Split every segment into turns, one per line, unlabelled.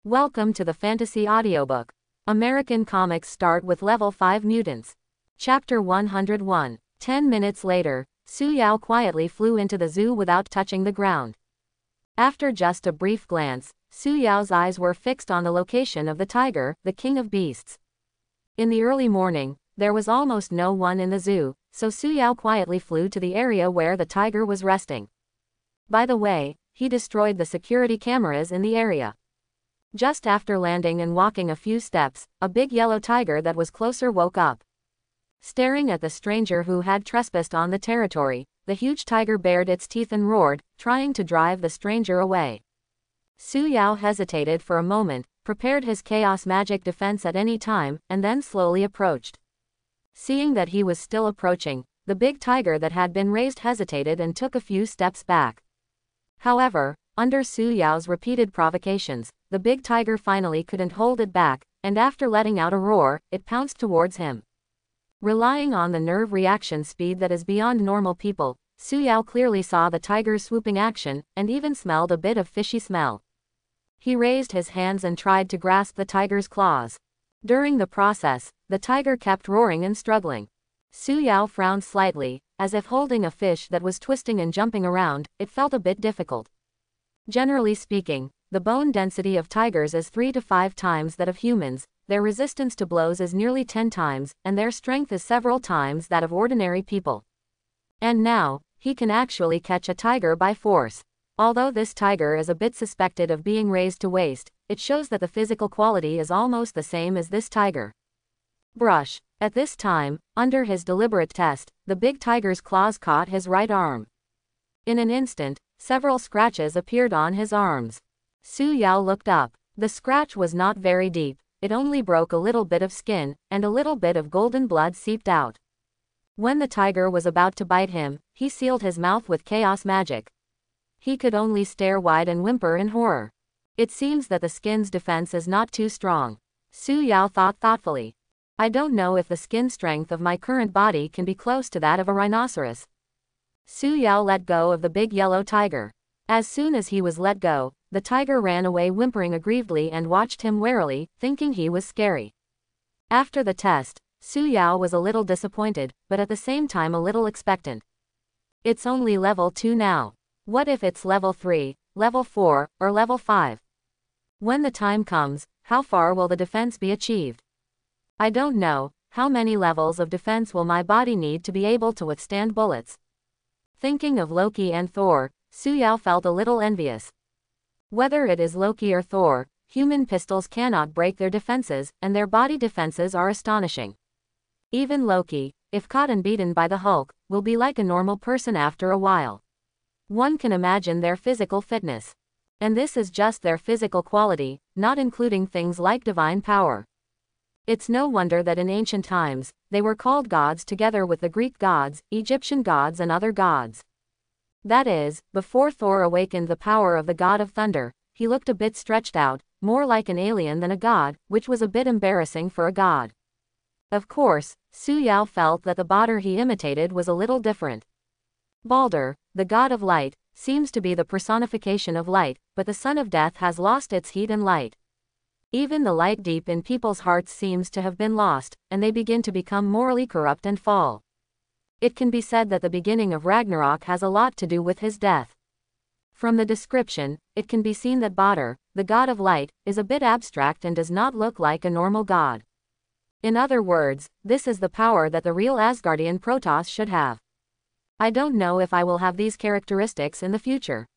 Welcome to the Fantasy Audiobook. American comics start with Level 5 Mutants. Chapter 101. 10 minutes later, Su Yao quietly flew into the zoo without touching the ground. After just a brief glance, Su Yao's eyes were fixed on the location of the tiger, the king of beasts. In the early morning, there was almost no one in the zoo, so Su Yao quietly flew to the area where the tiger was resting. By the way, he destroyed the security cameras in the area. Just after landing and walking a few steps, a big yellow tiger that was closer woke up. Staring at the stranger who had trespassed on the territory, the huge tiger bared its teeth and roared, trying to drive the stranger away. Su Yao hesitated for a moment, prepared his chaos magic defense at any time, and then slowly approached. Seeing that he was still approaching, the big tiger that had been raised hesitated and took a few steps back. However, under Su Yao's repeated provocations, the big tiger finally couldn't hold it back, and after letting out a roar, it pounced towards him. Relying on the nerve reaction speed that is beyond normal people, Su Yao clearly saw the tiger's swooping action, and even smelled a bit of fishy smell. He raised his hands and tried to grasp the tiger's claws. During the process, the tiger kept roaring and struggling. Su Yao frowned slightly, as if holding a fish that was twisting and jumping around, it felt a bit difficult. Generally speaking, the bone density of tigers is 3 to 5 times that of humans, their resistance to blows is nearly 10 times, and their strength is several times that of ordinary people. And now, he can actually catch a tiger by force. Although this tiger is a bit suspected of being raised to waste, it shows that the physical quality is almost the same as this tiger. Brush. At this time, under his deliberate test, the big tiger's claws caught his right arm. In an instant, several scratches appeared on his arms. Su Yao looked up. The scratch was not very deep, it only broke a little bit of skin, and a little bit of golden blood seeped out. When the tiger was about to bite him, he sealed his mouth with chaos magic. He could only stare wide and whimper in horror. It seems that the skin's defense is not too strong. Su Yao thought thoughtfully. I don't know if the skin strength of my current body can be close to that of a rhinoceros. Su Yao let go of the big yellow tiger. As soon as he was let go, the tiger ran away whimpering aggrievedly and watched him warily, thinking he was scary. After the test, Su Yao was a little disappointed, but at the same time a little expectant. It's only level 2 now. What if it's level 3, level 4, or level 5? When the time comes, how far will the defense be achieved? I don't know, how many levels of defense will my body need to be able to withstand bullets? Thinking of Loki and Thor, Su Yao felt a little envious. Whether it is Loki or Thor, human pistols cannot break their defenses, and their body defenses are astonishing. Even Loki, if caught and beaten by the Hulk, will be like a normal person after a while. One can imagine their physical fitness. And this is just their physical quality, not including things like divine power. It's no wonder that in ancient times, they were called gods together with the Greek gods, Egyptian gods and other gods. That is, before Thor awakened the power of the god of thunder, he looked a bit stretched out, more like an alien than a god, which was a bit embarrassing for a god. Of course, Su Yao felt that the Balder he imitated was a little different. Balder, the god of light, seems to be the personification of light, but the son of death has lost its heat and light. Even the light deep in people's hearts seems to have been lost, and they begin to become morally corrupt and fall. It can be said that the beginning of Ragnarok has a lot to do with his death. From the description, it can be seen that Balder, the god of light, is a bit abstract and does not look like a normal god. In other words, this is the power that the real Asgardian Protoss should have. I don't know if I will have these characteristics in the future.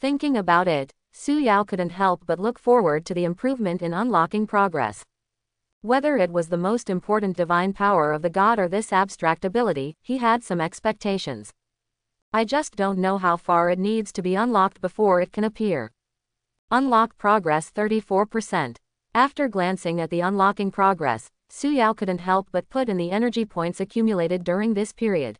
Thinking about it, Su Yao couldn't help but look forward to the improvement in unlocking progress. Whether it was the most important divine power of the god or this abstract ability, he had some expectations. I just don't know how far it needs to be unlocked before it can appear. Unlock progress 34%. After glancing at the unlocking progress, Su Yao couldn't help but put in the energy points accumulated during this period.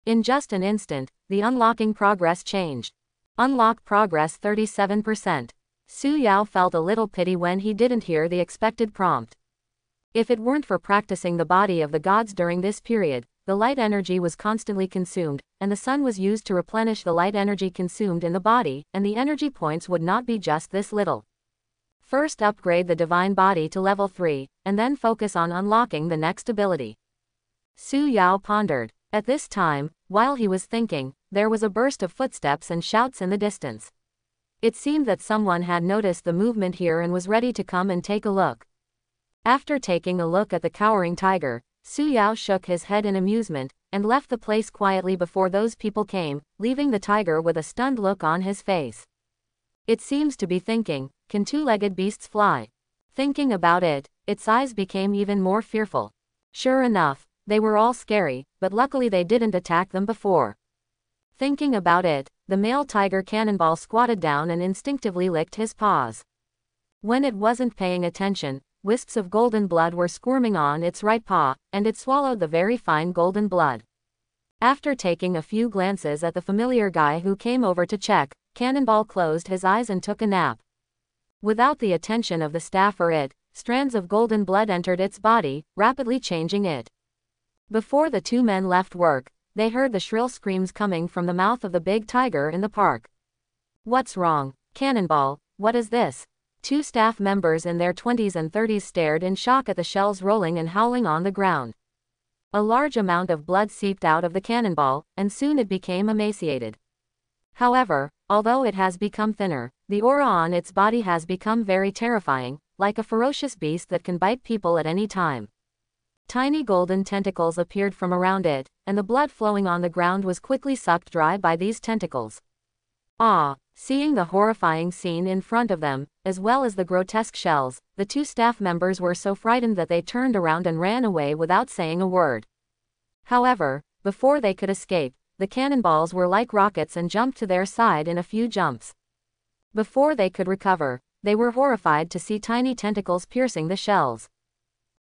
In just an instant, the unlocking progress changed. Unlock progress 37%. Su Yao felt a little pity when he didn't hear the expected prompt. If it weren't for practicing the body of the gods during this period, the light energy was constantly consumed, and the sun was used to replenish the light energy consumed in the body, and the energy points would not be just this little. First upgrade the divine body to level 3, and then focus on unlocking the next ability. Su Yao pondered. At this time, while he was thinking, there was a burst of footsteps and shouts in the distance. It seemed that someone had noticed the movement here and was ready to come and take a look. After taking a look at the cowering tiger, Su Yao shook his head in amusement, and left the place quietly before those people came, leaving the tiger with a stunned look on his face. It seems to be thinking, can two-legged beasts fly? Thinking about it, its eyes became even more fearful. Sure enough, they were all scary, but luckily they didn't attack them before. Thinking about it, the male tiger Cannonball squatted down and instinctively licked his paws. When it wasn't paying attention, wisps of golden blood were squirming on its right paw, and it swallowed the very fine golden blood. After taking a few glances at the familiar guy who came over to check, Cannonball closed his eyes and took a nap. Without the attention of the staff or it, strands of golden blood entered its body, rapidly changing it. Before the two men left work, they heard the shrill screams coming from the mouth of the big tiger in the park. What's wrong, Cannonball? What is this? Two staff members in their 20s and 30s stared in shock at the shells rolling and howling on the ground. A large amount of blood seeped out of the cannonball, and soon it became emaciated. However, although it has become thinner, the aura on its body has become very terrifying, like a ferocious beast that can bite people at any time. Tiny golden tentacles appeared from around it, and the blood flowing on the ground was quickly sucked dry by these tentacles. Seeing the horrifying scene in front of them, as well as the grotesque shells, the two staff members were so frightened that they turned around and ran away without saying a word. However, before they could escape, the cannonballs were like rockets and jumped to their side in a few jumps. Before they could recover, they were horrified to see tiny tentacles piercing the shells.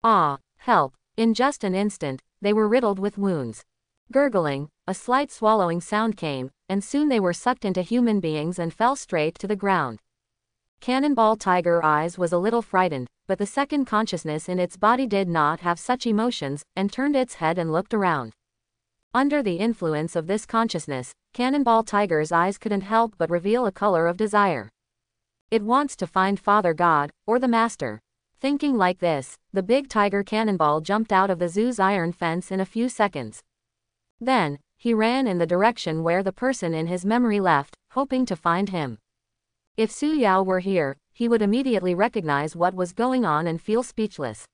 Help! In just an instant, they were riddled with wounds. Gurgling, a slight swallowing sound came, and soon they were sucked into human beings and fell straight to the ground. Cannonball Tiger Eyes was a little frightened, but the second consciousness in its body did not have such emotions, and turned its head and looked around. Under the influence of this consciousness, Cannonball Tiger's eyes couldn't help but reveal a color of desire. It wants to find Father God, or the Master. Thinking like this, the big tiger Cannonball jumped out of the zoo's iron fence in a few seconds. Then, he ran in the direction where the person in his memory left, hoping to find him. If Su Yao were here, he would immediately recognize what was going on and feel speechless.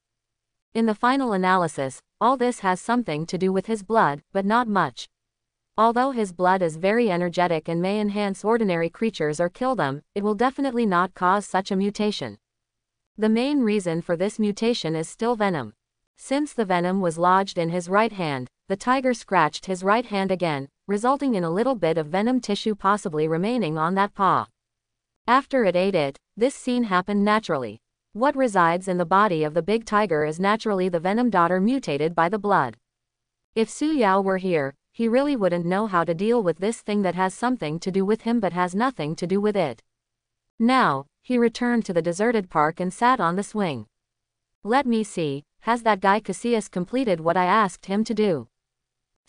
In the final analysis, all this has something to do with his blood, but not much. Although his blood is very energetic and may enhance ordinary creatures or kill them, it will definitely not cause such a mutation. The main reason for this mutation is still venom. Since the venom was lodged in his right hand, the tiger scratched his right hand again, resulting in a little bit of venom tissue possibly remaining on that paw. After it ate it, this scene happened naturally. What resides in the body of the big tiger is naturally the venom daughter mutated by the blood. If Su Yao were here, he really wouldn't know how to deal with this thing that has something to do with him but has nothing to do with it. Now, he returned to the deserted park and sat on the swing. Let me see, has that guy Cassius completed what I asked him to do?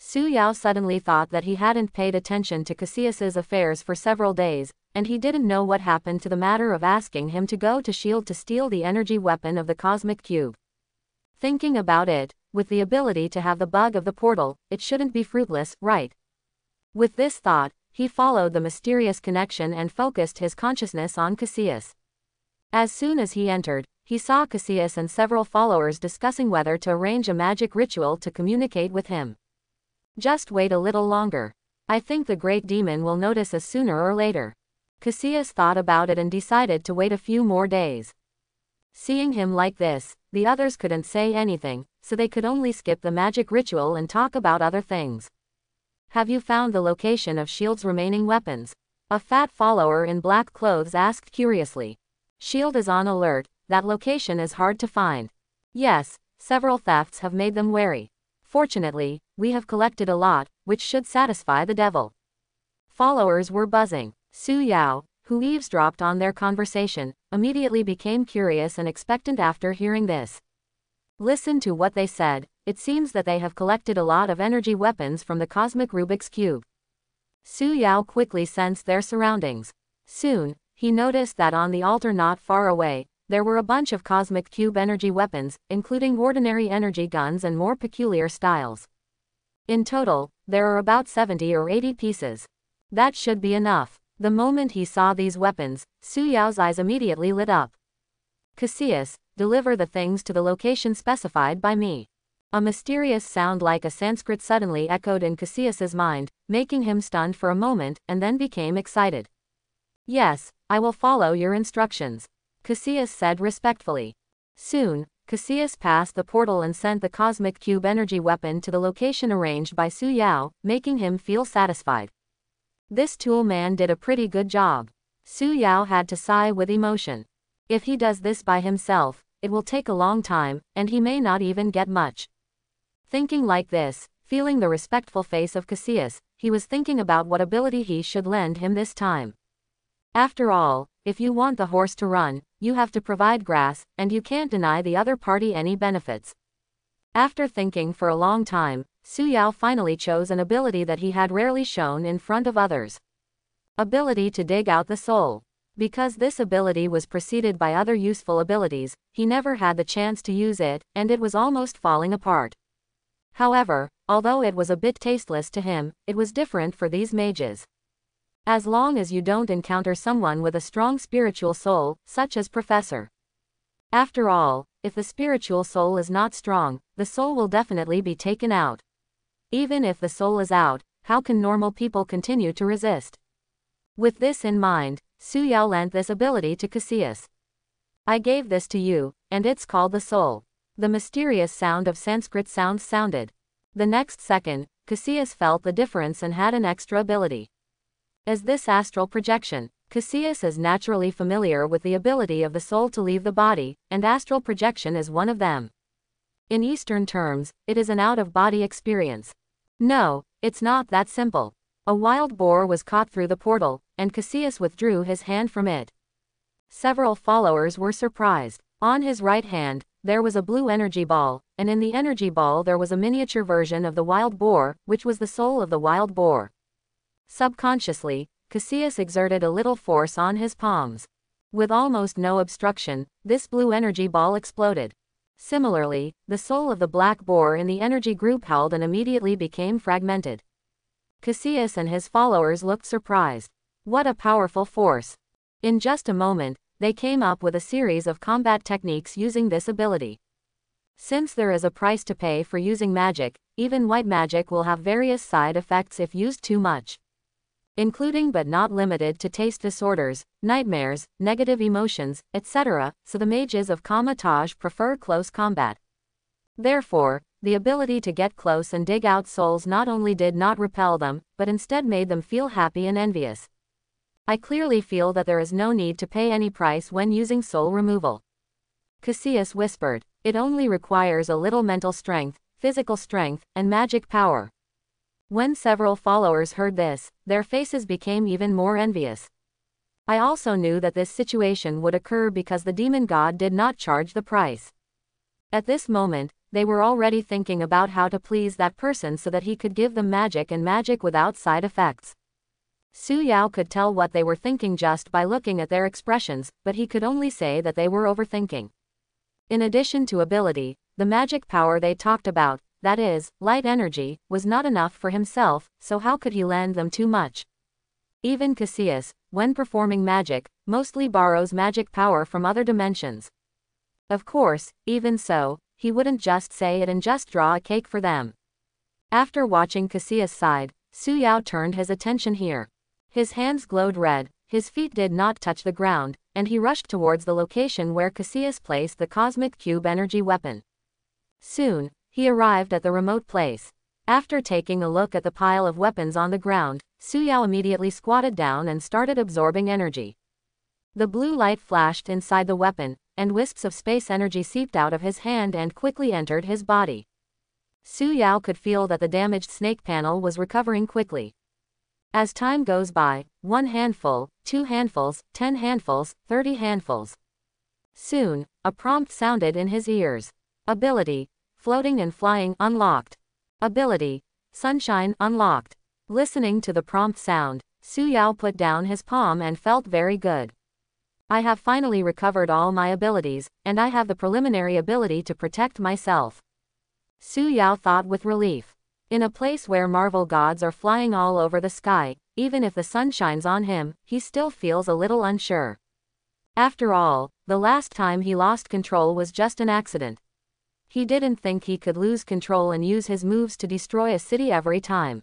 Su Yao suddenly thought that he hadn't paid attention to Cassius's affairs for several days, and he didn't know what happened to the matter of asking him to go to S.H.I.E.L.D. to steal the energy weapon of the cosmic cube. Thinking about it, with the ability to have the bug of the portal, it shouldn't be fruitless, right? With this thought, he followed the mysterious connection and focused his consciousness on Cassius. As soon as he entered, he saw Cassius and several followers discussing whether to arrange a magic ritual to communicate with him. Just wait a little longer. I think the great demon will notice us sooner or later. Cassius thought about it and decided to wait a few more days. Seeing him like this, the others couldn't say anything, so they could only skip the magic ritual and talk about other things. Have you found the location of S.H.I.E.L.D.'s remaining weapons? A fat follower in black clothes asked curiously. S.H.I.E.L.D. is on alert, that location is hard to find. Yes, several thefts have made them wary. Fortunately, we have collected a lot, which should satisfy the devil. Followers were buzzing. Su Yao, who eavesdropped on their conversation, immediately became curious and expectant after hearing this. Listen to what they said. It seems that they have collected a lot of energy weapons from the cosmic Rubik's Cube. Su Yao quickly sensed their surroundings. Soon, he noticed that on the altar not far away, there were a bunch of cosmic cube energy weapons, including ordinary energy guns and more peculiar styles. In total, there are about 70 or 80 pieces. That should be enough. The moment he saw these weapons, Su Yao's eyes immediately lit up. Cassius, deliver the things to the location specified by me. A mysterious sound like a Sanskrit suddenly echoed in Cassius's mind, making him stunned for a moment, and then became excited. Yes, I will follow your instructions, Cassius said respectfully. Soon, Cassius passed the portal and sent the cosmic cube energy weapon to the location arranged by Su Yao, making him feel satisfied. This tool man did a pretty good job. Su Yao had to sigh with emotion. If he does this by himself, it will take a long time, and he may not even get much. Thinking like this, feeling the respectful face of Cassius, he was thinking about what ability he should lend him this time. After all, if you want the horse to run, you have to provide grass, and you can't deny the other party any benefits. After thinking for a long time, Su Yao finally chose an ability that he had rarely shown in front of others. Ability to dig out the soul. Because this ability was preceded by other useful abilities, he never had the chance to use it, and it was almost falling apart. However, although it was a bit tasteless to him, it was different for these mages. As long as you don't encounter someone with a strong spiritual soul, such as Professor. After all, if the spiritual soul is not strong, the soul will definitely be taken out. Even if the soul is out, how can normal people continue to resist? With this in mind, Su Yao lent this ability to Cassius. I gave this to you, and it's called the soul. The mysterious sound of Sanskrit sounds sounded. The next second, Cassius felt the difference and had an extra ability. As this astral projection, Cassius is naturally familiar with the ability of the soul to leave the body, and astral projection is one of them. In Eastern terms, it is an out-of-body experience. No, it's not that simple. A wild boar was caught through the portal, and Cassius withdrew his hand from it. Several followers were surprised. On his right hand, there was a blue energy ball, and in the energy ball there was a miniature version of the wild boar, which was the soul of the wild boar. Subconsciously, Cassius exerted a little force on his palms. With almost no obstruction, this blue energy ball exploded. Similarly, the soul of the black boar in the energy group held and immediately became fragmented. Cassius and his followers looked surprised. What a powerful force! In just a moment, they came up with a series of combat techniques using this ability. Since there is a price to pay for using magic, even white magic will have various side effects if used too much. Including but not limited to taste disorders, nightmares, negative emotions, etc., so the mages of Kamatage prefer close combat. Therefore, the ability to get close and dig out souls not only did not repel them, but instead made them feel happy and envious. I clearly feel that there is no need to pay any price when using soul removal, Cassius whispered. It only requires a little mental strength, physical strength, and magic power. When several followers heard this, their faces became even more envious. I also knew that this situation would occur because the demon god did not charge the price. At this moment, they were already thinking about how to please that person so that he could give them magic and magic without side effects. Su Yao could tell what they were thinking just by looking at their expressions, but he could only say that they were overthinking. In addition to ability, the magic power they talked about, that is, light energy, was not enough for himself, so how could he lend them too much? Even Cassius, when performing magic, mostly borrows magic power from other dimensions. Of course, even so, he wouldn't just say it and just draw a cake for them. After watching Cassius' side, Su Yao turned his attention here. His hands glowed red, his feet did not touch the ground, and he rushed towards the location where Cassius placed the cosmic cube energy weapon. Soon, he arrived at the remote place. After taking a look at the pile of weapons on the ground, Su Yao immediately squatted down and started absorbing energy. The blue light flashed inside the weapon, and wisps of space energy seeped out of his hand and quickly entered his body. Su Yao could feel that the damaged snake panel was recovering quickly. As time goes by, 1 handful, 2 handfuls, 10 handfuls, 30 handfuls. Soon, a prompt sounded in his ears. Ability: Floating and Flying unlocked. Ability: Sunshine unlocked. Listening to the prompt sound, Su Yao put down his palm and felt very good. I have finally recovered all my abilities, and I have the preliminary ability to protect myself. Su Yao thought with relief. In a place where Marvel gods are flying all over the sky, even if the sun shines on him, he still feels a little unsure. After all, the last time he lost control was just an accident. He didn't think he could lose control and use his moves to destroy a city every time.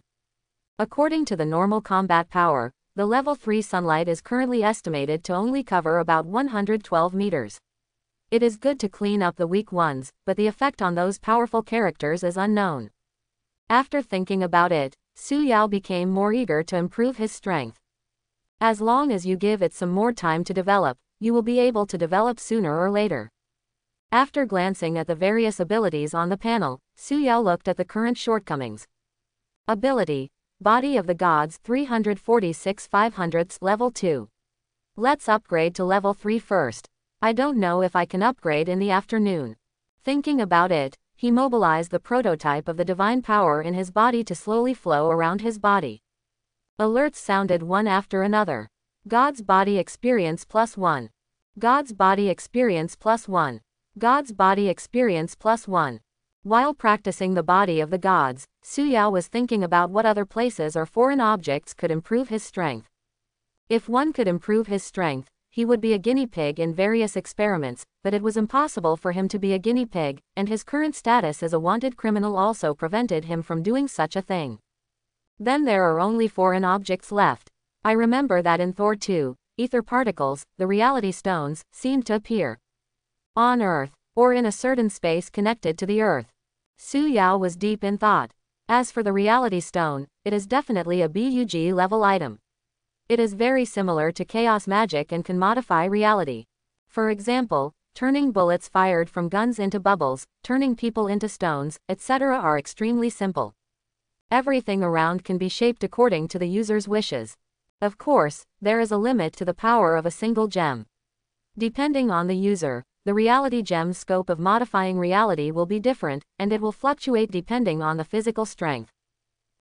According to the normal combat power, the level 3 sunlight is currently estimated to only cover about 112 meters. It is good to clean up the weak ones, but the effect on those powerful characters is unknown. After thinking about it, Su Yao became more eager to improve his strength. As long as you give it some more time to develop, you will be able to develop sooner or later. After glancing at the various abilities on the panel, Su Yao looked at the current shortcomings. Ability: Body of the Gods 346 500ths level 2. Let's upgrade to level 3 first. I don't know if I can upgrade in the afternoon. Thinking about it, he mobilized the prototype of the divine power in his body to slowly flow around his body. Alerts sounded one after another. God's body experience +1. God's body experience +1. God's body experience +1. While practicing the body of the gods, Su Yao was thinking about what other places or foreign objects could improve his strength. If one could improve his strength, he would be a guinea pig in various experiments, but it was impossible for him to be a guinea pig, and his current status as a wanted criminal also prevented him from doing such a thing. Then there are only foreign objects left. I remember that in Thor 2, ether particles, the reality stones, seemed to appear on Earth, or in a certain space connected to the Earth. Su Yao was deep in thought. As for the reality stone, it is definitely a BUG level item. It is very similar to chaos magic and can modify reality. For example, turning bullets fired from guns into bubbles, turning people into stones, etc. are extremely simple. Everything around can be shaped according to the user's wishes. Of course, there is a limit to the power of a single gem. Depending on the user, the reality gem's scope of modifying reality will be different, and it will fluctuate depending on the physical strength.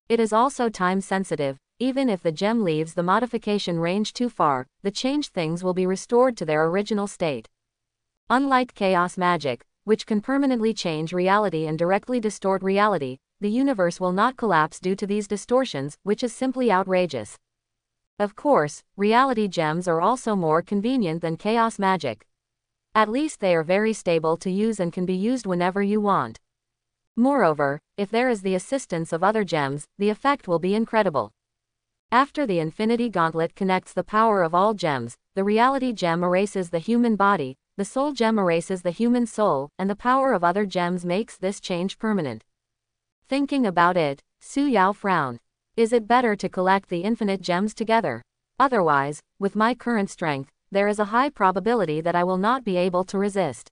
It is also time sensitive. Even if the gem leaves the modification range too far, the changed things will be restored to their original state. Unlike chaos magic, which can permanently change reality and directly distort reality, the universe will not collapse due to these distortions, which is simply outrageous. Of course, reality gems are also more convenient than chaos magic. At least they are very stable to use and can be used whenever you want. Moreover, if there is the assistance of other gems, the effect will be incredible. After the Infinity Gauntlet connects the power of all gems, the reality gem erases the human body, the soul gem erases the human soul, and the power of other gems makes this change permanent. Thinking about it, Su Yao frowned. Is it better to collect the infinite gems together? Otherwise, with my current strength, there is a high probability that I will not be able to resist.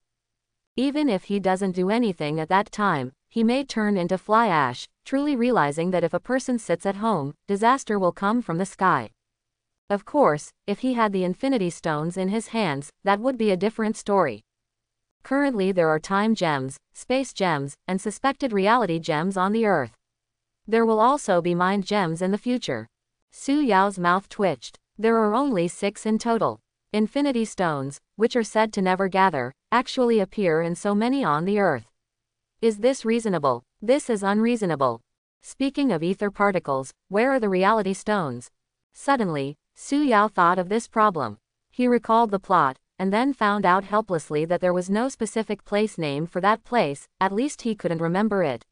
Even if he doesn't do anything at that time, he may turn into fly ash, truly realizing that if a person sits at home, disaster will come from the sky. Of course, if he had the infinity stones in his hands, that would be a different story. Currently there are time gems, space gems, and suspected reality gems on the Earth. There will also be mind gems in the future. Su Yao's mouth twitched. There are only 6 in total. Infinity stones, which are said to never gather, actually appear in so many on the Earth. Is this reasonable? This is unreasonable. Speaking of ether particles, where are the reality stones? Suddenly, Su Yao thought of this problem. He recalled the plot, and then found out helplessly that there was no specific place name for that place, at least he couldn't remember it.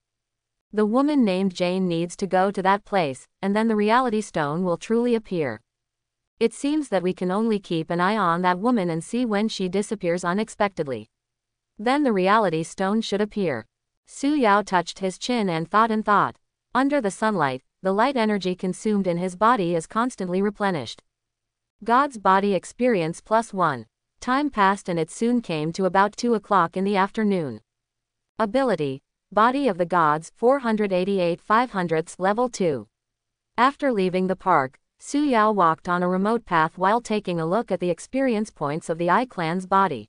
The woman named Jane needs to go to that place, and then the reality stone will truly appear. It seems that we can only keep an eye on that woman and see when she disappears unexpectedly. Then the reality stone should appear. Su Yao touched his chin and thought. Under the sunlight, the light energy consumed in his body is constantly replenished. God's body experience +1. Time passed and it soon came to about 2 o'clock in the afternoon. Ability: Body of the Gods 488 500ths level 2. After leaving the park, Su Yao walked on a remote path while taking a look at the experience points of the I Clan's body.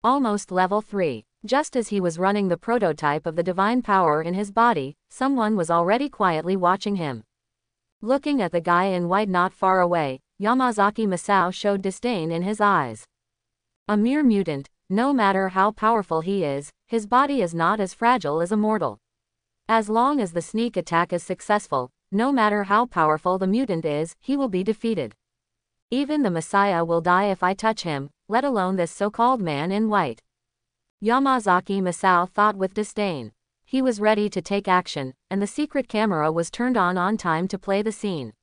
Almost level 3. Just as he was running the prototype of the divine power in his body, someone was already quietly watching him. Looking at the guy in white not far away, Yamazaki Masao showed disdain in his eyes. A mere mutant, no matter how powerful he is, his body is not as fragile as a mortal. As long as the sneak attack is successful, no matter how powerful the mutant is, he will be defeated. Even the Messiah will die if I touch him, let alone this so-called man in white. Yamazaki Masao thought with disdain. He was ready to take action, and the secret camera was turned on time to play the scene.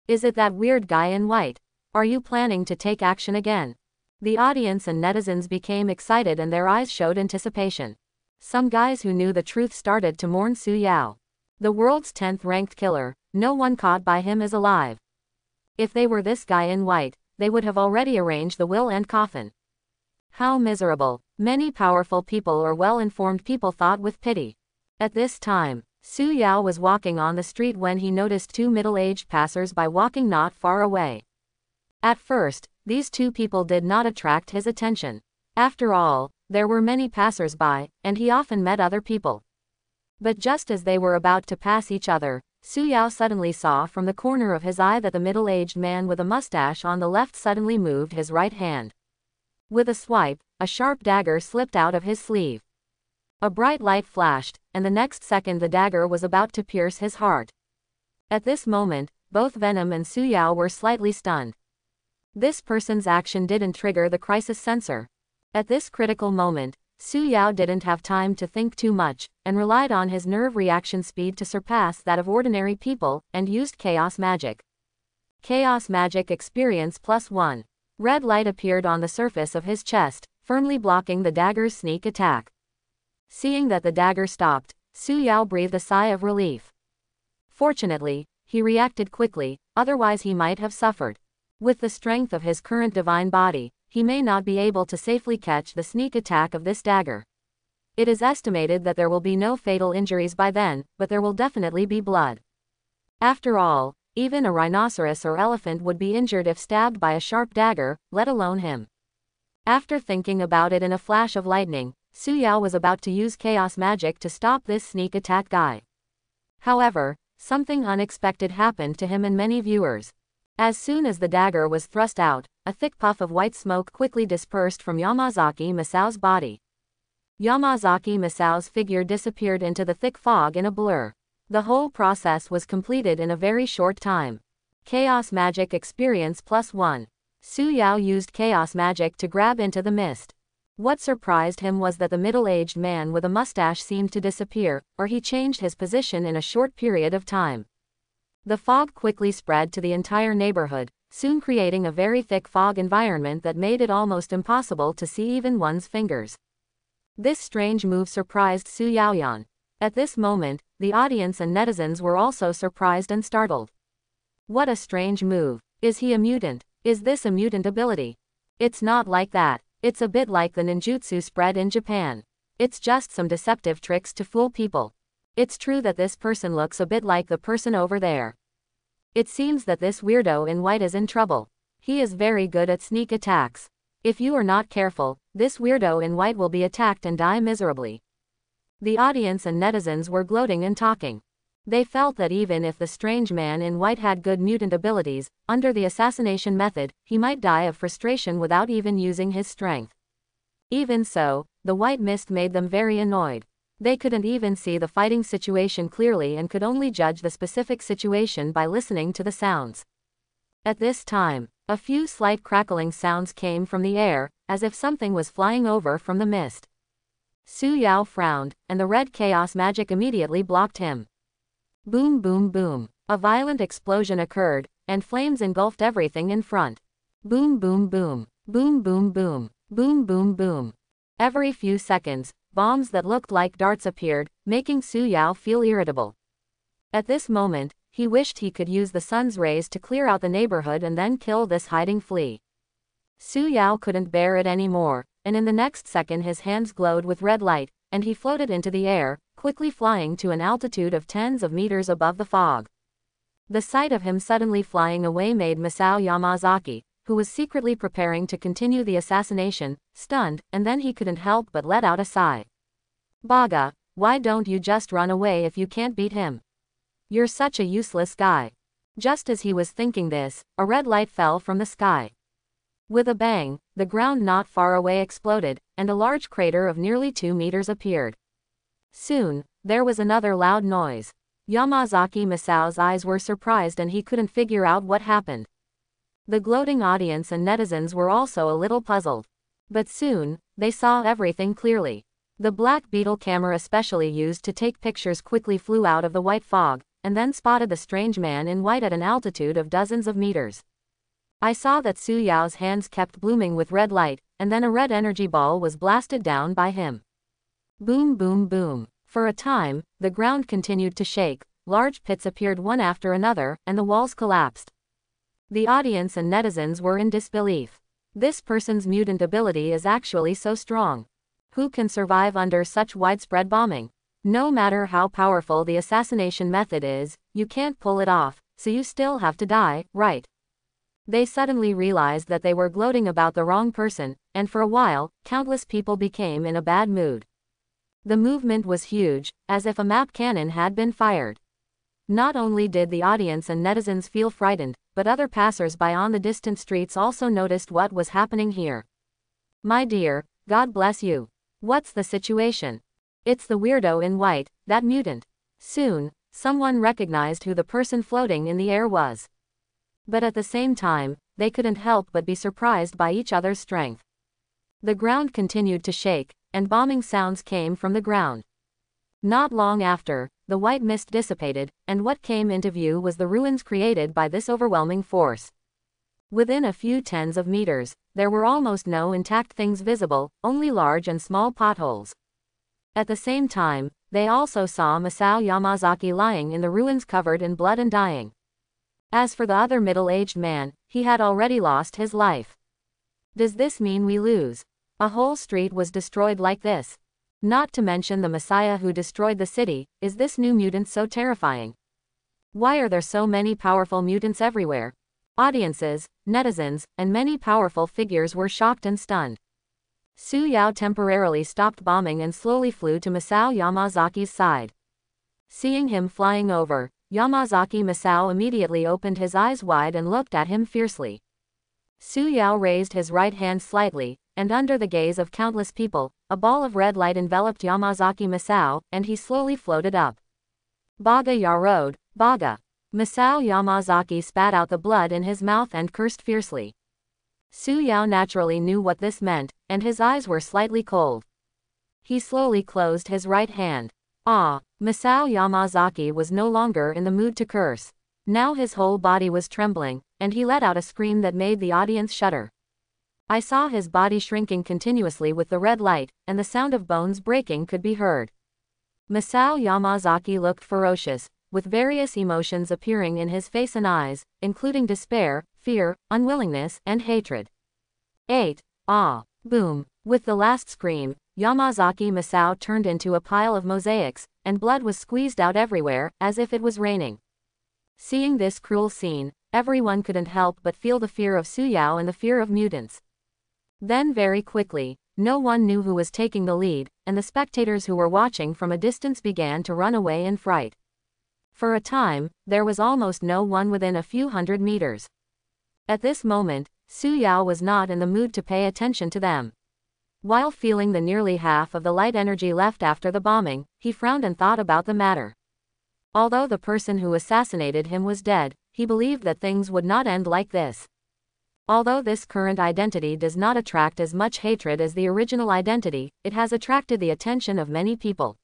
Is it that weird guy in white? Are you planning to take action again? The audience and netizens became excited and their eyes showed anticipation. Some guys who knew the truth started to mourn Su Yao. The world's 10th ranked killer, no one caught by him is alive. If they were this guy in white, they would have already arranged the will and coffin. How miserable. Many powerful people or well-informed people thought with pity. At this time, Su Yao was walking on the street when he noticed two middle-aged passers-by walking not far away. At first, these two people did not attract his attention. After all, there were many passers-by, and he often met other people. But just as they were about to pass each other, Su Yao suddenly saw from the corner of his eye that the middle-aged man with a mustache on the left suddenly moved his right hand. With a swipe, a sharp dagger slipped out of his sleeve. A bright light flashed, and the next second the dagger was about to pierce his heart. At this moment, both Venom and Su Yao were slightly stunned. This person's action didn't trigger the crisis sensor. At this critical moment, Su Yao didn't have time to think too much, and relied on his nerve reaction speed to surpass that of ordinary people, and used Chaos Magic. Chaos Magic Experience +1. Red light appeared on the surface of his chest, firmly blocking the dagger's sneak attack. Seeing that the dagger stopped, Su Yao breathed a sigh of relief. Fortunately, he reacted quickly, otherwise he might have suffered. With the strength of his current divine body, he may not be able to safely catch the sneak attack of this dagger. It is estimated that there will be no fatal injuries by then, but there will definitely be blood. After all, even a rhinoceros or elephant would be injured if stabbed by a sharp dagger, let alone him. After thinking about it in a flash of lightning, Su Yao was about to use chaos magic to stop this sneak attack guy. However, something unexpected happened to him and many viewers. As soon as the dagger was thrust out, a thick puff of white smoke quickly dispersed from Yamazaki Masao's body. Yamazaki Masao's figure disappeared into the thick fog in a blur. The whole process was completed in a very short time. Chaos Magic Experience +1. Su Yao used Chaos Magic to grab into the mist. What surprised him was that the middle-aged man with a mustache seemed to disappear, or he changed his position in a short period of time. The fog quickly spread to the entire neighborhood, soon creating a very thick fog environment that made it almost impossible to see even one's fingers. This strange move surprised Su Yaoyan. At this moment, the audience and netizens were also surprised and startled. What a strange move. Is he a mutant? Is this a mutant ability? It's not like that. It's a bit like the ninjutsu spread in Japan. It's just some deceptive tricks to fool people. It's true that this person looks a bit like the person over there. It seems that this weirdo in white is in trouble. He is very good at sneak attacks. If you are not careful, this weirdo in white will be attacked and die miserably. The audience and netizens were gloating and talking. They felt that even if the strange man in white had good mutant abilities, under the assassination method, he might die of frustration without even using his strength. Even so, the white mist made them very annoyed. They couldn't even see the fighting situation clearly and could only judge the specific situation by listening to the sounds. At this time, a few slight crackling sounds came from the air, as if something was flying over from the mist. Su Yao frowned, and the red chaos magic immediately blocked him. Boom boom boom. A violent explosion occurred, and flames engulfed everything in front. Boom boom boom. Boom boom boom. Boom boom boom. Every few seconds, bombs that looked like darts appeared, making Su Yao feel irritable. At this moment, he wished he could use the sun's rays to clear out the neighborhood and then kill this hiding flea. Su Yao couldn't bear it anymore, and in the next second his hands glowed with red light, and he floated into the air, quickly flying to an altitude of tens of meters above the fog. The sight of him suddenly flying away made Masao Yamazaki, who was secretly preparing to continue the assassination, stunned, and then he couldn't help but let out a sigh. Baga, why don't you just run away if you can't beat him? You're such a useless guy. Just as he was thinking this, a red light fell from the sky. With a bang, the ground not far away exploded, and a large crater of nearly 2 meters appeared. Soon, there was another loud noise. Yamazaki Masao's eyes were surprised and he couldn't figure out what happened. The gloating audience and netizens were also a little puzzled. But soon, they saw everything clearly. The black beetle camera specially used to take pictures quickly flew out of the white fog, and then spotted the strange man in white at an altitude of dozens of meters. I saw that Su Yao's hands kept blooming with red light, and then a red energy ball was blasted down by him. Boom boom boom. For a time, the ground continued to shake, large pits appeared one after another, and the walls collapsed. The audience and netizens were in disbelief. This person's mutant ability is actually so strong. Who can survive under such widespread bombing? No matter how powerful the assassination method is, you can't pull it off, so you still have to die, right? They suddenly realized that they were gloating about the wrong person, and for a while, countless people became in a bad mood. The movement was huge, as if a map cannon had been fired. Not only did the audience and netizens feel frightened, but other passers-by on the distant streets also noticed what was happening here. My dear, God bless you. What's the situation? It's the weirdo in white, that mutant. Soon, someone recognized who the person floating in the air was. But at the same time, they couldn't help but be surprised by each other's strength. The ground continued to shake, and bombing sounds came from the ground. Not long after, the white mist dissipated, and what came into view was the ruins created by this overwhelming force. Within a few tens of meters, there were almost no intact things visible, only large and small potholes. At the same time, they also saw Masao Yamazaki lying in the ruins covered in blood and dying. As for the other middle-aged man, he had already lost his life. Does this mean we lose? A whole street was destroyed like this. Not to mention the Messiah who destroyed the city. Is this new mutant so terrifying? Why are there so many powerful mutants everywhere? Audiences, netizens, and many powerful figures were shocked and stunned. Su Yao temporarily stopped bombing and slowly flew to Masao Yamazaki's side. Seeing him flying over, Yamazaki Masao immediately opened his eyes wide and looked at him fiercely. Su Yao raised his right hand slightly, and under the gaze of countless people, a ball of red light enveloped Yamazaki Masao, and he slowly floated up. Baga Yarod, Baga. Masao Yamazaki spat out the blood in his mouth and cursed fiercely. Su Yao naturally knew what this meant, and his eyes were slightly cold. He slowly closed his right hand. Masao Yamazaki was no longer in the mood to curse. Now his whole body was trembling, and he let out a scream that made the audience shudder. I saw his body shrinking continuously with the red light, and the sound of bones breaking could be heard. Masao Yamazaki looked ferocious, with various emotions appearing in his face and eyes, including despair, fear, unwillingness, and hatred. 8. Boom. With the last scream, Yamazaki Masao turned into a pile of mosaics, and blood was squeezed out everywhere, as if it was raining. Seeing this cruel scene, everyone couldn't help but feel the fear of Su Yao and the fear of mutants. Then very quickly, no one knew who was taking the lead, and the spectators who were watching from a distance began to run away in fright. For a time, there was almost no one within a few hundred meters. At this moment, Su Yao was not in the mood to pay attention to them. While feeling the nearly half of the light energy left after the bombing, he frowned and thought about the matter. Although the person who assassinated him was dead, he believed that things would not end like this. Although this current identity does not attract as much hatred as the original identity, it has attracted the attention of many people.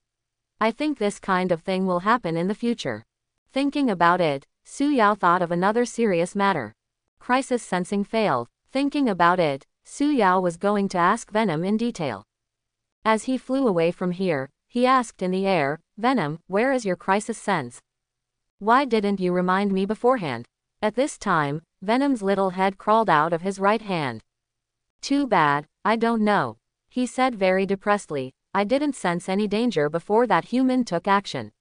I think this kind of thing will happen in the future. Thinking about it, Su Yao thought of another serious matter. Crisis sensing failed. Thinking about it, Su Yao was going to ask Venom in detail. As he flew away from here, he asked in the air, "Venom, where is your crisis sense? Why didn't you remind me beforehand?" At this time, Venom's little head crawled out of his right hand. "Too bad, I don't know," he said very depressedly. "I didn't sense any danger before that human took action.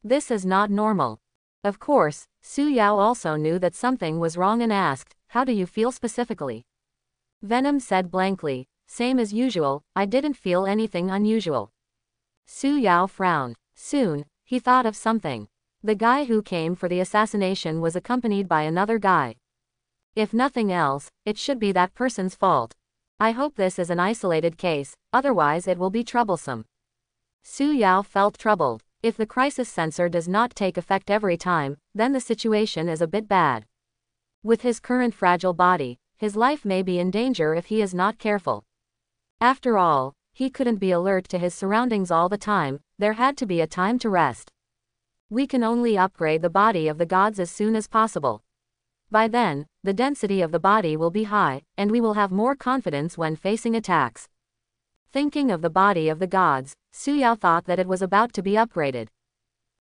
This is not normal." Of course, Su Yao also knew that something was wrong and asked, "How do you feel specifically?" Venom said blankly, "Same as usual, I didn't feel anything unusual." Su Yao frowned. Soon, he thought of something. The guy who came for the assassination was accompanied by another guy. If nothing else, it should be that person's fault. I hope this is an isolated case, otherwise it will be troublesome. Su Yao felt troubled. If the crisis sensor does not take effect every time, then the situation is a bit bad. With his current fragile body, his life may be in danger if he is not careful. After all, he couldn't be alert to his surroundings all the time, there had to be a time to rest. We can only upgrade the body of the gods as soon as possible. By then, the density of the body will be high, and we will have more confidence when facing attacks. Thinking of the body of the gods, Su Yao thought that it was about to be upgraded.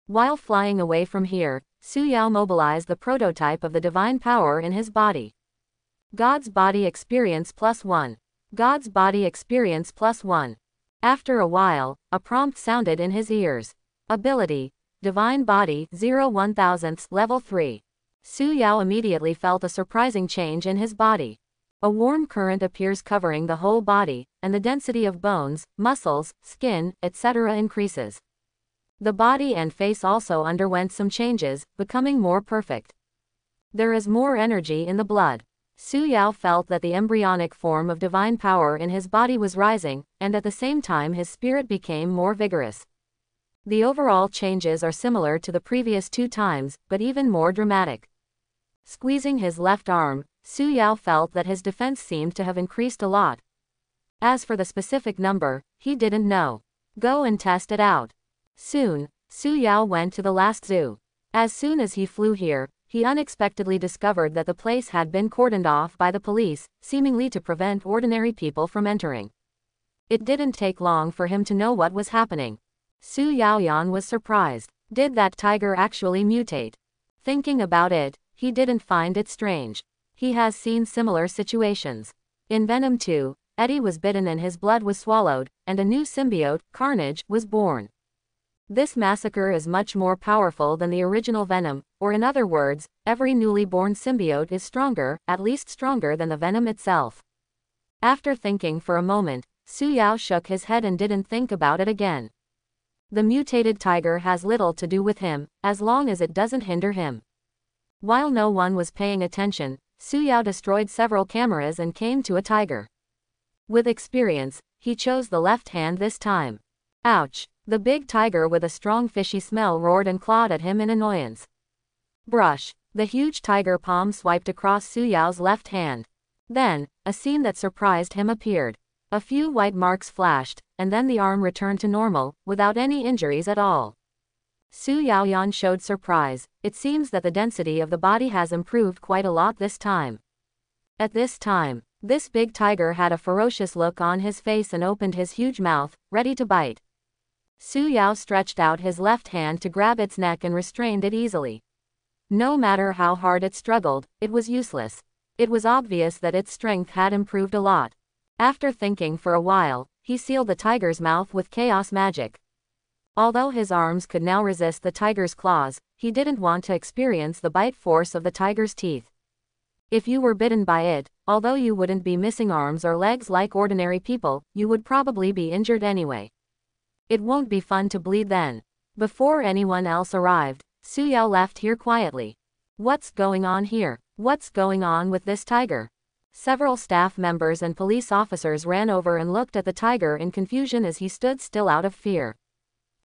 While flying away from here, Su Yao mobilized the prototype of the divine power in his body. God's body experience +1. God's body experience +1. After a while, a prompt sounded in his ears. Ability, Divine Body 0/1000, Level 3. Su Yao immediately felt a surprising change in his body. A warm current appears covering the whole body, and the density of bones, muscles, skin, etc. increases. The body and face also underwent some changes, becoming more perfect. There is more energy in the blood. Su Yao felt that the embryonic form of divine power in his body was rising, and at the same time his spirit became more vigorous. The overall changes are similar to the previous 2 times, but even more dramatic. Squeezing his left arm, Su Yao felt that his defense seemed to have increased a lot. As for the specific number, he didn't know. Go and test it out. Soon, Su Yao went to the last zoo. As soon as he flew here, he unexpectedly discovered that the place had been cordoned off by the police, seemingly to prevent ordinary people from entering. It didn't take long for him to know what was happening. Su Yaoyan was surprised. Did that tiger actually mutate? Thinking about it, he didn't find it strange. He has seen similar situations. In Venom 2, Eddie was bitten and his blood was swallowed, and a new symbiote, Carnage, was born. This massacre is much more powerful than the original Venom, or in other words, every newly born symbiote is stronger, at least stronger than the Venom itself. After thinking for a moment, Su Yao shook his head and didn't think about it again. The mutated tiger has little to do with him, as long as it doesn't hinder him. While no one was paying attention, Su Yao destroyed several cameras and came to a tiger. With experience, he chose the left hand this time. Ouch! The big tiger with a strong fishy smell roared and clawed at him in annoyance. Brush! The huge tiger palm swiped across Su Yao's left hand. Then, a scene that surprised him appeared. A few white marks flashed, and then the arm returned to normal, without any injuries at all. Su Yaoyan showed surprise. It seems that the density of the body has improved quite a lot this time. At this time, this big tiger had a ferocious look on his face and opened his huge mouth, ready to bite. Su Yao stretched out his left hand to grab its neck and restrained it easily. No matter how hard it struggled, it was useless. It was obvious that its strength had improved a lot. After thinking for a while, he sealed the tiger's mouth with chaos magic. Although his arms could now resist the tiger's claws, he didn't want to experience the bite force of the tiger's teeth. If you were bitten by it, although you wouldn't be missing arms or legs like ordinary people, you would probably be injured anyway. It won't be fun to bleed then. Before anyone else arrived, Su Yao left here quietly. What's going on here? What's going on with this tiger? Several staff members and police officers ran over and looked at the tiger in confusion as he stood still out of fear.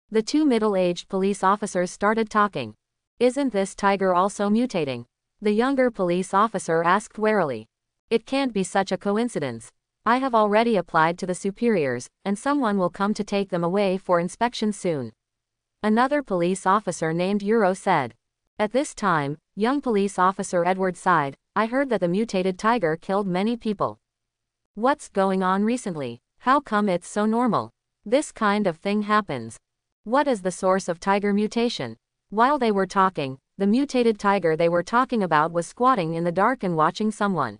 The 2 middle-aged police officers started talking. Isn't this tiger also mutating? The younger police officer asked warily. It can't be such a coincidence. I have already applied to the superiors, and someone will come to take them away for inspection soon. Another police officer named Euro said. At this time, young police officer Edward sighed. I heard that the mutated tiger killed many people. What's going on recently? How come it's so normal? This kind of thing happens. What is the source of tiger mutation? While they were talking, the mutated tiger they were talking about was squatting in the dark and watching someone.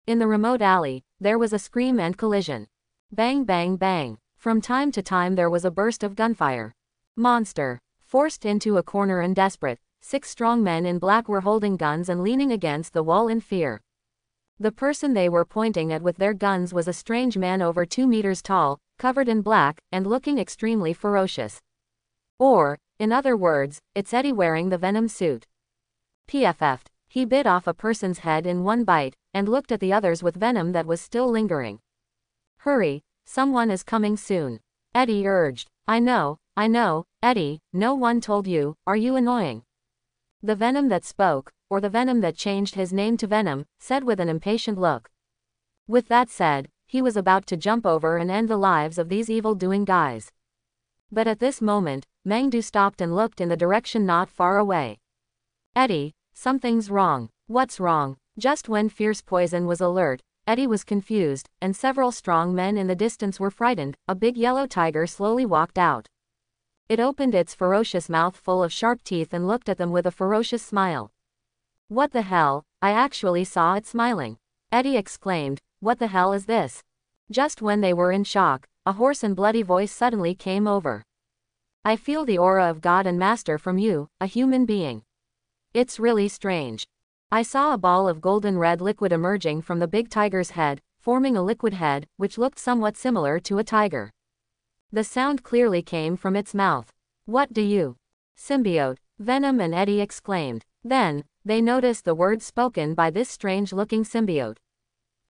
In the remote alley, there was a scream and collision. Bang bang bang. From time to time there was a burst of gunfire. Monster. Forced into a corner and desperate, 6 strong men in black were holding guns and leaning against the wall in fear. The person they were pointing at with their guns was a strange man over 2 meters tall, covered in black, and looking extremely ferocious. Or, in other words, it's Eddie wearing the Venom suit. PFF'd. He bit off a person's head in one bite, and looked at the others with venom that was still lingering. Hurry, someone is coming soon. Eddie urged. I know, Eddie, no one told you, are you annoying? The venom that spoke, or the venom that changed his name to Venom, said with an impatient look. With that said, he was about to jump over and end the lives of these evil-doing guys. But at this moment, Mengdu stopped and looked in the direction not far away. Eddie, something's wrong. What's wrong? Just when Fierce Poison was alert, Eddie was confused, and several strong men in the distance were frightened. A big yellow tiger slowly walked out. It opened its ferocious mouth full of sharp teeth and looked at them with a ferocious smile. What the hell, I actually saw it smiling. Eddie exclaimed, what the hell is this? Just when they were in shock, a hoarse and bloody voice suddenly came over. I feel the aura of God and Master from you, a human being. It's really strange. I saw a ball of golden red liquid emerging from the big tiger's head, forming a liquid head, which looked somewhat similar to a tiger. The sound clearly came from its mouth. What do you? Symbiote, Venom and Eddie exclaimed. Then, they noticed the words spoken by this strange-looking symbiote.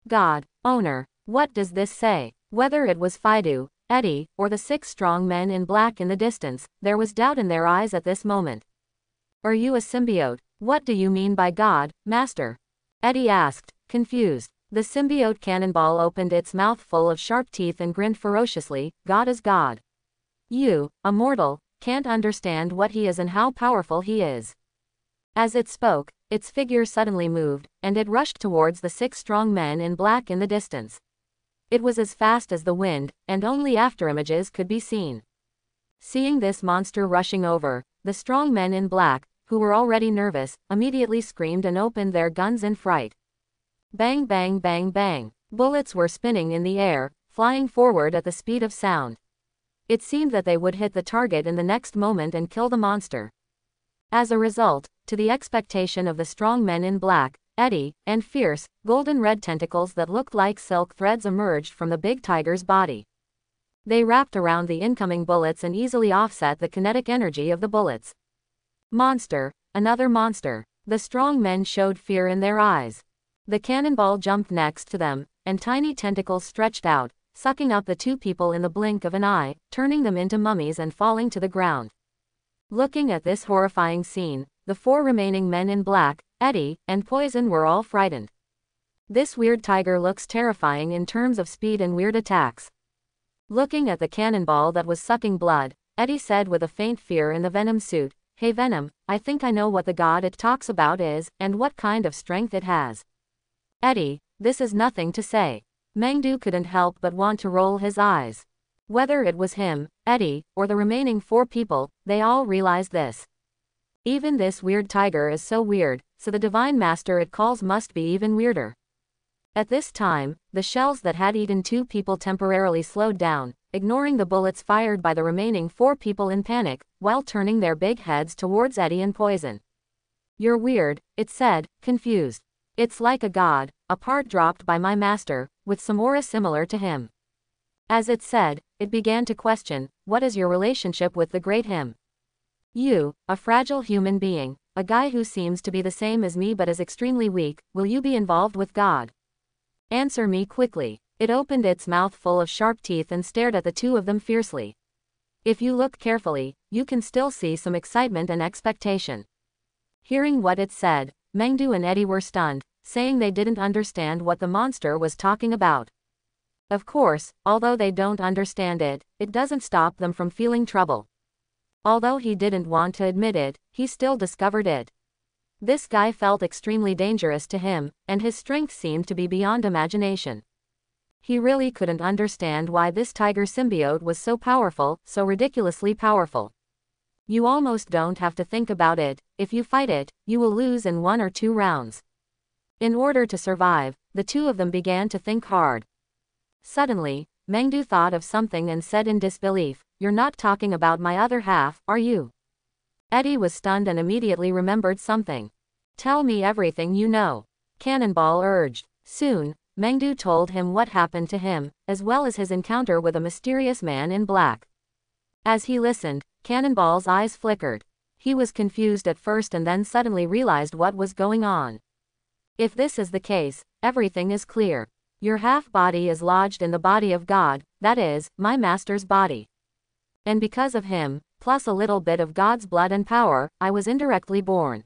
God, owner, what does this say? Whether it was Fido, Eddie, or the 6 strong men in black in the distance, there was doubt in their eyes at this moment. Are you a symbiote? What do you mean by God, Master? Eddie asked, confused. The symbiote cannonball opened its mouth full of sharp teeth and grinned ferociously. God is God. You, a mortal, can't understand what he is and how powerful he is. As it spoke, its figure suddenly moved, and it rushed towards the 6 strong men in black in the distance. It was as fast as the wind, and only afterimages could be seen. Seeing this monster rushing over, the strong men in black, who were already nervous, immediately screamed and opened their guns in fright. Bang bang bang bang. Bullets were spinning in the air, flying forward at the speed of sound. It seemed that they would hit the target in the next moment and kill the monster. As a result, to the expectation of the strong men in black, Eddie, and fierce, golden red tentacles that looked like silk threads emerged from the big tiger's body. They wrapped around the incoming bullets and easily offset the kinetic energy of the bullets. Monster, another monster. The strong men showed fear in their eyes. The cannonball jumped next to them, and tiny tentacles stretched out, sucking up the 2 people in the blink of an eye, turning them into mummies and falling to the ground. Looking at this horrifying scene, the 4 remaining men in black, Eddie, and Poison were all frightened. This weird tiger looks terrifying in terms of speed and weird attacks. Looking at the cannonball that was sucking blood, Eddie said with a faint fear in the Venom suit, Hey Venom, I think I know what the god it talks about is, and what kind of strength it has. Eddie, this is nothing to say. Mengdu couldn't help but want to roll his eyes. Whether it was him, Eddie, or the remaining 4 people, they all realized this. Even this weird tiger is so weird, so the divine master it calls must be even weirder. At this time, the shells that had eaten 2 people temporarily slowed down, ignoring the bullets fired by the remaining 4 people in panic, while turning their big heads towards Eddie and Poison. You're weird, it said, confused. It's like a god, a part dropped by my master, with some aura similar to him. As it said, it began to question, what is your relationship with the great him? You, a fragile human being, a guy who seems to be the same as me but is extremely weak, will you be involved with God? Answer me quickly. It opened its mouth full of sharp teeth and stared at the 2 of them fiercely. If you look carefully, you can still see some excitement and expectation. Hearing what it said, Mengdu and Eddie were stunned, saying they didn't understand what the monster was talking about. Of course, although they don't understand it, it doesn't stop them from feeling trouble. Although he didn't want to admit it, he still discovered it. This guy felt extremely dangerous to him, and his strength seemed to be beyond imagination. He really couldn't understand why this tiger symbiote was so powerful, so ridiculously powerful. You almost don't have to think about it. If you fight it, you will lose in 1 or 2 rounds. In order to survive, the 2 of them began to think hard. Suddenly, Mengdu thought of something and said in disbelief, You're not talking about my other half, are you? Eddie was stunned and immediately remembered something. Tell me everything you know. Cannonball urged. Soon, Mengdu told him what happened to him, as well as his encounter with a mysterious man in black. As he listened, Cannonball's eyes flickered. He was confused at first and then suddenly realized what was going on. If this is the case, everything is clear. Your half-body is lodged in the body of God, that is, my master's body. And because of him, plus a little bit of God's blood and power, I was indirectly born.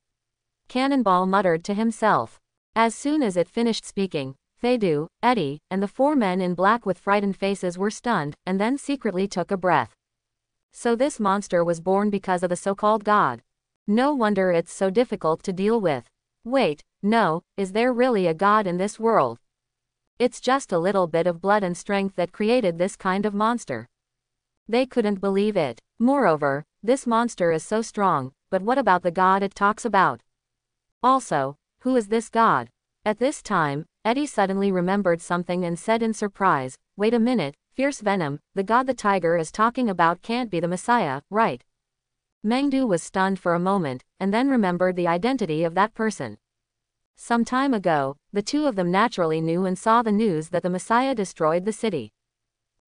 Cannonball muttered to himself. As soon as it finished speaking, Fadu, Eddie, and the 4 men in black with frightened faces were stunned, and then secretly took a breath. So this monster was born because of the so-called God. No wonder it's so difficult to deal with. Wait, no, is there really a God in this world? It's just a little bit of blood and strength that created this kind of monster. They couldn't believe it. Moreover, this monster is so strong, but what about the God it talks about? Also, who is this God? At this time, Eddie suddenly remembered something and said in surprise, wait a minute, Fierce Venom, the God the tiger is talking about can't be the Messiah, right? Mengdu was stunned for a moment, and then remembered the identity of that person. Some time ago, the two of them naturally knew and saw the news that the Messiah destroyed the city.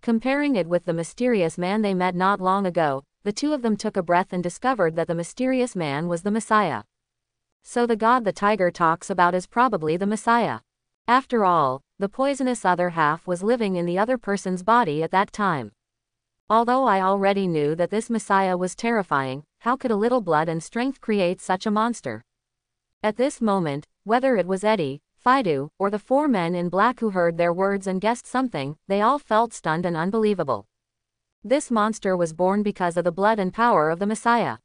Comparing it with the mysterious man they met not long ago, the two of them took a breath and discovered that the mysterious man was the Messiah. So the God the tiger talks about is probably the Messiah. After all, the poisonous other half was living in the other person's body at that time. Although I already knew that this Messiah was terrifying, how could a little blood and strength create such a monster? At this moment, whether it was Eddie, Fidu, or the 4 men in black who heard their words and guessed something, they all felt stunned and unbelievable. This monster was born because of the blood and power of the Messiah.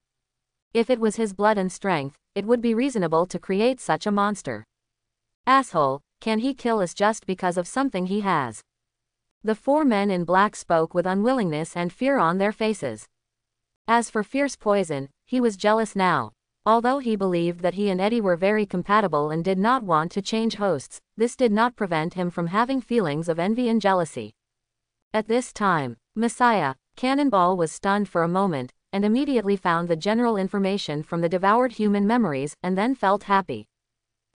If it was his blood and strength, it would be reasonable to create such a monster. Asshole, can he kill us just because of something he has? The 4 men in black spoke with unwillingness and fear on their faces. As for Fierce Poison, he was jealous now. Although he believed that he and Eddie were very compatible and did not want to change hosts, this did not prevent him from having feelings of envy and jealousy. At this time, Messiah, Cannonball was stunned for a moment, and immediately found the general information from the devoured human memories, and then felt happy.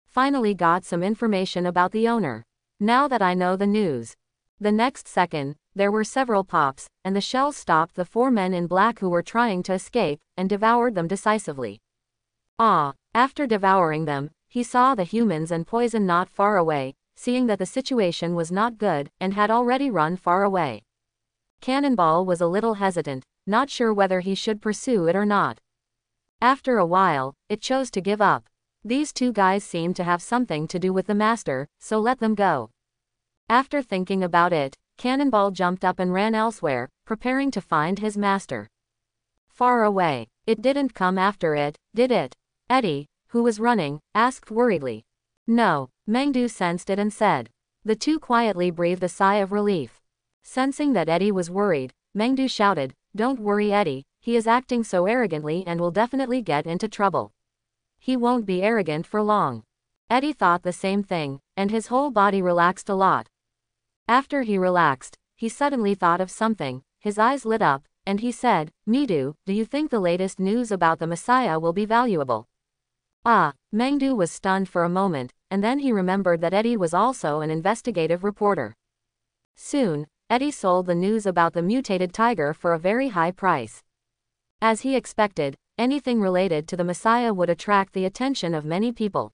Finally got some information about the owner. Now that I know the news. The next second, there were several pops, and the shells stopped the 4 men in black who were trying to escape, and devoured them decisively. After devouring them, he saw the humans and poison not far away, seeing that the situation was not good, and had already run far away. Cannonball was a little hesitant, not sure whether he should pursue it or not. After a while, it chose to give up. These 2 guys seemed to have something to do with the master, so let them go. After thinking about it, Cannonball jumped up and ran elsewhere, preparing to find his master. Far away. It didn't come after it, did it? Eddie, who was running, asked worriedly. No, Mengdu sensed it and said. The 2 quietly breathed a sigh of relief. Sensing that Eddie was worried, Mengdu shouted, don't worry Eddie, he is acting so arrogantly and will definitely get into trouble. He won't be arrogant for long. Eddie thought the same thing, and his whole body relaxed a lot. After he relaxed, he suddenly thought of something, his eyes lit up, and he said, Midu, do you think the latest news about the Messiah will be valuable? Mengdu was stunned for a moment, and then he remembered that Eddie was also an investigative reporter. Soon, Eddie sold the news about the mutated tiger for a very high price. As he expected, anything related to the Messiah would attract the attention of many people.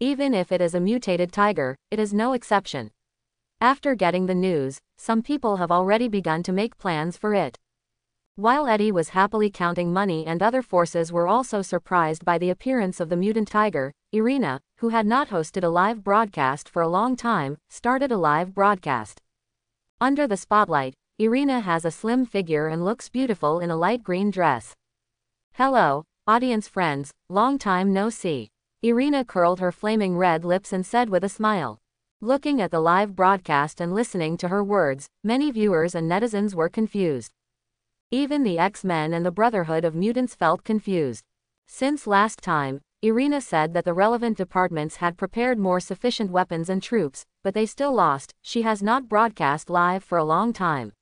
Even if it is a mutated tiger, it is no exception. After getting the news, some people have already begun to make plans for it. While Eddie was happily counting money and other forces were also surprised by the appearance of the mutant tiger, Irina, who had not hosted a live broadcast for a long time, started a live broadcast. Under the spotlight, Irina has a slim figure and looks beautiful in a light green dress. Hello, audience friends, long time no see. Irina curled her flaming red lips and said with a smile. Looking at the live broadcast and listening to her words, many viewers and netizens were confused. Even the X-Men and the Brotherhood of Mutants felt confused. Since last time, Irina said that the relevant departments had prepared more sufficient weapons and troops, but they still lost. She has not broadcast live for a long time.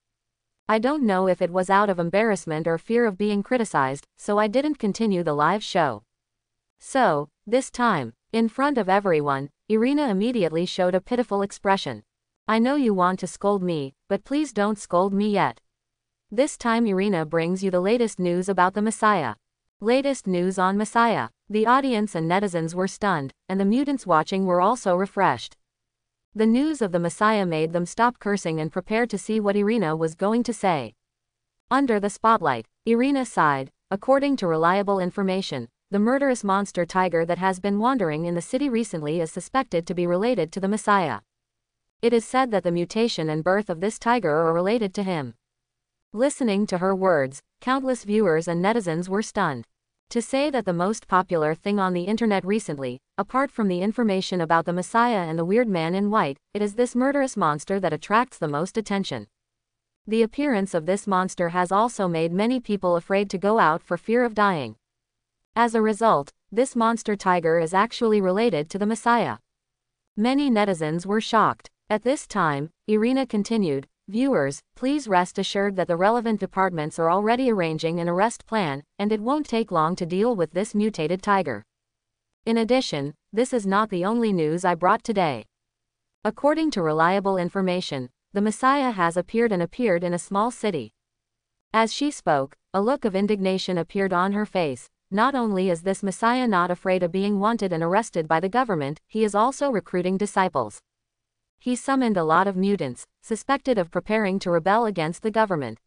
I don't know if it was out of embarrassment or fear of being criticized, so I didn't continue the live show. So, this time, in front of everyone, Irina immediately showed a pitiful expression. I know you want to scold me, but please don't scold me yet. This time Irina brings you the latest news about the Messiah. Latest news on Messiah. The audience and netizens were stunned, and the mutants watching were also refreshed. The news of the Messiah made them stop cursing and prepare to see what Irina was going to say. Under the spotlight, Irina sighed. According to reliable information, the murderous monster tiger that has been wandering in the city recently is suspected to be related to the Messiah. It is said that the mutation and birth of this tiger are related to him. Listening to her words, countless viewers and netizens were stunned. To say that the most popular thing on the internet recently, apart from the information about the Messiah and the weird man in white, it is this murderous monster that attracts the most attention. The appearance of this monster has also made many people afraid to go out for fear of dying. As a result, this monster tiger is actually related to the Messiah. Many netizens were shocked. At this time, Irina continued, "Viewers, please rest assured that the relevant departments are already arranging an arrest plan, and it won't take long to deal with this mutated tiger. In addition, this is not the only news I brought today. According to reliable information, the Messiah has appeared in a small city." As she spoke, a look of indignation appeared on her face. Not only is this Messiah not afraid of being wanted and arrested by the government, he is also recruiting disciples. He summoned a lot of mutants, suspected of preparing to rebel against the government.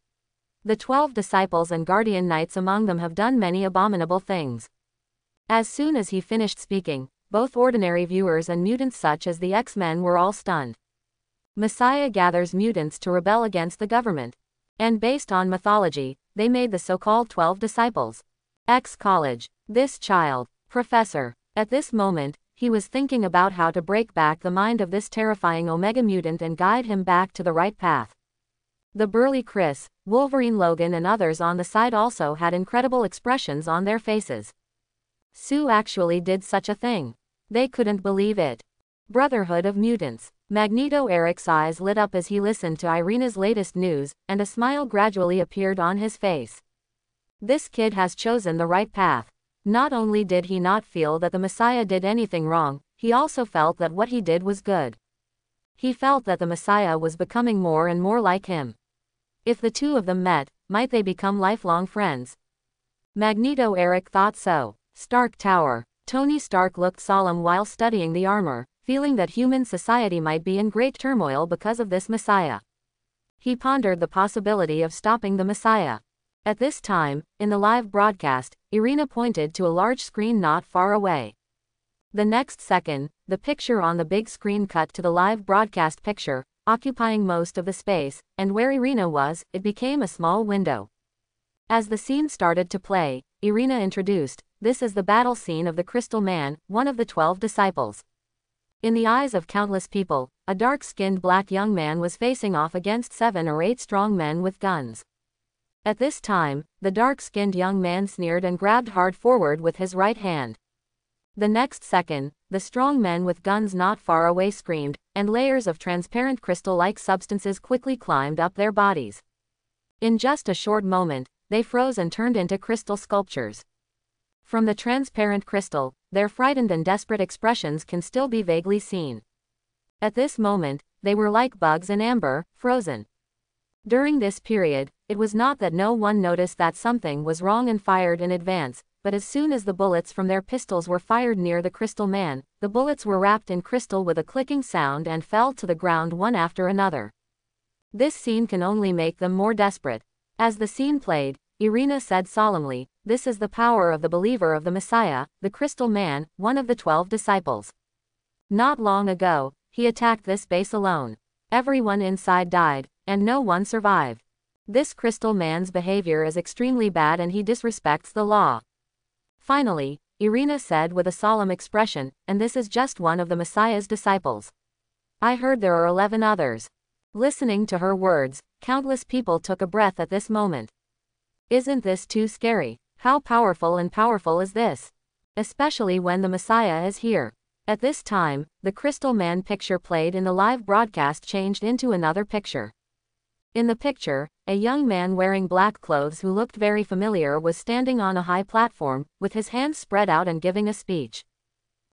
The 12 disciples and guardian knights among them have done many abominable things. As soon as he finished speaking, both ordinary viewers and mutants such as the X-Men were all stunned. Messiah gathers mutants to rebel against the government. And based on mythology, they made the so-called 12 disciples. College. This child, Professor. At this moment, he was thinking about how to break back the mind of this terrifying Omega mutant and guide him back to the right path. The burly Chris, Wolverine Logan and others on the side also had incredible expressions on their faces. Sue actually did such a thing. They couldn't believe it. Brotherhood of Mutants. Magneto Eric's eyes lit up as he listened to Irina's latest news, and a smile gradually appeared on his face. This kid has chosen the right path. Not only did he not feel that the Messiah did anything wrong, he also felt that what he did was good. He felt that the Messiah was becoming more and more like him. If the two of them met, might they become lifelong friends? Magneto Eric thought so. Stark Tower. Tony Stark looked solemn while studying the armor, feeling that human society might be in great turmoil because of this Messiah. He pondered the possibility of stopping the Messiah. At this time, in the live broadcast, Irina pointed to a large screen not far away. The next second, the picture on the big screen cut to the live broadcast picture, occupying most of the space, and where Irina was, it became a small window. As the scene started to play, Irina introduced, "This is the battle scene of the Crystal Man, one of the 12 disciples." In the eyes of countless people, a dark-skinned black young man was facing off against 7 or 8 strong men with guns. At this time, the dark-skinned young man sneered and grabbed hard forward with his right hand. The next second, the strong men with guns not far away screamed, and layers of transparent crystal-like substances quickly climbed up their bodies. In just a short moment, they froze and turned into crystal sculptures. From the transparent crystal, their frightened and desperate expressions can still be vaguely seen. At this moment, they were like bugs in amber, frozen. During this period, it was not that no one noticed that something was wrong and fired in advance, but as soon as the bullets from their pistols were fired near the Crystal Man, the bullets were wrapped in crystal with a clicking sound and fell to the ground one after another. This scene can only make them more desperate. As the scene played, Irina said solemnly, "This is the power of the believer of the Messiah, the Crystal Man, one of the 12 disciples. Not long ago, he attacked this base alone. Everyone inside died, and no one survived. This Crystal Man's behavior is extremely bad and he disrespects the law." Finally, Irina said with a solemn expression, "And this is just one of the Messiah's disciples. I heard there are 11 others." Listening to her words, countless people took a breath at this moment. Isn't this too scary? How powerful is this? Especially when the Messiah is here. At this time, the Crystal Man picture played in the live broadcast changed into another picture. In the picture, a young man wearing black clothes who looked very familiar was standing on a high platform, with his hands spread out and giving a speech.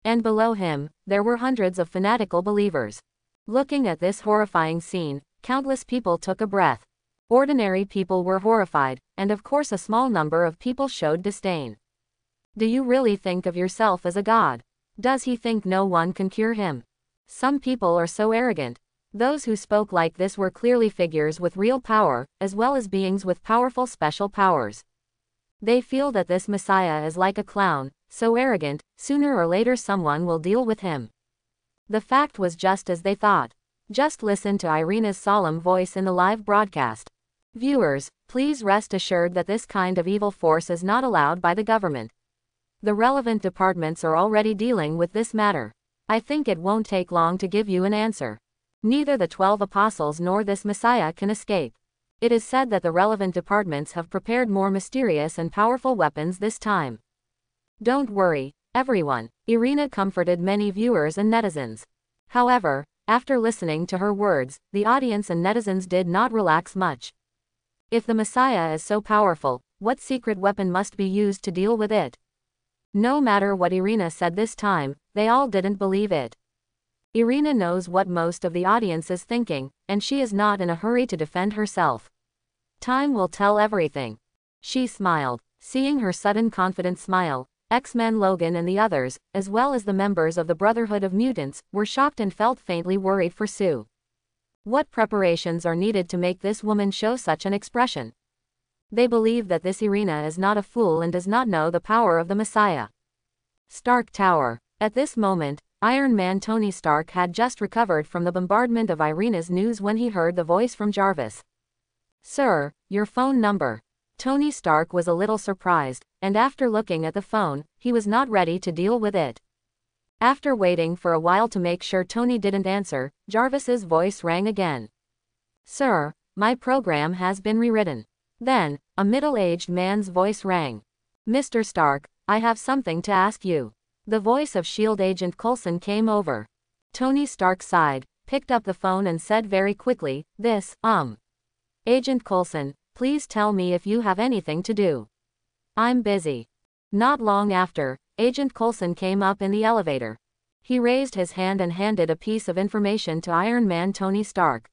And below him, there were hundreds of fanatical believers. Looking at this horrifying scene, countless people took a breath. Ordinary people were horrified, and of course a small number of people showed disdain. Do you really think of yourself as a god? Does he think no one can cure him? Some people are so arrogant. Those who spoke like this were clearly figures with real power, as well as beings with powerful special powers. They feel that this Messiah is like a clown, so arrogant, sooner or later someone will deal with him. The fact was just as they thought. Just listen to Irina's solemn voice in the live broadcast. Viewers, please rest assured that this kind of evil force is not allowed by the government. The relevant departments are already dealing with this matter. I think it won't take long to give you an answer. Neither the 12 apostles nor this Messiah can escape. It is said that the relevant departments have prepared more mysterious and powerful weapons this time. Don't worry, everyone, Irina comforted many viewers and netizens. However, after listening to her words, the audience and netizens did not relax much. If the Messiah is so powerful, what secret weapon must be used to deal with it? No matter what Irina said this time, they all didn't believe it. Irina knows what most of the audience is thinking, and she is not in a hurry to defend herself. Time will tell everything. She smiled. Seeing her sudden confident smile, X-Men Logan and the others, as well as the members of the Brotherhood of Mutants, were shocked and felt faintly worried for Sue. What preparations are needed to make this woman show such an expression? They believe that this Irina is not a fool and does not know the power of the Messiah. Stark Tower. At this moment, Iron Man Tony Stark had just recovered from the bombardment of Irina's news when he heard the voice from Jarvis. "Sir, your phone number." Tony Stark was a little surprised, and after looking at the phone, he was not ready to deal with it. After waiting for a while to make sure Tony didn't answer, Jarvis's voice rang again. "Sir, my program has been rewritten." Then, a middle-aged man's voice rang. "Mr. Stark, I have something to ask you." The voice of S.H.I.E.L.D. agent Coulson came over. Tony Stark sighed, picked up the phone and said very quickly, Agent Coulson, please tell me if you have anything to do. I'm busy." Not long after, Agent Coulson came up in the elevator. He raised his hand and handed a piece of information to Iron Man Tony Stark.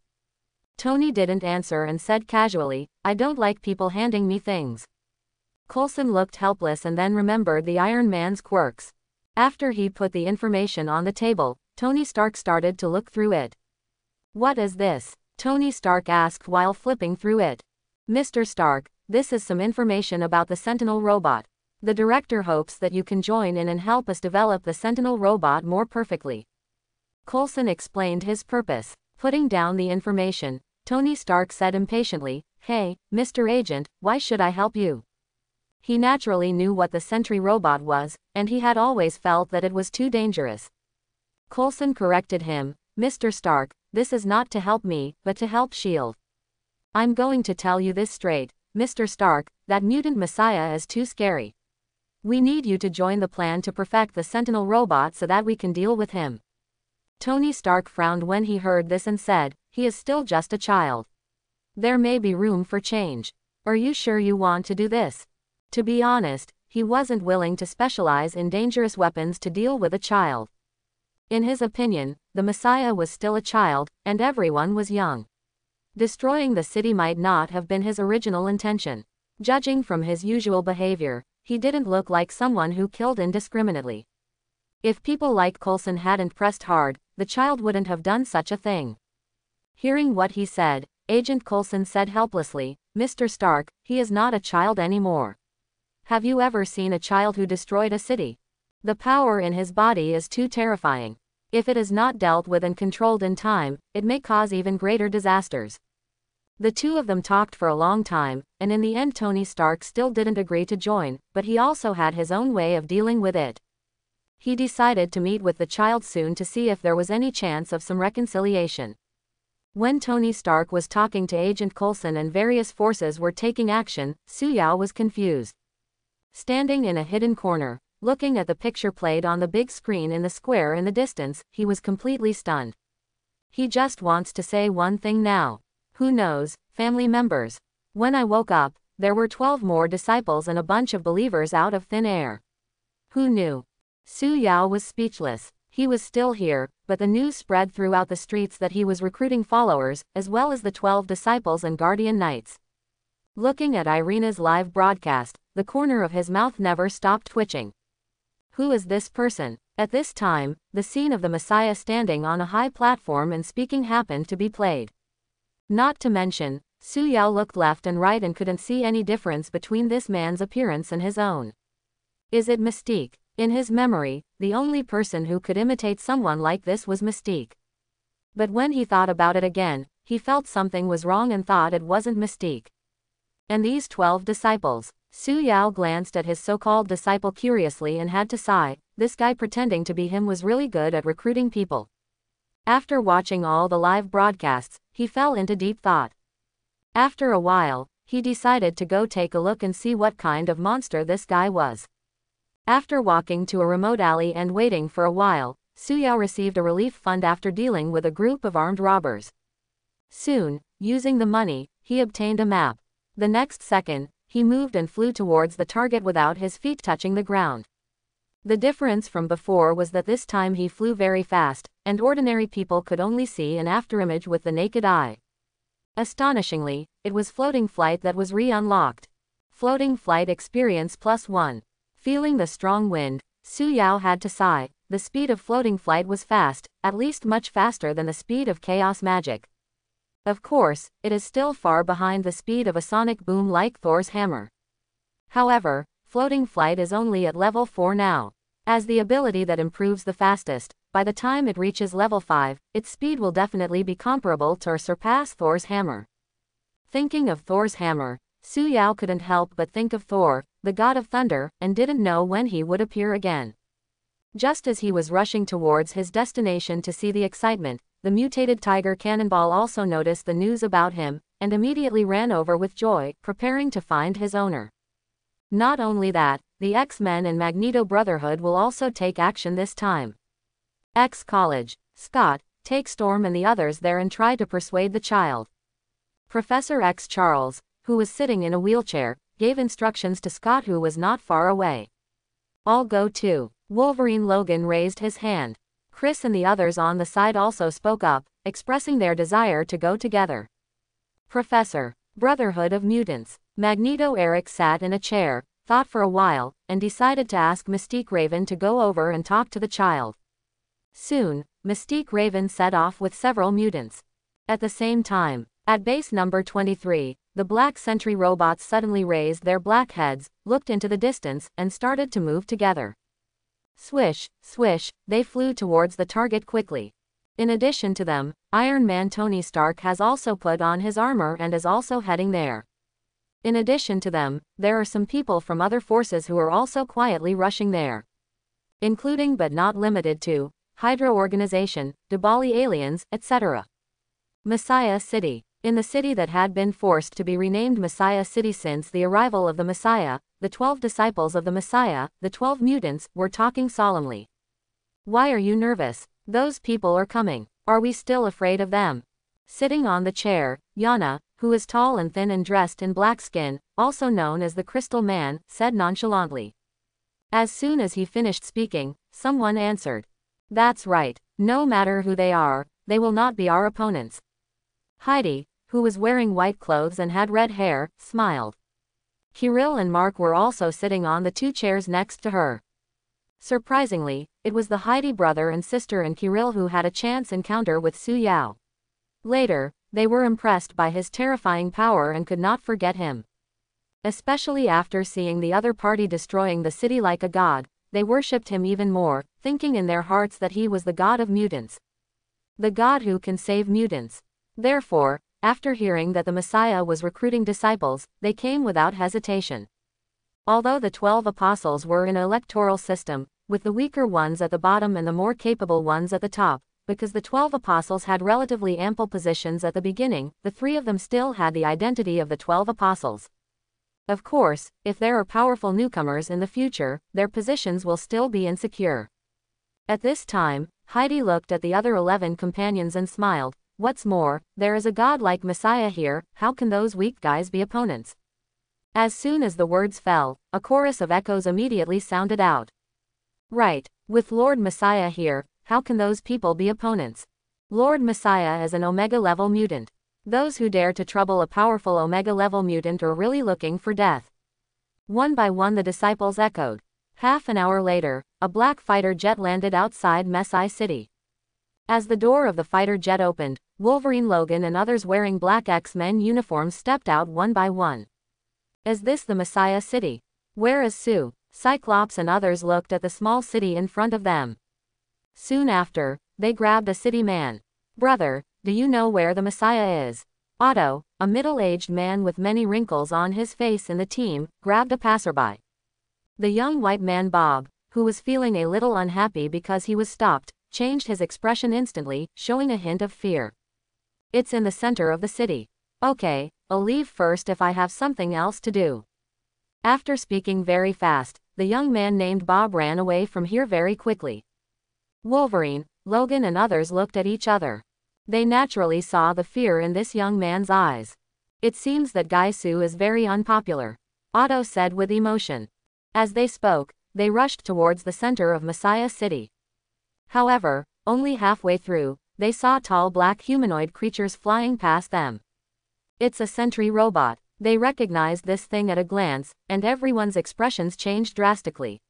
Tony didn't answer and said casually, "I don't like people handing me things." Coulson looked helpless and then remembered the Iron Man's quirks. After he put the information on the table, Tony Stark started to look through it. "What is this?" Tony Stark asked while flipping through it. "Mr. Stark, this is some information about the Sentinel robot. The director hopes that you can join in and help us develop the Sentinel robot more perfectly." Coulson explained his purpose. Putting down the information, Tony Stark said impatiently, "Hey, Mr. Agent, why should I help you?" He naturally knew what the Sentry robot was, and he had always felt that it was too dangerous. Coulson corrected him, "Mr. Stark, this is not to help me, but to help S.H.I.E.L.D. I'm going to tell you this straight, Mr. Stark, that mutant Messiah is too scary. We need you to join the plan to perfect the Sentinel robot so that we can deal with him." Tony Stark frowned when he heard this and said, "He is still just a child. There may be room for change. Are you sure you want to do this?" To be honest, he wasn't willing to specialize in dangerous weapons to deal with a child. In his opinion, the Messiah was still a child, and everyone was young. Destroying the city might not have been his original intention. Judging from his usual behavior, he didn't look like someone who killed indiscriminately. If people like Coulson hadn't pressed hard, the child wouldn't have done such a thing. Hearing what he said, Agent Coulson said helplessly, "Mr. Stark, he is not a child anymore. Have you ever seen a child who destroyed a city? The power in his body is too terrifying. If it is not dealt with and controlled in time, it may cause even greater disasters." The two of them talked for a long time, and in the end Tony Stark still didn't agree to join, but he also had his own way of dealing with it. He decided to meet with the child soon to see if there was any chance of some reconciliation. When Tony Stark was talking to Agent Coulson and various forces were taking action, Suyao was confused. Standing in a hidden corner, looking at the picture played on the big screen in the square in the distance, he was completely stunned. He just wants to say one thing now. Who knows, family members. When I woke up, there were 12 more disciples and a bunch of believers out of thin air. Who knew? Suyao was speechless. He was still here, but the news spread throughout the streets that he was recruiting followers, as well as the 12 disciples and guardian knights. Looking at Irina's live broadcast, the corner of his mouth never stopped twitching. Who is this person? At this time, the scene of the Messiah standing on a high platform and speaking happened to be played. Not to mention, Su Yao looked left and right and couldn't see any difference between this man's appearance and his own. Is it Mystique? In his memory, the only person who could imitate someone like this was Mystique. But when he thought about it again, he felt something was wrong and thought it wasn't Mystique. And these 12 disciples? Su Yao glanced at his so-called disciple curiously and had to sigh. This guy pretending to be him was really good at recruiting people. After watching all the live broadcasts, he fell into deep thought. After a while, he decided to go take a look and see what kind of monster this guy was. After walking to a remote alley and waiting for a while, Su Yao received a relief fund after dealing with a group of armed robbers. Soon, using the money, he obtained a map. The next second, he moved and flew towards the target without his feet touching the ground. The difference from before was that this time he flew very fast, and ordinary people could only see an afterimage with the naked eye. Astonishingly, it was floating flight that was re-unlocked. Floating flight experience +1. Feeling the strong wind, Su Yao had to sigh. The speed of floating flight was fast, at least much faster than the speed of chaos magic. Of course, it is still far behind the speed of a sonic boom like Thor's hammer. However, floating flight is only at level 4 now. As the ability that improves the fastest, by the time it reaches level 5, its speed will definitely be comparable to or surpass Thor's hammer. Thinking of Thor's hammer, Su Yao couldn't help but think of Thor, the god of thunder, and didn't know when he would appear again. Just as he was rushing towards his destination to see the excitement, the mutated tiger Cannonball also noticed the news about him, and immediately ran over with joy, preparing to find his owner. Not only that, the X-Men and Magneto Brotherhood will also take action this time. X College. Scott, take Storm and the others there and try to persuade the child. Professor X Charles, who was sitting in a wheelchair, gave instructions to Scott who was not far away. I'll go too. Wolverine Logan raised his hand. Chris and the others on the side also spoke up, expressing their desire to go together. Professor. Brotherhood of Mutants. Magneto Eric sat in a chair, thought for a while, and decided to ask Mystique Raven to go over and talk to the child. Soon, Mystique Raven set off with several mutants. At the same time, at base number 23, the Black Sentry robots suddenly raised their black heads, looked into the distance, and started to move together. Swish, swish, they flew towards the target quickly. In addition to them, Iron Man Tony Stark has also put on his armor and is also heading there. In addition to them, there are some people from other forces who are also quietly rushing there. Including but not limited to, Hydra Organization, Dibali aliens, etc. Messiah City. In the city that had been forced to be renamed Messiah City since the arrival of the Messiah, the 12 disciples of the Messiah, the 12 mutants, were talking solemnly. Why are you nervous? Those people are coming. Are we still afraid of them? Sitting on the chair, Yana, who is tall and thin and dressed in black skin, also known as the Crystal Man, said nonchalantly. As soon as he finished speaking, someone answered. That's right. No matter who they are, they will not be our opponents. Heidi, who was wearing white clothes and had red hair, smiled. Kirill and Mark were also sitting on the 2 chairs next to her. Surprisingly, it was the Heidi brother and sister and Kirill who had a chance encounter with Su Yao. Later, they were impressed by his terrifying power and could not forget him. Especially after seeing the other party destroying the city like a god, they worshipped him even more, thinking in their hearts that he was the god of mutants. The god who can save mutants. Therefore, after hearing that the Messiah was recruiting disciples, they came without hesitation. Although the 12 apostles were in an electoral system, with the weaker ones at the bottom and the more capable ones at the top, because the 12 apostles had relatively ample positions at the beginning, the 3 of them still had the identity of the 12 apostles. Of course, if there are powerful newcomers in the future, their positions will still be insecure. At this time, Heidi looked at the other 11 companions and smiled. What's more, there is a god-like Messiah here, how can those weak guys be opponents? As soon as the words fell, a chorus of echoes immediately sounded out. Right, with Lord Messiah here, how can those people be opponents? Lord Messiah is an Omega-level mutant. Those who dare to trouble a powerful Omega-level mutant are really looking for death. One by one the disciples echoed. Half an hour later, a black fighter jet landed outside Messiah City. As the door of the fighter jet opened, Wolverine, Logan and others wearing black X-Men uniforms stepped out one by one. Is this the Messiah City? Where is Sue? Cyclops and others looked at the small city in front of them. Soon after, they grabbed a city man. Brother, do you know where the Messiah is? Otto, a middle-aged man with many wrinkles on his face in the team, grabbed a passerby. The young white man Bob, who was feeling a little unhappy because he was stopped, changed his expression instantly, showing a hint of fear. It's in the center of the city. Okay, I'll leave first if I have something else to do. After speaking very fast, the young man named Bob ran away from here very quickly. Wolverine, Logan and others looked at each other. They naturally saw the fear in this young man's eyes. It seems that Guy Sue is very unpopular, Otto said with emotion. As they spoke, they rushed towards the center of Messiah City. However, only halfway through, they saw tall black humanoid creatures flying past them. It's a sentry robot. They recognized this thing at a glance, and everyone's expressions changed drastically.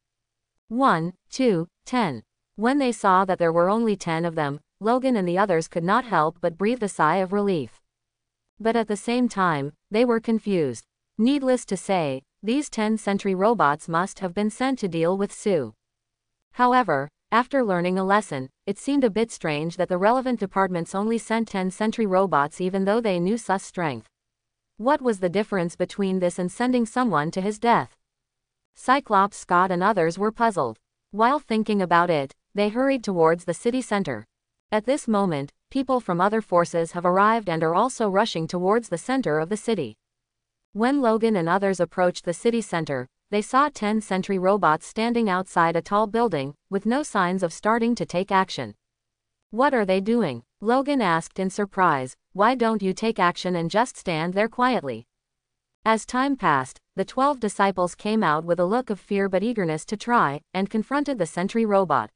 1, 2, 10. When they saw that there were only 10 of them, Logan and the others could not help but breathe a sigh of relief. But at the same time, they were confused. Needless to say, these 10 sentry robots must have been sent to deal with Sue. However, after learning a lesson, it seemed a bit strange that the relevant departments only sent 10 sentry robots even though they knew Sue's strength. What was the difference between this and sending someone to his death? Cyclops, Scott and others were puzzled. While thinking about it, they hurried towards the city center. At this moment, people from other forces have arrived and are also rushing towards the center of the city. When Logan and others approached the city center, they saw 10 sentry robots standing outside a tall building, with no signs of starting to take action. What are they doing? Logan asked in surprise. Why don't you take action and just stand there quietly? As time passed, the 12 disciples came out with a look of fear but eagerness to try, and confronted the sentry robot.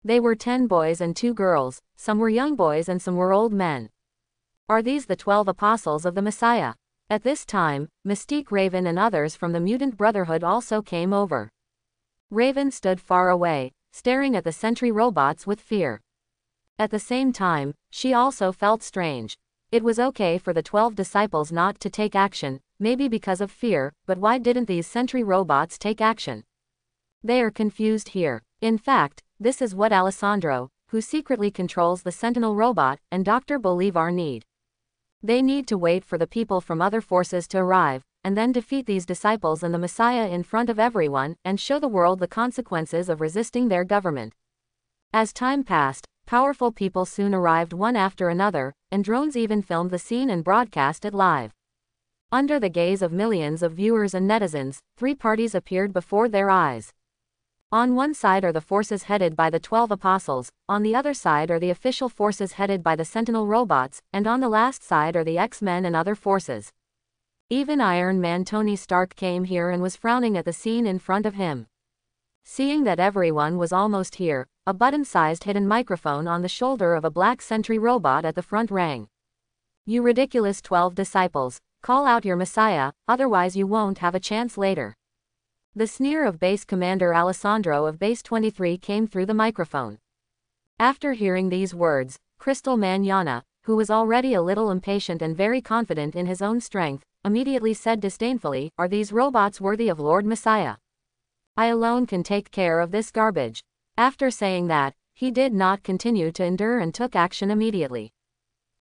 They were 10 boys and 2 girls, some were young boys and some were old men. Are these the 12 apostles of the Messiah? At this time, Mystique, Raven and others from the Mutant Brotherhood also came over. Raven stood far away, staring at the sentry robots with fear. At the same time, she also felt strange. It was okay for the 12 disciples not to take action, maybe because of fear, but why didn't these sentry robots take action? They are confused here. In fact, this is what Alessandro, who secretly controls the Sentinel robot, and Dr. Bolivar need. They need to wait for the people from other forces to arrive, and then defeat these disciples and the Messiah in front of everyone, and show the world the consequences of resisting their government. As time passed, powerful people soon arrived one after another, and drones even filmed the scene and broadcast it live. Under the gaze of millions of viewers and netizens, 3 parties appeared before their eyes. On one side are the forces headed by the 12 apostles, on the other side are the official forces headed by the Sentinel robots, and on the last side are the X-Men and other forces. Even Iron Man Tony Stark came here and was frowning at the scene in front of him. Seeing that everyone was almost here, a button-sized hidden microphone on the shoulder of a black sentry robot at the front rang. You ridiculous 12 disciples, call out your Messiah, otherwise you won't have a chance later. The sneer of Base Commander Alessandro of Base 23 came through the microphone. After hearing these words, Crystal Man Yana, who was already a little impatient and very confident in his own strength, immediately said disdainfully, "Are these robots worthy of Lord Messiah? I alone can take care of this garbage." After saying that, he did not continue to endure and took action immediately.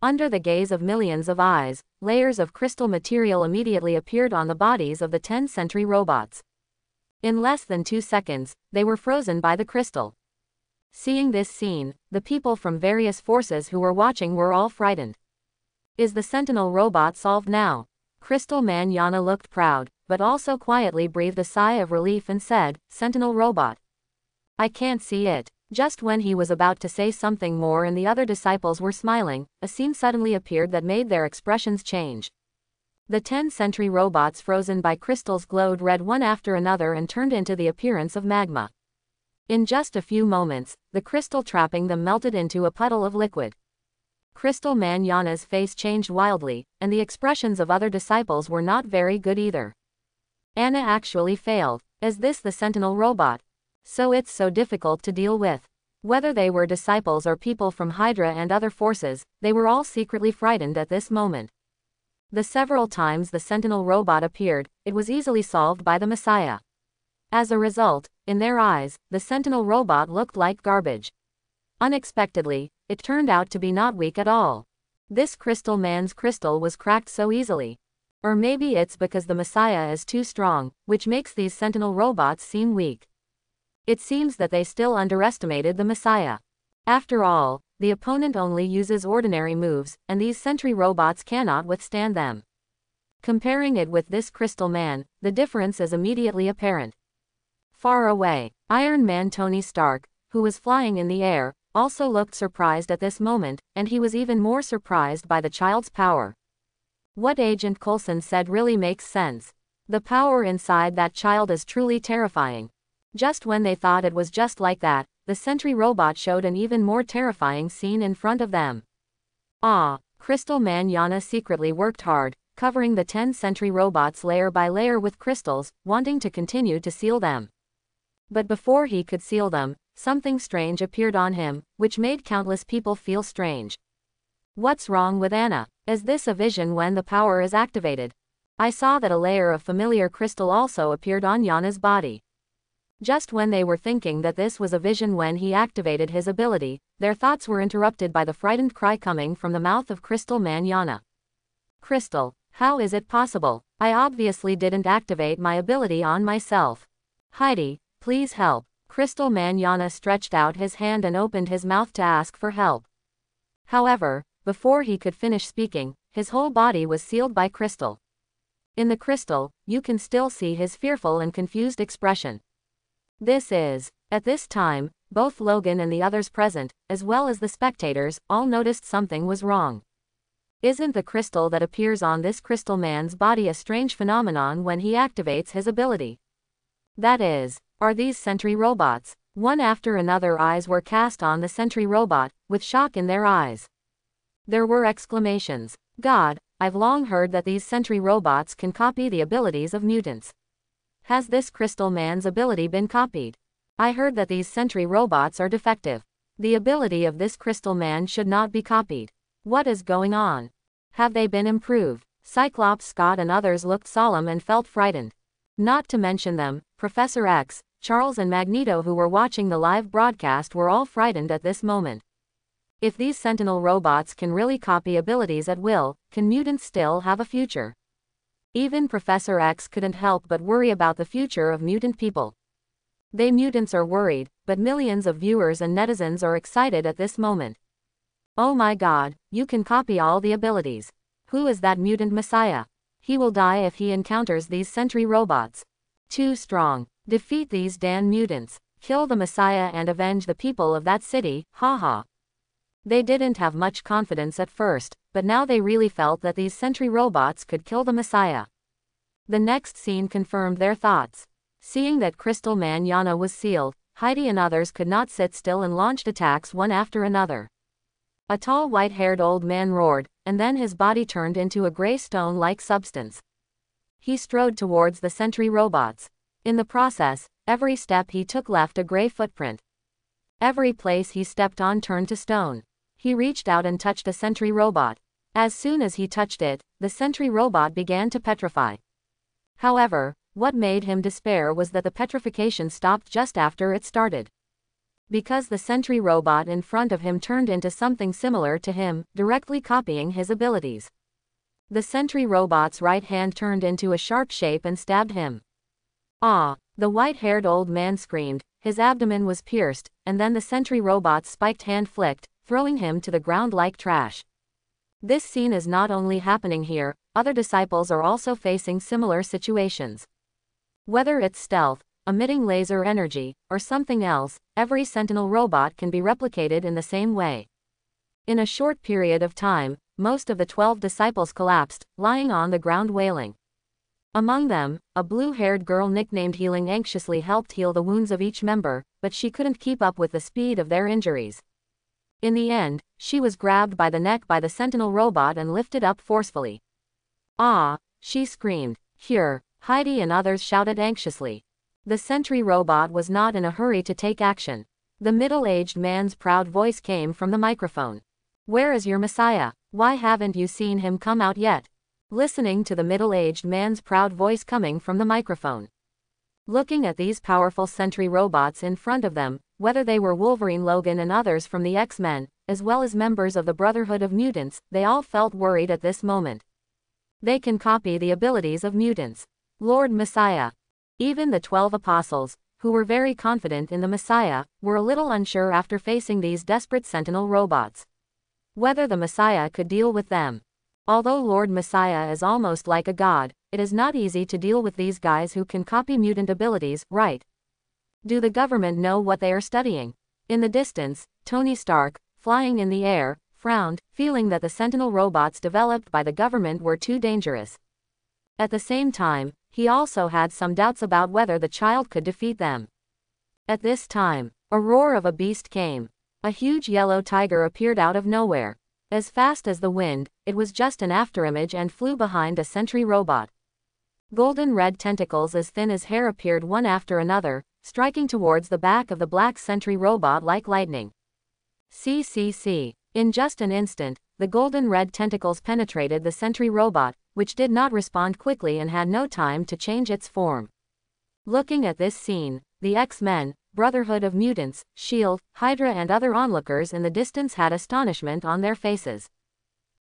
Under the gaze of millions of eyes, layers of crystal material immediately appeared on the bodies of the 10 sentry robots. In less than 2 seconds, they were frozen by the crystal. Seeing this scene, the people from various forces who were watching were all frightened. Is the Sentinel robot solved now? Crystal Man Yana looked proud, but also quietly breathed a sigh of relief and said, "Sentinel robot. I can't see it." Just when he was about to say something more and the other disciples were smiling, a scene suddenly appeared that made their expressions change. The 10 sentry robots frozen by crystals glowed red one after another and turned into the appearance of magma. In just a few moments, the crystal trapping them melted into a puddle of liquid. Crystal Man Yana's face changed wildly, and the expressions of other disciples were not very good either. Anna actually failed. Is this the Sentinel robot? So it's so difficult to deal with. Whether they were disciples or people from Hydra and other forces, they were all secretly frightened at this moment. The several times the Sentinel robot appeared, it was easily solved by the Messiah. As a result, in their eyes, the Sentinel robot looked like garbage. Unexpectedly, it turned out to be not weak at all. This crystal man's crystal was cracked so easily. Or maybe it's because the Messiah is too strong, which makes these Sentinel robots seem weak. It seems that they still underestimated the Messiah. After all, the opponent only uses ordinary moves, and these sentry robots cannot withstand them. Comparing it with this crystal man, the difference is immediately apparent. Far away, Iron Man Tony Stark, who was flying in the air, also looked surprised at this moment, and he was even more surprised by the child's power. What Agent Coulson said really makes sense. The power inside that child is truly terrifying. Just when they thought it was just like that, the sentry robot showed an even more terrifying scene in front of them. Crystal Man Yana secretly worked hard, covering the 10 sentry robots layer by layer with crystals, wanting to continue to seal them. But before he could seal them, something strange appeared on him, which made countless people feel strange. What's wrong with Anna? Is this a vision when the power is activated? I saw that a layer of familiar crystal also appeared on Yana's body. Just when they were thinking that this was a vision when he activated his ability, their thoughts were interrupted by the frightened cry coming from the mouth of Crystal Man Yana. Crystal, how is it possible? I obviously didn't activate my ability on myself. Heidi, please help. Crystal Man Yana stretched out his hand and opened his mouth to ask for help. However, before he could finish speaking, his whole body was sealed by crystal. In the crystal, you can still see his fearful and confused expression. At this time, both Logan and the others present, as well as the spectators, all noticed something was wrong. Isn't the crystal that appears on this crystal man's body a strange phenomenon when he activates his ability? That is, are these sentry robots? One after another eyes were cast on the sentry robot, with shock in their eyes. There were exclamations. God, I've long heard that these sentry robots can copy the abilities of mutants. Has this crystal man's ability been copied? I heard that these sentry robots are defective. The ability of this crystal man should not be copied. What is going on? Have they been improved? Cyclops, Scott and others looked solemn and felt frightened. Not to mention them, Professor X, Charles and Magneto who were watching the live broadcast were all frightened at this moment. If these Sentinel robots can really copy abilities at will, can mutants still have a future? Even Professor X couldn't help but worry about the future of mutant people. They mutants are worried, but millions of viewers and netizens are excited at this moment. Oh my God, you can copy all the abilities. Who is that mutant Messiah? He will die if he encounters these sentry robots. Too strong. Defeat these damn mutants. Kill the Messiah and avenge the people of that city, haha. They didn't have much confidence at first, but now they really felt that these sentry robots could kill the Messiah. The next scene confirmed their thoughts. Seeing that Crystal Man Yana was sealed, Heidi and others could not sit still and launched attacks one after another. A tall white-haired old man roared, and then his body turned into a gray stone-like substance. He strode towards the sentry robots. In the process, every step he took left a gray footprint. Every place he stepped on turned to stone. He reached out and touched a sentry robot. As soon as he touched it, the sentry robot began to petrify. However, what made him despair was that the petrification stopped just after it started. Because the sentry robot in front of him turned into something similar to him, directly copying his abilities. The sentry robot's right hand turned into a sharp shape and stabbed him. Ah! The white-haired old man screamed, his abdomen was pierced, and then the sentry robot's spiked hand flicked, throwing him to the ground like trash. This scene is not only happening here, other disciples are also facing similar situations. Whether it's stealth, emitting laser energy, or something else, every Sentinel robot can be replicated in the same way. In a short period of time, most of the 12 disciples collapsed, lying on the ground wailing. Among them, a blue-haired girl nicknamed Healing anxiously helped heal the wounds of each member, but she couldn't keep up with the speed of their injuries. In the end, she was grabbed by the neck by the Sentinel robot and lifted up forcefully. Ah! She screamed. Here, Heidi and others shouted anxiously. The sentry robot was not in a hurry to take action. The middle-aged man's proud voice came from the microphone. "Where is your Messiah? Why haven't you seen him come out yet?" Listening to the middle-aged man's proud voice coming from the microphone. Looking at these powerful sentry robots in front of them, whether they were Wolverine, Logan and others from the X-Men, as well as members of the Brotherhood of Mutants, they all felt worried at this moment. They can copy the abilities of mutants. Lord Messiah. Even the 12 apostles, who were very confident in the Messiah, were a little unsure after facing these desperate sentinel robots. Whether the Messiah could deal with them. Although Lord Messiah is almost like a god, it is not easy to deal with these guys who can copy mutant abilities, right? Do the government know what they are studying? In the distance, Tony Stark, flying in the air, frowned, feeling that the sentinel robots developed by the government were too dangerous. At the same time, he also had some doubts about whether the child could defeat them. At this time, a roar of a beast came. A huge yellow tiger appeared out of nowhere. As fast as the wind, it was just an afterimage and flew behind a sentry robot. Golden red tentacles as thin as hair appeared one after another, striking towards the back of the black sentry robot like lightning. CCC. In just an instant, the golden red tentacles penetrated the sentry robot, which did not respond quickly and had no time to change its form. Looking at this scene, the X-Men, Brotherhood of Mutants, S.H.I.E.L.D., Hydra and other onlookers in the distance had astonishment on their faces.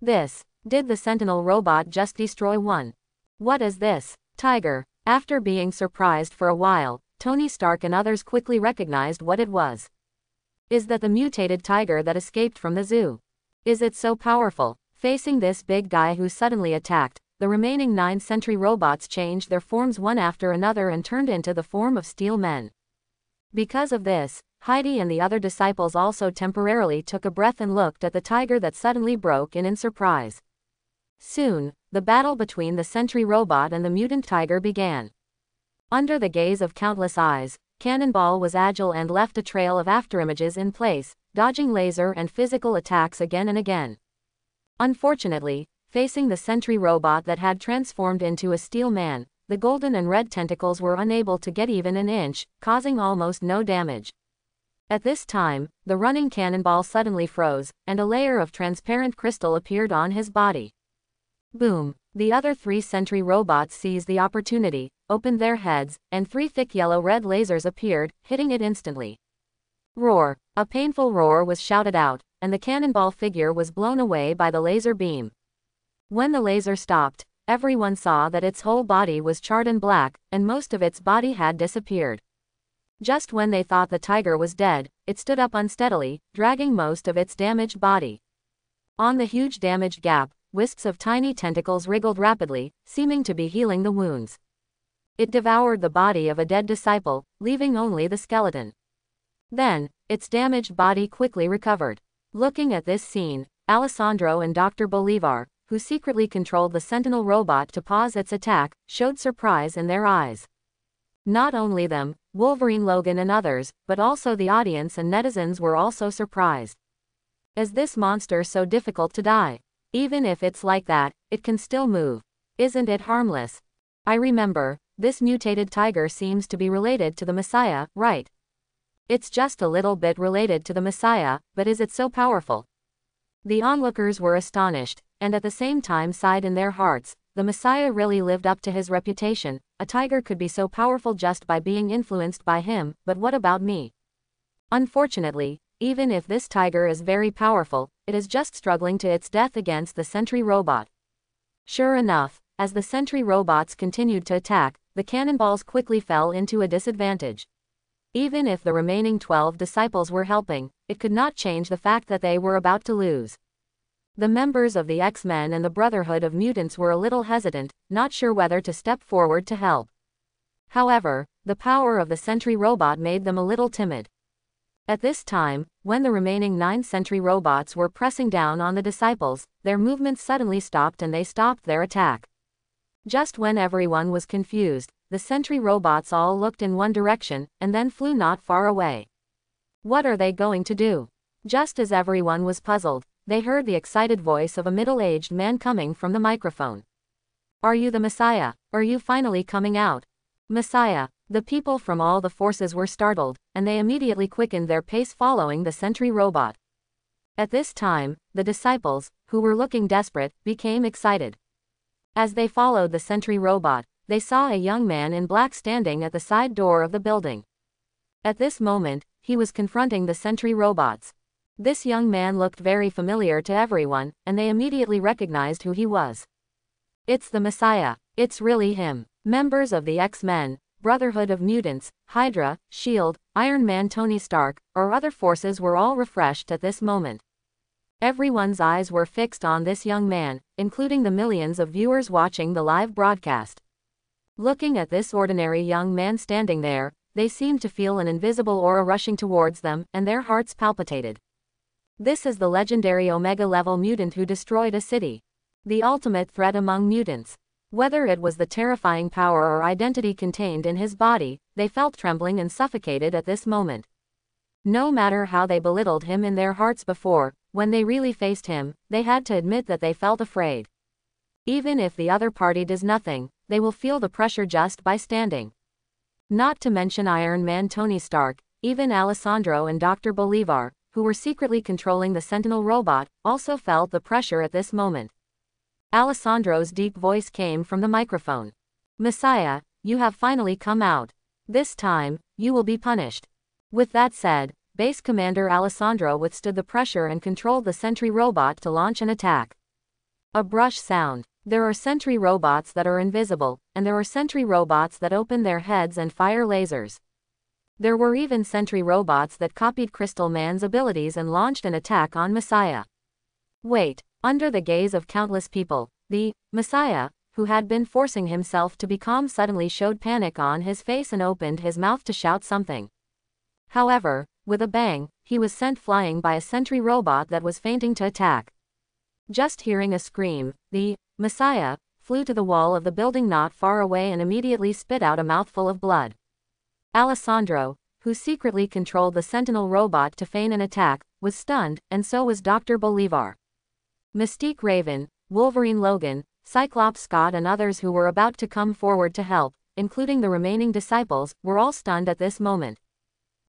Did the sentinel robot just destroy one? What is this? Tiger. After being surprised for a while, Tony Stark and others quickly recognized what it was. Is that the mutated tiger that escaped from the zoo? Is it so powerful? Facing this big guy who suddenly attacked, the remaining 9 sentry robots changed their forms one after another and turned into the form of steel men. Because of this, Heidi and the other disciples also temporarily took a breath and looked at the tiger that suddenly broke in surprise. Soon, the battle between the sentry robot and the mutant tiger began. Under the gaze of countless eyes, Cannonball was agile and left a trail of afterimages in place, dodging laser and physical attacks again and again. Unfortunately, facing the sentry robot that had transformed into a steel man, the golden and red tentacles were unable to get even an inch, causing almost no damage. At this time, the running Cannonball suddenly froze, and a layer of transparent crystal appeared on his body. Boom! The other 3 sentry robots seized the opportunity, opened their heads, and 3 thick yellow-red lasers appeared, hitting it instantly. Roar! A painful roar was shouted out, and the Cannonball figure was blown away by the laser beam. When the laser stopped, everyone saw that its whole body was charred and black, and most of its body had disappeared. Just when they thought the tiger was dead, it stood up unsteadily, dragging most of its damaged body. On the huge damaged gap, wisps of tiny tentacles wriggled rapidly, seeming to be healing the wounds. It devoured the body of a dead disciple, leaving only the skeleton. Then, its damaged body quickly recovered. Looking at this scene, Alessandro and Dr. Bolivar, who secretly controlled the sentinel robot to pause its attack, showed surprise in their eyes. Not only them, Wolverine, Logan and others, but also the audience and netizens were also surprised. Is this monster so difficult to die? Even if it's like that, it can still move. Isn't it harmless? I remember, this mutated tiger seems to be related to the Messiah, right? It's just a little bit related to the Messiah, but is it so powerful? The onlookers were astonished, and at the same time sighed in their hearts. The Messiah really lived up to his reputation. A tiger could be so powerful just by being influenced by him, but what about me? Unfortunately, even if this tiger is very powerful, it is just struggling to its death against the sentry robot. Sure enough, as the sentry robots continued to attack, the cannonballs quickly fell into a disadvantage. Even if the remaining 12 disciples were helping, it could not change the fact that they were about to lose. The members of the X-Men and the Brotherhood of Mutants were a little hesitant, not sure whether to step forward to help. However, the power of the sentry robot made them a little timid. At this time, when the remaining 9 sentry robots were pressing down on the disciples, their movements suddenly stopped and they stopped their attack. Just when everyone was confused, the sentry robots all looked in one direction, and then flew not far away. What are they going to do? Just as everyone was puzzled, they heard the excited voice of a middle-aged man coming from the microphone. Are you the Messiah? Are you finally coming out? Messiah. The people from all the forces were startled, and they immediately quickened their pace following the sentry robot. At this time, the disciples, who were looking desperate, became excited. As they followed the sentry robot, they saw a young man in black standing at the side door of the building. At this moment, he was confronting the sentry robots. This young man looked very familiar to everyone, and they immediately recognized who he was. It's the Messiah. It's really him. Members of the X-Men, Brotherhood of Mutants, Hydra, S.H.I.E.L.D., Iron Man, Tony Stark, or other forces were all refreshed at this moment. Everyone's eyes were fixed on this young man, including the millions of viewers watching the live broadcast. Looking at this ordinary young man standing there, they seemed to feel an invisible aura rushing towards them, and their hearts palpitated. This is the legendary Omega-level mutant who destroyed a city. The ultimate threat among mutants. Whether it was the terrifying power or identity contained in his body, they felt trembling and suffocated at this moment. No matter how they belittled him in their hearts before, when they really faced him, they had to admit that they felt afraid. Even if the other party does nothing, they will feel the pressure just by standing. Not to mention Iron Man Tony Stark, even Alessandro and Dr. Bolivar, who were secretly controlling the Sentinel robot, also felt the pressure at this moment. Alessandro's deep voice came from the microphone. Messiah, you have finally come out. This time, you will be punished. With that said, Base Commander Alessandro withstood the pressure and controlled the sentry robot to launch an attack. A brush sound. There are sentry robots that are invisible, and there are sentry robots that open their heads and fire lasers. There were even sentry robots that copied Crystal Man's abilities and launched an attack on Messiah. Wait. Under the gaze of countless people, the Messiah, who had been forcing himself to be calm, suddenly showed panic on his face and opened his mouth to shout something. However, with a bang, he was sent flying by a sentry robot that was feinting to attack. Just hearing a scream, the Messiah flew to the wall of the building not far away and immediately spit out a mouthful of blood. Alessandro, who secretly controlled the Sentinel robot to feign an attack, was stunned, and so was Dr. Bolivar. Mystique Raven, Wolverine Logan, Cyclops Scott and others who were about to come forward to help, including the remaining disciples, were all stunned at this moment.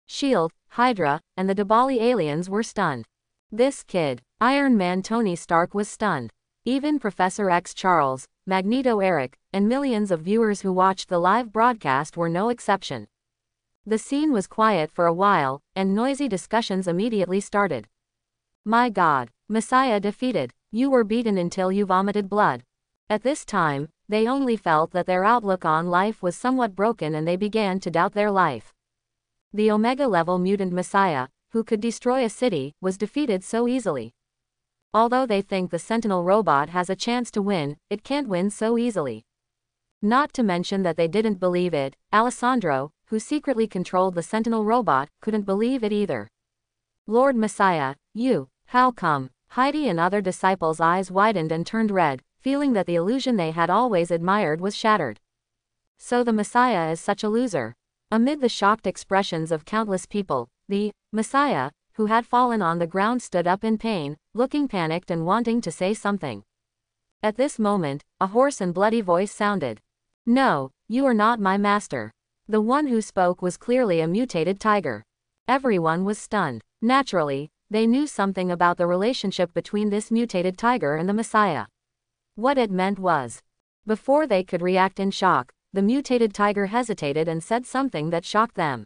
S.H.I.E.L.D., Hydra, and the Dabali aliens were stunned. This kid, Iron Man Tony Stark, was stunned. Even Professor X Charles, Magneto Eric, and millions of viewers who watched the live broadcast were no exception. The scene was quiet for a while, and noisy discussions immediately started. My God, Messiah defeated. You were beaten until you vomited blood. At this time, they only felt that their outlook on life was somewhat broken and they began to doubt their life. The Omega-level mutant Messiah, who could destroy a city, was defeated so easily. Although they think the Sentinel robot has a chance to win, it can't win so easily. Not to mention that they didn't believe it. Alessandro, who secretly controlled the Sentinel robot, couldn't believe it either. Lord Messiah, you, how come? Heidi and other disciples' eyes widened and turned red, feeling that the illusion they had always admired was shattered. So the Messiah is such a loser. Amid the shocked expressions of countless people, the Messiah, who had fallen on the ground, stood up in pain, looking panicked and wanting to say something. At this moment, a hoarse and bloody voice sounded. No, you are not my master. The one who spoke was clearly a mutated tiger. Everyone was stunned. Naturally, they knew something about the relationship between this mutated tiger and the Messiah. What it meant was, before they could react in shock, the mutated tiger hesitated and said something that shocked them.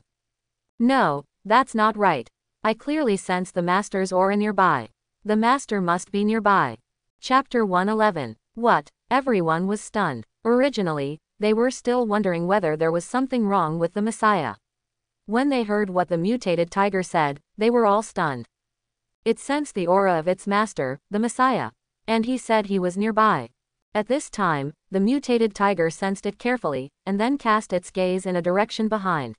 No, that's not right. I clearly sense the master's aura nearby. The master must be nearby. Chapter 111. What? Everyone was stunned. Originally, they were still wondering whether there was something wrong with the Messiah. When they heard what the mutated tiger said, they were all stunned. It sensed the aura of its master, the Messiah. And he said he was nearby. At this time, the mutated tiger sensed it carefully, and then cast its gaze in a direction behind.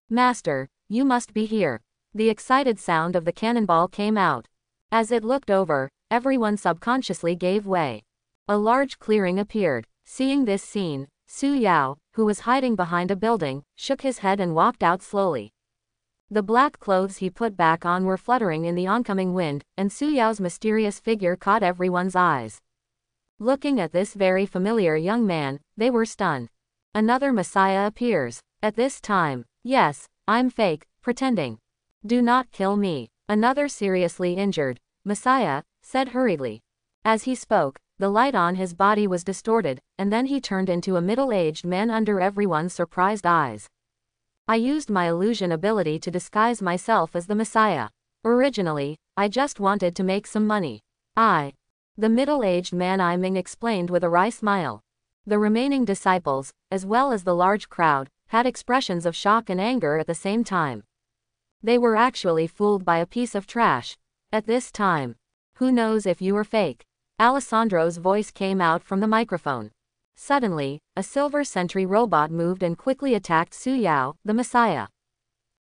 Master, you must be here. The excited sound of the cannonball came out. As it looked over, everyone subconsciously gave way. A large clearing appeared. Seeing this scene, Su Yao, who was hiding behind a building, shook his head and walked out slowly. The black clothes he put back on were fluttering in the oncoming wind, and Su Yao's mysterious figure caught everyone's eyes. Looking at this very familiar young man, they were stunned. Another Messiah appears. At this time, yes, I'm fake, pretending. Do not kill me. Another seriously injured Messiah said hurriedly. As he spoke, the light on his body was distorted, and then he turned into a middle-aged man under everyone's surprised eyes. I used my illusion ability to disguise myself as the Messiah. Originally, I just wanted to make some money. The middle-aged man I Ming explained with a wry smile. The remaining disciples, as well as the large crowd, had expressions of shock and anger at the same time. They were actually fooled by a piece of trash. At this time, who knows if you were fake? Alessandro's voice came out from the microphone. Suddenly, a silver sentry robot moved and quickly attacked Su Yao, the Messiah.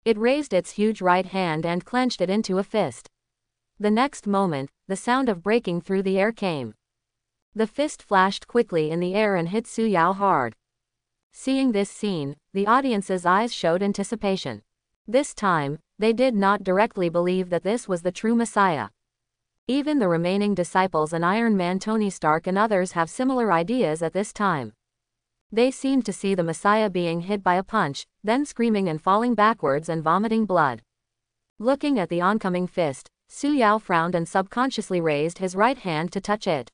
It raised its huge right hand and clenched it into a fist. The next moment, the sound of breaking through the air came. The fist flashed quickly in the air and hit Su Yao hard. Seeing this scene, the audience's eyes showed anticipation. This time, they did not directly believe that this was the true Messiah. Even the remaining disciples and Iron Man Tony Stark and others have similar ideas at this time. They seemed to see the Messiah being hit by a punch, then screaming and falling backwards and vomiting blood. Looking at the oncoming fist, Su Yao frowned and subconsciously raised his right hand to touch it.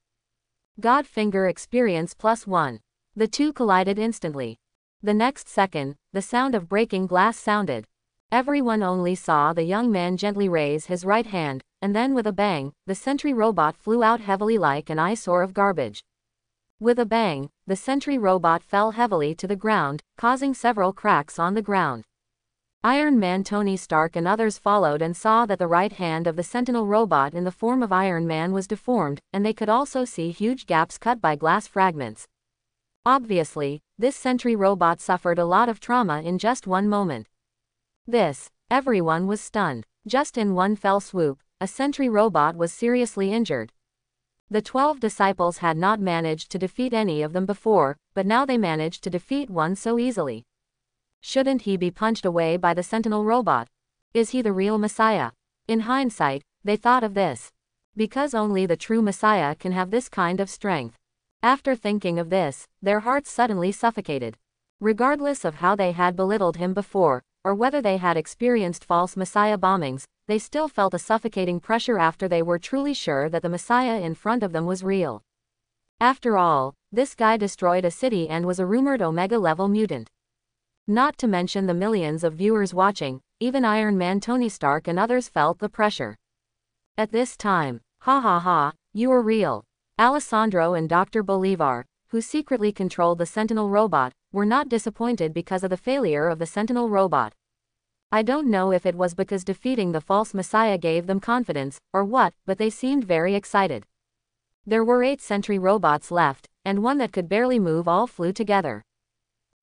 God finger experience +1. The two collided instantly. The next second, the sound of breaking glass sounded. Everyone only saw the young man gently raise his right hand, and then with a bang, the sentry robot flew out heavily like an eyesore of garbage. With a bang, the sentry robot fell heavily to the ground, causing several cracks on the ground. Iron Man Tony Stark and others followed and saw that the right hand of the Sentinel robot in the form of Iron Man was deformed, and they could also see huge gaps cut by glass fragments. Obviously, this sentry robot suffered a lot of trauma in just one moment. Everyone was stunned. Just in one fell swoop, a sentry robot was seriously injured. The 12 disciples had not managed to defeat any of them before, but now they managed to defeat one so easily. Shouldn't he be punched away by the Sentinel robot? Is he the real Messiah? In hindsight, they thought of this. Because only the true Messiah can have this kind of strength. After thinking of this, their hearts suddenly suffocated. Regardless of how they had belittled him before, or whether they had experienced false Messiah bombings, they still felt a suffocating pressure after they were truly sure that the Messiah in front of them was real. After all, this guy destroyed a city and was a rumored Omega-level mutant. Not to mention the millions of viewers watching, even Iron Man Tony Stark and others felt the pressure. At this time, ha ha ha, you are real. Alessandro and Dr. Bolivar, who secretly controlled the Sentinel robot, were not disappointed because of the failure of the Sentinel robot. I don't know if it was because defeating the false Messiah gave them confidence, or what, but they seemed very excited. There were 8 sentry robots left, and one that could barely move all flew together.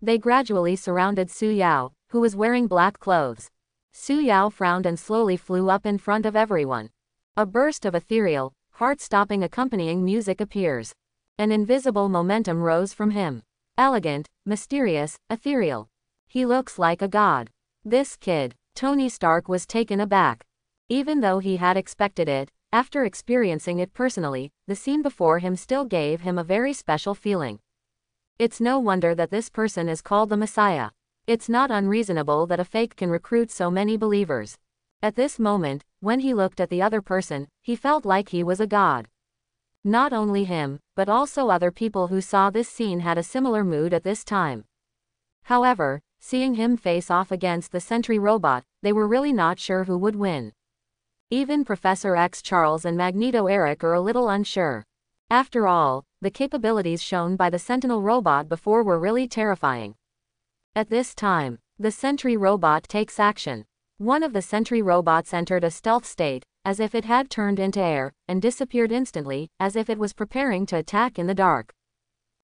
They gradually surrounded Su Yao, who was wearing black clothes. Su Yao frowned and slowly flew up in front of everyone. A burst of ethereal, heart-stopping accompanying music appears. An invisible momentum rose from him. Elegant, mysterious, ethereal. He looks like a god. This kid, Tony Stark was taken aback. Even though he had expected it, after experiencing it personally, the scene before him still gave him a very special feeling. It's no wonder that this person is called the Messiah. It's not unreasonable that a fake can recruit so many believers. At this moment, when he looked at the other person, he felt like he was a god. Not only him, but also other people who saw this scene had a similar mood at this time. However, seeing him face off against the sentry robot, they were really not sure who would win. Even Professor X Charles and Magneto Eric are a little unsure. After all, the capabilities shown by the Sentinel robot before were really terrifying. At this time, the sentry robot takes action. One of the sentry robots entered a stealth state, as if it had turned into air, and disappeared instantly, as if it was preparing to attack in the dark.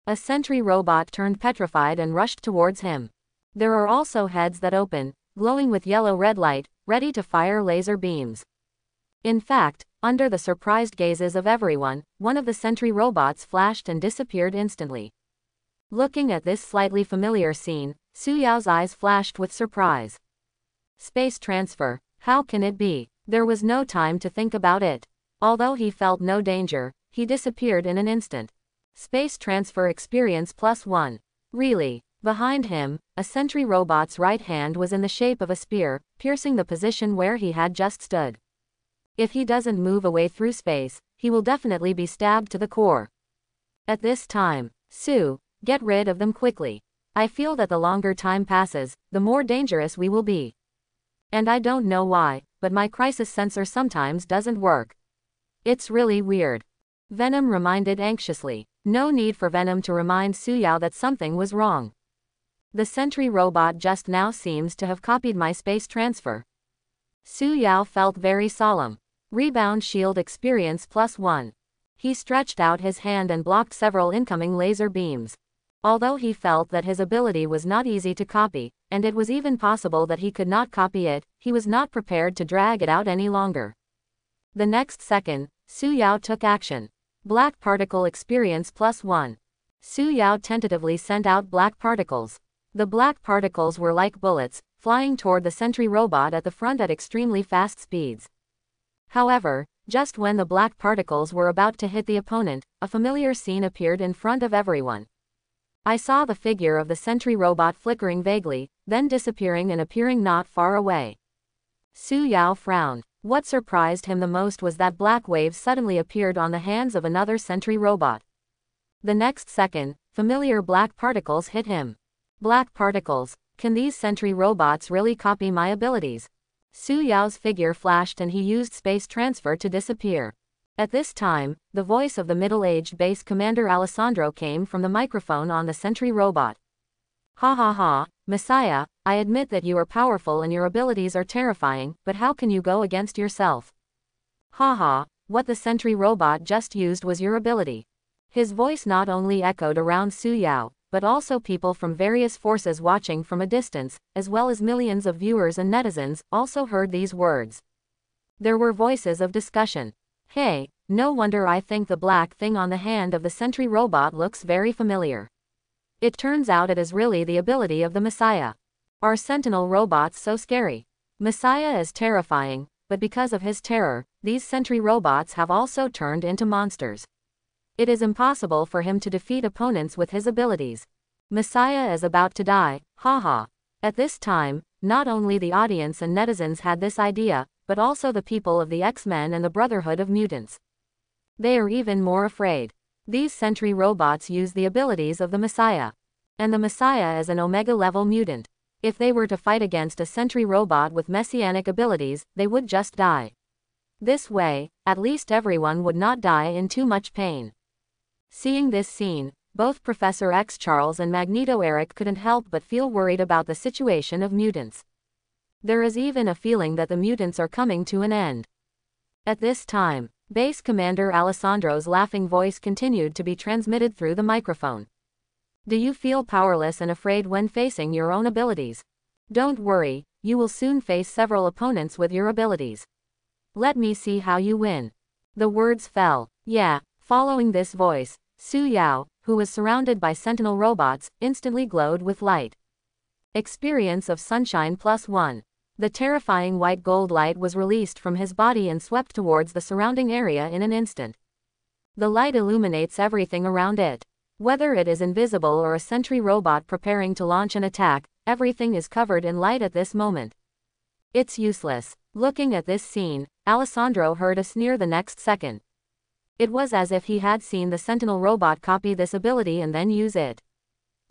A sentry robot turned petrified and rushed towards him. There are also heads that open, glowing with yellow-red light, ready to fire laser beams. In fact, under the surprised gazes of everyone, one of the sentry robots flashed and disappeared instantly. Looking at this slightly familiar scene, Su Yao's eyes flashed with surprise. Space transfer, how can it be? There was no time to think about it. Although he felt no danger, he disappeared in an instant. Space transfer experience +1. Really? Behind him, a sentry robot's right hand was in the shape of a spear, piercing the position where he had just stood. If he doesn't move away through space, he will definitely be stabbed to the core. At this time, Sue, get rid of them quickly. I feel that the longer time passes, the more dangerous we will be. And I don't know why, but my crisis sensor sometimes doesn't work. It's really weird. Venom reminded anxiously. No need for Venom to remind Suyao that something was wrong. The sentry robot just now seems to have copied my space transfer. Suyao felt very solemn. Rebound shield experience +1. He stretched out his hand and blocked several incoming laser beams. Although he felt that his ability was not easy to copy, and it was even possible that he could not copy it, he was not prepared to drag it out any longer. The next second, Suyao took action. Black particle experience +1. Suyao tentatively sent out black particles. The black particles were like bullets, flying toward the sentry robot at the front at extremely fast speeds. However, just when the black particles were about to hit the opponent, a familiar scene appeared in front of everyone. I saw the figure of the sentry robot flickering vaguely, then disappearing and appearing not far away. Suyao frowned. What surprised him the most was that black waves suddenly appeared on the hands of another sentry robot. The next second, familiar black particles hit him. Black particles. Can these sentry robots really copy my abilities? Suyao's figure flashed and he used space transfer to disappear. At this time, the voice of the middle-aged base commander Alessandro came from the microphone on the sentry robot. Ha ha ha, Messiah, I admit that you are powerful and your abilities are terrifying, but how can you go against yourself? Ha ha, what the sentry robot just used was your ability. His voice not only echoed around Suyao, but also people from various forces watching from a distance, as well as millions of viewers and netizens, also heard these words. There were voices of discussion. Hey, no wonder I think the black thing on the hand of the sentry robot looks very familiar. It turns out it is really the ability of the Messiah. Are sentinel robots so scary? Messiah is terrifying, but because of his terror, these sentry robots have also turned into monsters. It is impossible for him to defeat opponents with his abilities. Messiah is about to die, haha. At this time, not only the audience and netizens had this idea, but also the people of the X-Men and the Brotherhood of Mutants. They are even more afraid. These sentry robots use the abilities of the Messiah. And the Messiah is an Omega-level mutant. If they were to fight against a sentry robot with messianic abilities, they would just die. This way, at least everyone would not die in too much pain. Seeing this scene, both Professor X Charles and Magneto Eric couldn't help but feel worried about the situation of mutants. There is even a feeling that the mutants are coming to an end. At this time, Base Commander Alessandro's laughing voice continued to be transmitted through the microphone. Do you feel powerless and afraid when facing your own abilities? Don't worry, you will soon face several opponents with your abilities. Let me see how you win. The words fell. Yeah. Following this voice, Suyao, who was surrounded by sentinel robots, instantly glowed with light. Experience of sunshine +1. The terrifying white gold light was released from his body and swept towards the surrounding area in an instant. The light illuminates everything around it. Whether it is invisible or a sentry robot preparing to launch an attack, everything is covered in light at this moment. It's useless. Looking at this scene, Alessandro heard a sneer the next second. It was as if he had seen the sentinel robot copy this ability and then use it.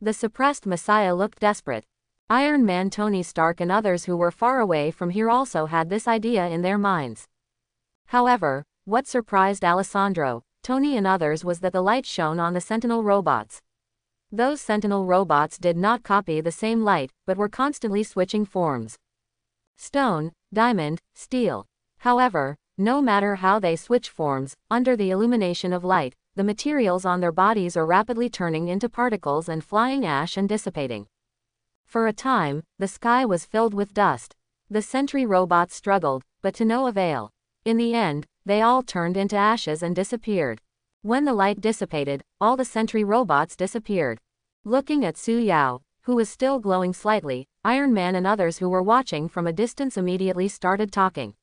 The suppressed Messiah looked desperate. Iron Man Tony Stark and others who were far away from here also had this idea in their minds. However, what surprised Alessandro, Tony and others was that the light shone on the sentinel robots. Those sentinel robots did not copy the same light, but were constantly switching forms. Stone, diamond, steel. However, no matter how they switch forms, under the illumination of light, the materials on their bodies are rapidly turning into particles and flying ash and dissipating. For a time, the sky was filled with dust. The sentry robots struggled, but to no avail. In the end, they all turned into ashes and disappeared. When the light dissipated, all the sentry robots disappeared. Looking at Suyao, who was still glowing slightly, Iron Man and others who were watching from a distance immediately started talking.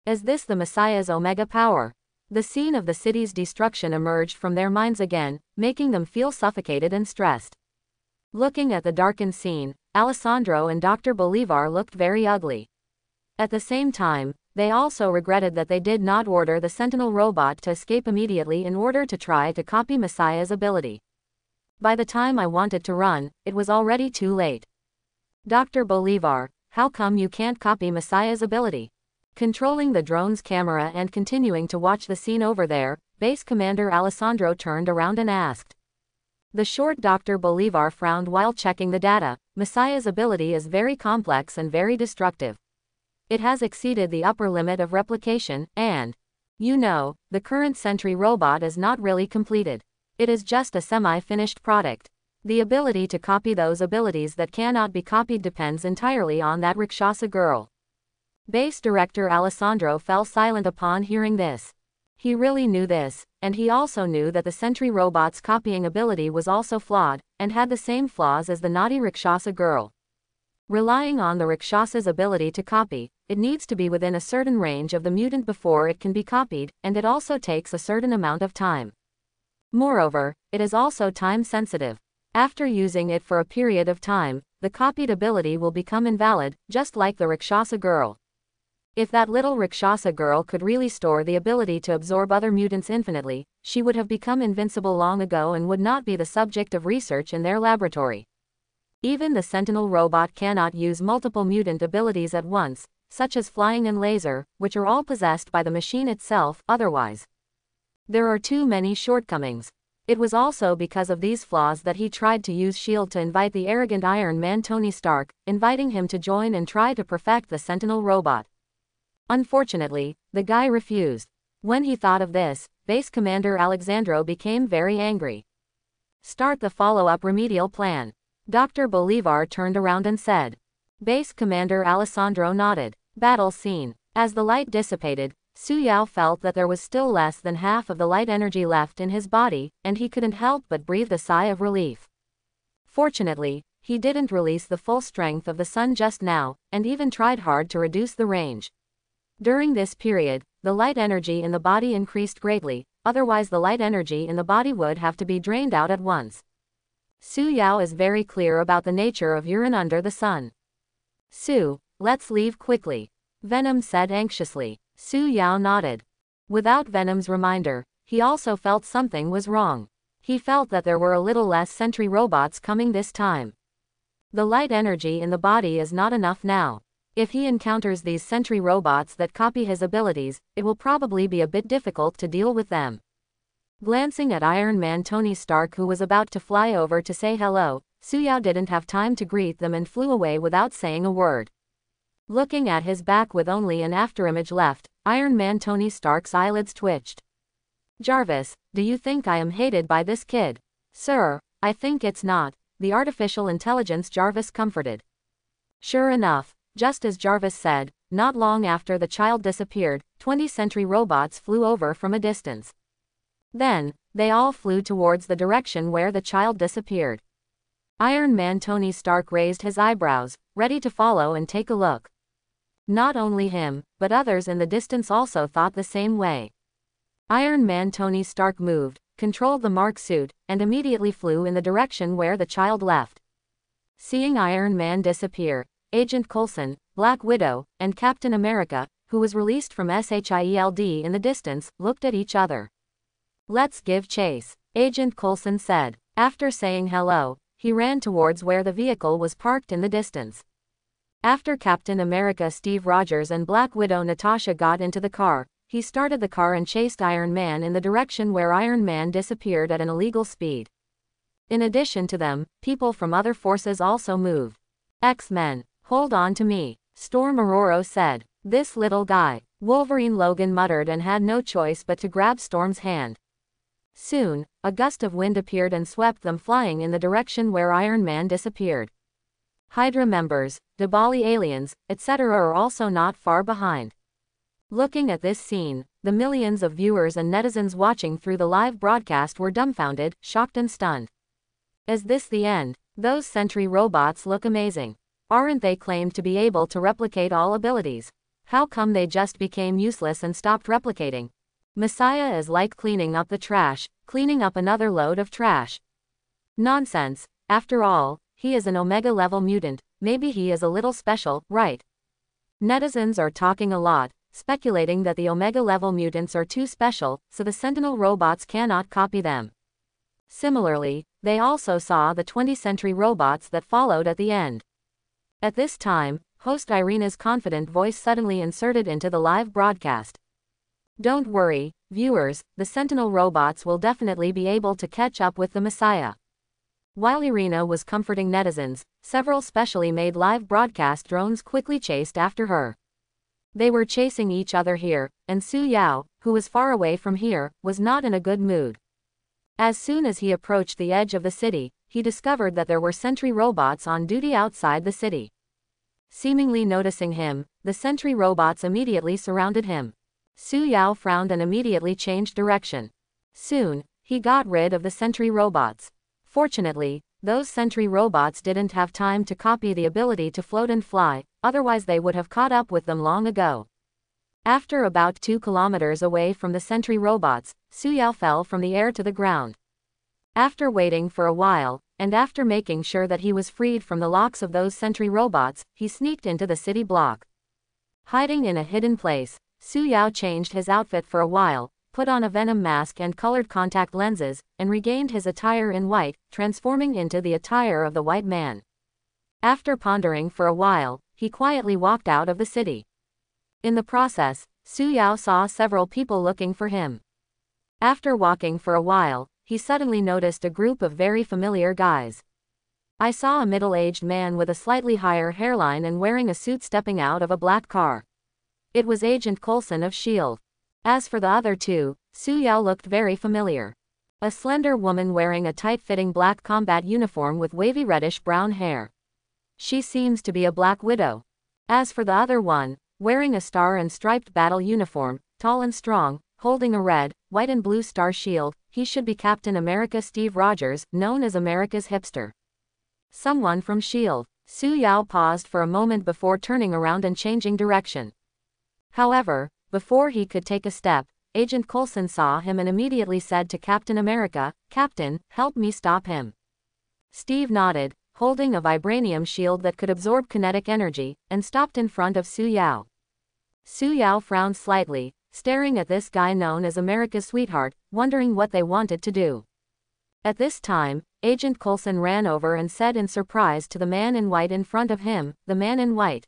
Is this the Messiah's Omega power? The scene of the city's destruction emerged from their minds again, making them feel suffocated and stressed. Looking at the darkened scene, Alessandro and Dr. Bolivar looked very ugly. At the same time, they also regretted that they did not order the Sentinel robot to escape immediately in order to try to copy Messiah's ability. By the time I wanted to run, it was already too late. Dr. Bolivar, how come you can't copy Messiah's ability? Controlling the drone's camera and continuing to watch the scene over there, Base Commander Alessandro turned around and asked. The short Dr. Bolivar frowned while checking the data. Messiah's ability is very complex and very destructive. It has exceeded the upper limit of replication, and, the current Sentry robot is not really completed. It is just a semi-finished product. The ability to copy those abilities that cannot be copied depends entirely on that Rakshasa girl. Base Director Alessandro fell silent upon hearing this. He really knew this, and he also knew that the Sentry robot's copying ability was also flawed, and had the same flaws as the naughty Rakshasa girl. Relying on the Rakshasa's ability to copy, it needs to be within a certain range of the mutant before it can be copied, and it also takes a certain amount of time. Moreover, it is also time-sensitive. After using it for a period of time, the copied ability will become invalid, just like the Rakshasa girl. If that little Rakshasa girl could really store the ability to absorb other mutants infinitely, she would have become invincible long ago and would not be the subject of research in their laboratory. Even the Sentinel robot cannot use multiple mutant abilities at once, such as flying and laser, which are all possessed by the machine itself, otherwise. There are too many shortcomings. It was also because of these flaws that he tried to use S.H.I.E.L.D. to invite the arrogant Iron Man Tony Stark, inviting him to join and try to perfect the Sentinel robot. Unfortunately, the guy refused. When he thought of this, Base Commander Alexandro became very angry. Start the follow-up remedial plan. Dr. Bolivar turned around and said. Base Commander Alessandro nodded. Battle scene. As the light dissipated, Su Yao felt that there was still less than half of the light energy left in his body, and he couldn't help but breathe a sigh of relief. Fortunately, he didn't release the full strength of the sun just now, and even tried hard to reduce the range. During this period, the light energy in the body increased greatly, otherwise the light energy in the body would have to be drained out at once. Su Yao is very clear about the nature of urine under the sun. Su, let's leave quickly. Venom said anxiously. Su Yao nodded. Without Venom's reminder, he also felt something was wrong. He felt that there were a little less Sentry robots coming this time. The light energy in the body is not enough now. If he encounters these Sentry robots that copy his abilities, it will probably be a bit difficult to deal with them. Glancing at Iron Man Tony Stark, who was about to fly over to say hello, Su Yao didn't have time to greet them and flew away without saying a word. Looking at his back with only an afterimage left, Iron Man Tony Stark's eyelids twitched. Jarvis, do you think I am hated by this kid? Sir, I think it's not, the artificial intelligence Jarvis comforted. Sure enough, just as Jarvis said, not long after the child disappeared, 20 Sentry robots flew over from a distance. Then, they all flew towards the direction where the child disappeared. Iron Man Tony Stark raised his eyebrows, ready to follow and take a look. Not only him, but others in the distance also thought the same way. Iron Man Tony Stark moved, controlled the Mark suit, and immediately flew in the direction where the child left. Seeing Iron Man disappear, Agent Coulson, Black Widow, and Captain America, who was released from S.H.I.E.L.D. in the distance, looked at each other. Let's give chase, Agent Coulson said. After saying hello, he ran towards where the vehicle was parked in the distance. After Captain America Steve Rogers and Black Widow Natasha got into the car, he started the car and chased Iron Man in the direction where Iron Man disappeared at an illegal speed. In addition to them, people from other forces also moved. X-Men, hold on to me, Storm Aurora said. This little guy, Wolverine Logan muttered and had no choice but to grab Storm's hand. Soon, a gust of wind appeared and swept them flying in the direction where Iron Man disappeared. Hydra members, Dabali aliens, etc. are also not far behind. Looking at this scene, the millions of viewers and netizens watching through the live broadcast were dumbfounded, shocked and stunned. Is this the end? Those Sentry robots look amazing. Aren't they claimed to be able to replicate all abilities? How come they just became useless and stopped replicating? Messiah is like cleaning up the trash, cleaning up another load of trash. Nonsense. After all, he is an Omega level mutant, maybe he is a little special, right? Netizens are talking a lot, speculating that the Omega level mutants are too special, so the Sentinel robots cannot copy them. Similarly, they also saw the 20th century robots that followed at the end. At this time, host Irina's confident voice suddenly inserted into the live broadcast. Don't worry, viewers, the Sentinel robots will definitely be able to catch up with the Messiah. While Irina was comforting netizens, several specially made live broadcast drones quickly chased after her. They were chasing each other here, and Su Yao, who was far away from here, was not in a good mood. As soon as he approached the edge of the city, he discovered that there were sentry robots on duty outside the city. Seemingly noticing him, the sentry robots immediately surrounded him. Su Yao frowned and immediately changed direction. Soon, he got rid of the sentry robots. Fortunately, those sentry robots didn't have time to copy the ability to float and fly, otherwise they would have caught up with them long ago. After about 2 kilometers away from the sentry robots, Su Yao fell from the air to the ground. After waiting for a while, and after making sure that he was freed from the locks of those sentry robots, he sneaked into the city block. Hiding in a hidden place, Su Yao changed his outfit for a while, put on a venom mask and colored contact lenses, and regained his attire in white, transforming into the attire of the white man. After pondering for a while, he quietly walked out of the city. In the process, Su Yao saw several people looking for him. After walking for a while, he suddenly noticed a group of very familiar guys. I saw a middle-aged man with a slightly higher hairline and wearing a suit stepping out of a black car. It was Agent Coulson of S.H.I.E.L.D. As for the other two, Su Yao looked very familiar. A slender woman wearing a tight-fitting black combat uniform with wavy reddish-brown hair. She seems to be a Black Widow. As for the other one, wearing a star and striped battle uniform, tall and strong, holding a red, white and blue star shield, he should be Captain America Steve Rogers, known as America's hipster. Someone from S.H.I.E.L.D. Su Yao paused for a moment before turning around and changing direction. However, before he could take a step, Agent Coulson saw him and immediately said to Captain America, "Captain, help me stop him." Steve nodded, holding a vibranium shield that could absorb kinetic energy, and stopped in front of Su Yao. Su Yao frowned slightly, staring at this guy known as America's sweetheart, wondering what they wanted to do. At this time, Agent Coulson ran over and said in surprise to the man in white in front of him, "The man in white.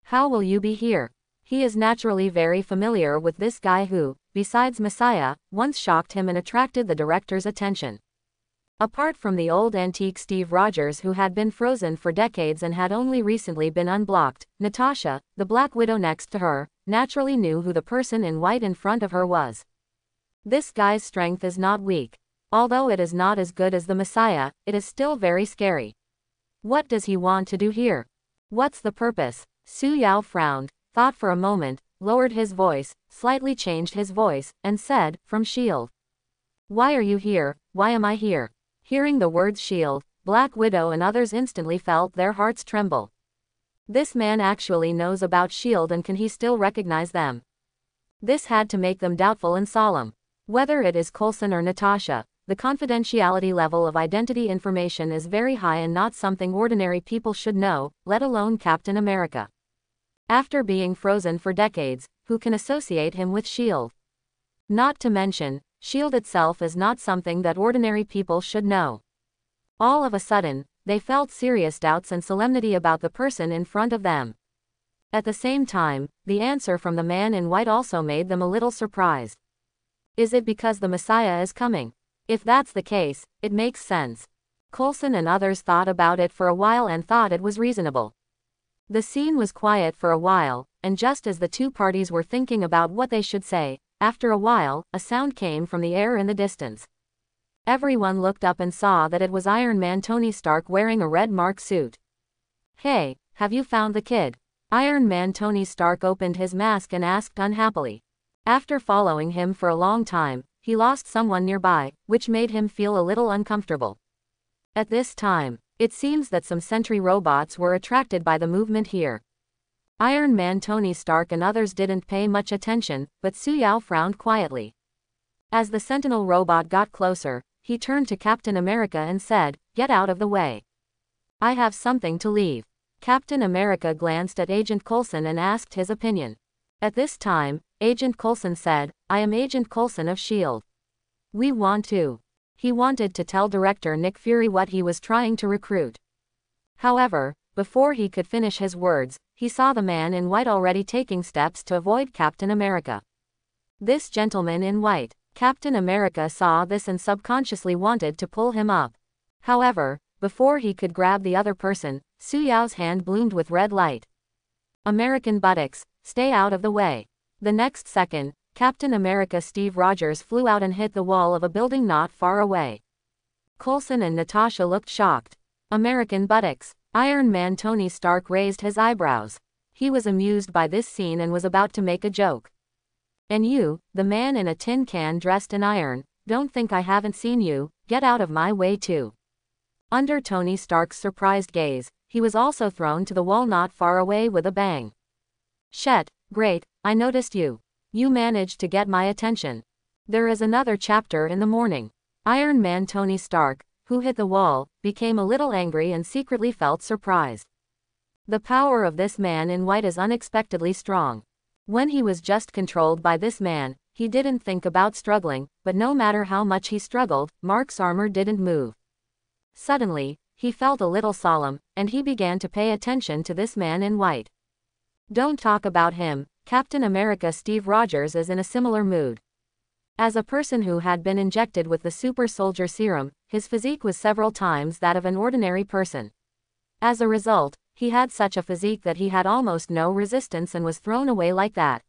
How will you be here?" He is naturally very familiar with this guy who, besides Messiah, once shocked him and attracted the director's attention. Apart from the old antique Steve Rogers who had been frozen for decades and had only recently been unblocked, Natasha, the Black Widow next to her, naturally knew who the person in white in front of her was. This guy's strength is not weak. Although it is not as good as the Messiah, it is still very scary. What does he want to do here? What's the purpose? Su Yao frowned, thought for a moment, lowered his voice, slightly changed his voice, and said, "From S.H.I.E.L.D. Why are you here? Why am I here?" Hearing the words S.H.I.E.L.D., Black Widow and others instantly felt their hearts tremble. This man actually knows about S.H.I.E.L.D. and can he still recognize them? This had to make them doubtful and solemn. Whether it is Coulson or Natasha, the confidentiality level of identity information is very high and not something ordinary people should know, let alone Captain America. After being frozen for decades, who can associate him with S.H.I.E.L.D.? Not to mention, S.H.I.E.L.D. itself is not something that ordinary people should know. All of a sudden, they felt serious doubts and solemnity about the person in front of them. At the same time, the answer from the man in white also made them a little surprised. Is it because the Messiah is coming? If that's the case, it makes sense. Coulson and others thought about it for a while and thought it was reasonable. The scene was quiet for a while, and just as the two parties were thinking about what they should say, after a while, a sound came from the air in the distance. Everyone looked up and saw that it was Iron Man Tony Stark wearing a red mark suit. "Hey, have you found the kid?" Iron Man Tony Stark opened his mask and asked unhappily. After following him for a long time, he lost someone nearby, which made him feel a little uncomfortable. At this time, it seems that some sentry robots were attracted by the movement here. Iron Man Tony Stark and others didn't pay much attention, but Suyao frowned quietly. As the Sentinel robot got closer, he turned to Captain America and said, "Get out of the way. I have something to leave." Captain America glanced at Agent Coulson and asked his opinion. At this time, Agent Coulson said, "I am Agent Coulson of S.H.I.E.L.D. We want to." He wanted to tell Director Nick Fury what he was trying to recruit. However, before he could finish his words, he saw the man in white already taking steps to avoid Captain America. This gentleman in white. Captain America saw this and subconsciously wanted to pull him up. However, before he could grab the other person, Suyao's hand bloomed with red light. "American buttocks, stay out of the way." The next second, Captain America Steve Rogers flew out and hit the wall of a building not far away. Coulson and Natasha looked shocked. "American buttocks." Iron Man Tony Stark raised his eyebrows. He was amused by this scene and was about to make a joke. "And you, the man in a tin can dressed in iron, don't think I haven't seen you, get out of my way too." Under Tony Stark's surprised gaze, he was also thrown to the wall not far away with a bang. "Shet, great, I noticed you. You managed to get my attention." There is another chapter in the morning. Iron Man Tony Stark, who hit the wall, became a little angry and secretly felt surprised. The power of this man in white is unexpectedly strong. When he was just controlled by this man, he didn't think about struggling, but no matter how much he struggled, Mark's armor didn't move. Suddenly, he felt a little solemn, and he began to pay attention to this man in white. "Don't talk about him." Captain America Steve Rogers is in a similar mood. As a person who had been injected with the super soldier serum, his physique was several times that of an ordinary person. As a result, he had such a physique that he had almost no resistance and was thrown away like that.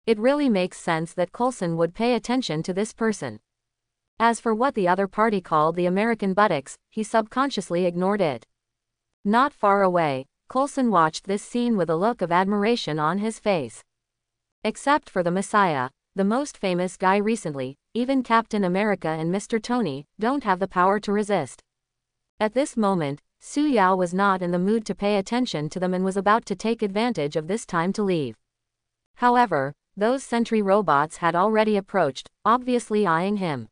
It really makes sense that Coulson would pay attention to this person. As for what the other party called the American buttocks, he subconsciously ignored it. Not far away, Coulson watched this scene with a look of admiration on his face. Except for the Messiah, the most famous guy recently, even Captain America and Mr. Tony don't have the power to resist. At this moment, Suyao was not in the mood to pay attention to them and was about to take advantage of this time to leave. However, those sentry robots had already approached, obviously eyeing him.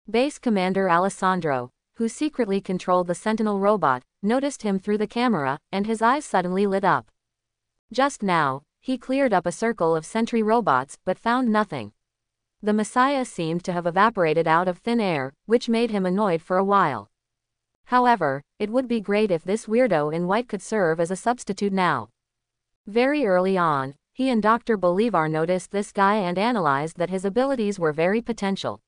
Base Commander Alessandro, who secretly controlled the Sentinel robot, noticed him through the camera, and his eyes suddenly lit up. Just now, he cleared up a circle of sentry robots, but found nothing. The Messiah seemed to have evaporated out of thin air, which made him annoyed for a while. However, it would be great if this weirdo in white could serve as a substitute now. Very early on, he and Dr. Bolivar noticed this guy and analyzed that his abilities were very potential.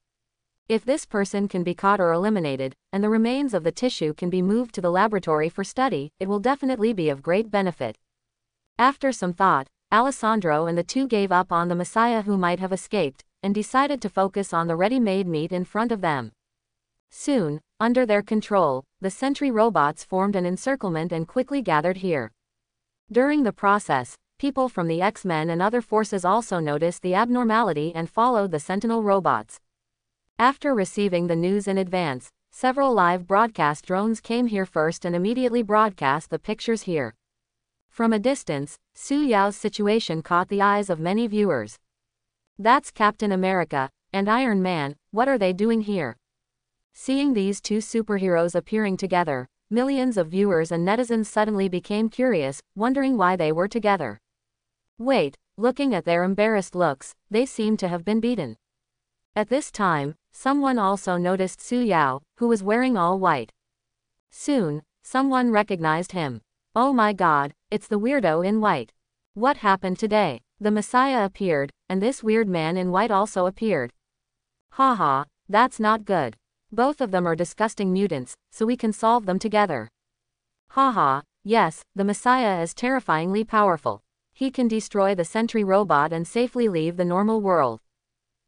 If this person can be caught or eliminated, and the remains of the tissue can be moved to the laboratory for study, it will definitely be of great benefit. After some thought, Alessandro and the two gave up on the Messiah who might have escaped, and decided to focus on the ready-made meat in front of them. Soon, under their control, the sentry robots formed an encirclement and quickly gathered here. During the process, people from the X-Men and other forces also noticed the abnormality and followed the Sentinel robots. After receiving the news in advance, several live broadcast drones came here first and immediately broadcast the pictures here. From a distance, Suyao's situation caught the eyes of many viewers. "That's Captain America and Iron Man, what are they doing here?" Seeing these two superheroes appearing together, millions of viewers and netizens suddenly became curious, wondering why they were together. Wait, looking at their embarrassed looks, they seemed to have been beaten. At this time, someone also noticed Suyao, who was wearing all white. Soon, someone recognized him. "Oh my god, it's the weirdo in white. What happened today?" The Messiah appeared, and this weird man in white also appeared. "Haha, that's not good. Both of them are disgusting mutants, so we can solve them together." "Haha, yes, the Messiah is terrifyingly powerful. He can destroy the sentry robot and safely leave the normal world.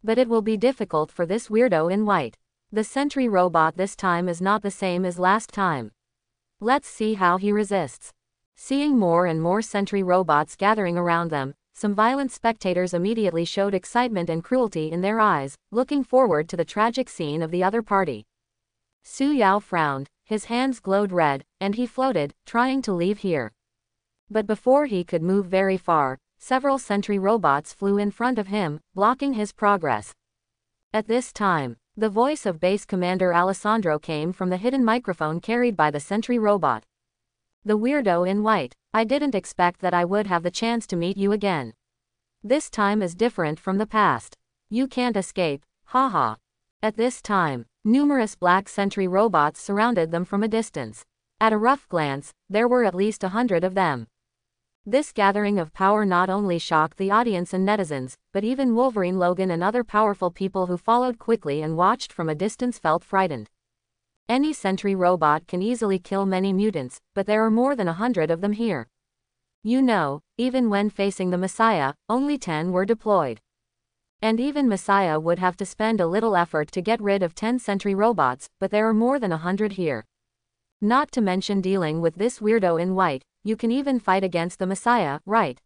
But it will be difficult for this weirdo in white. The sentry robot this time is not the same as last time. Let's see how he resists." Seeing more and more sentry robots gathering around them, some violent spectators immediately showed excitement and cruelty in their eyes, looking forward to the tragic scene of the other party. Suyao frowned, his hands glowed red, and he floated, trying to leave here. But before he could move very far, several sentry robots flew in front of him, blocking his progress. At this time, the voice of Base Commander Alessandro came from the hidden microphone carried by the sentry robot. The weirdo in white, I didn't expect that I would have the chance to meet you again. This time is different from the past. You can't escape, haha. At this time, numerous black sentry robots surrounded them from a distance. At a rough glance, there were at least 100 of them. This gathering of power not only shocked the audience and netizens, but even Wolverine Logan and other powerful people who followed quickly and watched from a distance felt frightened. Any sentry robot can easily kill many mutants, but there are more than 100 of them here. You know, even when facing the Messiah, only 10 were deployed. And even Messiah would have to spend a little effort to get rid of 10 sentry robots, but there are more than 100 here. Not to mention dealing with this weirdo in white, you can even fight against the Messiah, right?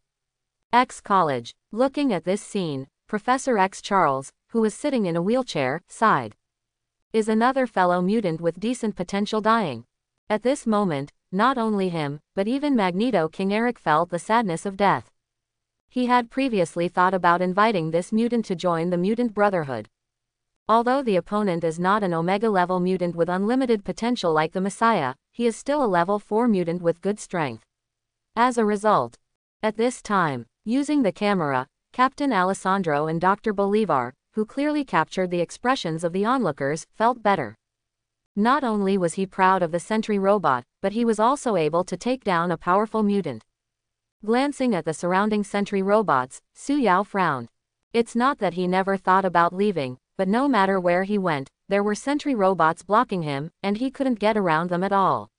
X College. Looking at this scene, Professor X Charles, who was sitting in a wheelchair, sighed. Is another fellow mutant with decent potential dying? At this moment, not only him, but even Magneto King Eric felt the sadness of death. He had previously thought about inviting this mutant to join the Mutant Brotherhood. Although the opponent is not an Omega-level mutant with unlimited potential like the Messiah, he is still a level 4 mutant with good strength. As a result, at this time, using the camera, Captain Alessandro and Dr. Bolivar, who clearly captured the expressions of the onlookers, felt better. Not only was he proud of the sentry robot, but he was also able to take down a powerful mutant. Glancing at the surrounding sentry robots, Su Yao frowned. It's not that he never thought about leaving, but no matter where he went, there were sentry robots blocking him, and he couldn't get around them at all.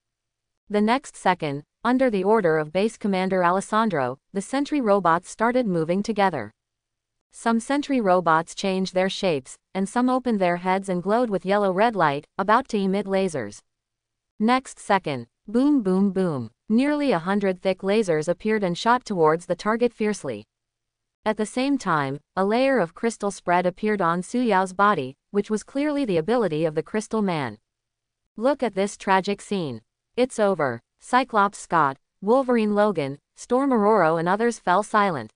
The next second, under the order of Base Commander Alessandro, the sentry robots started moving together. Some sentry robots changed their shapes, and some opened their heads and glowed with yellow-red light, about to emit lasers. Next second, boom boom boom, nearly 100 thick lasers appeared and shot towards the target fiercely. At the same time, a layer of crystal spread appeared on Su Yao's body, which was clearly the ability of the Crystal Man. Look at this tragic scene. It's over. Cyclops Scott, Wolverine Logan, Storm Aurora and others fell silent.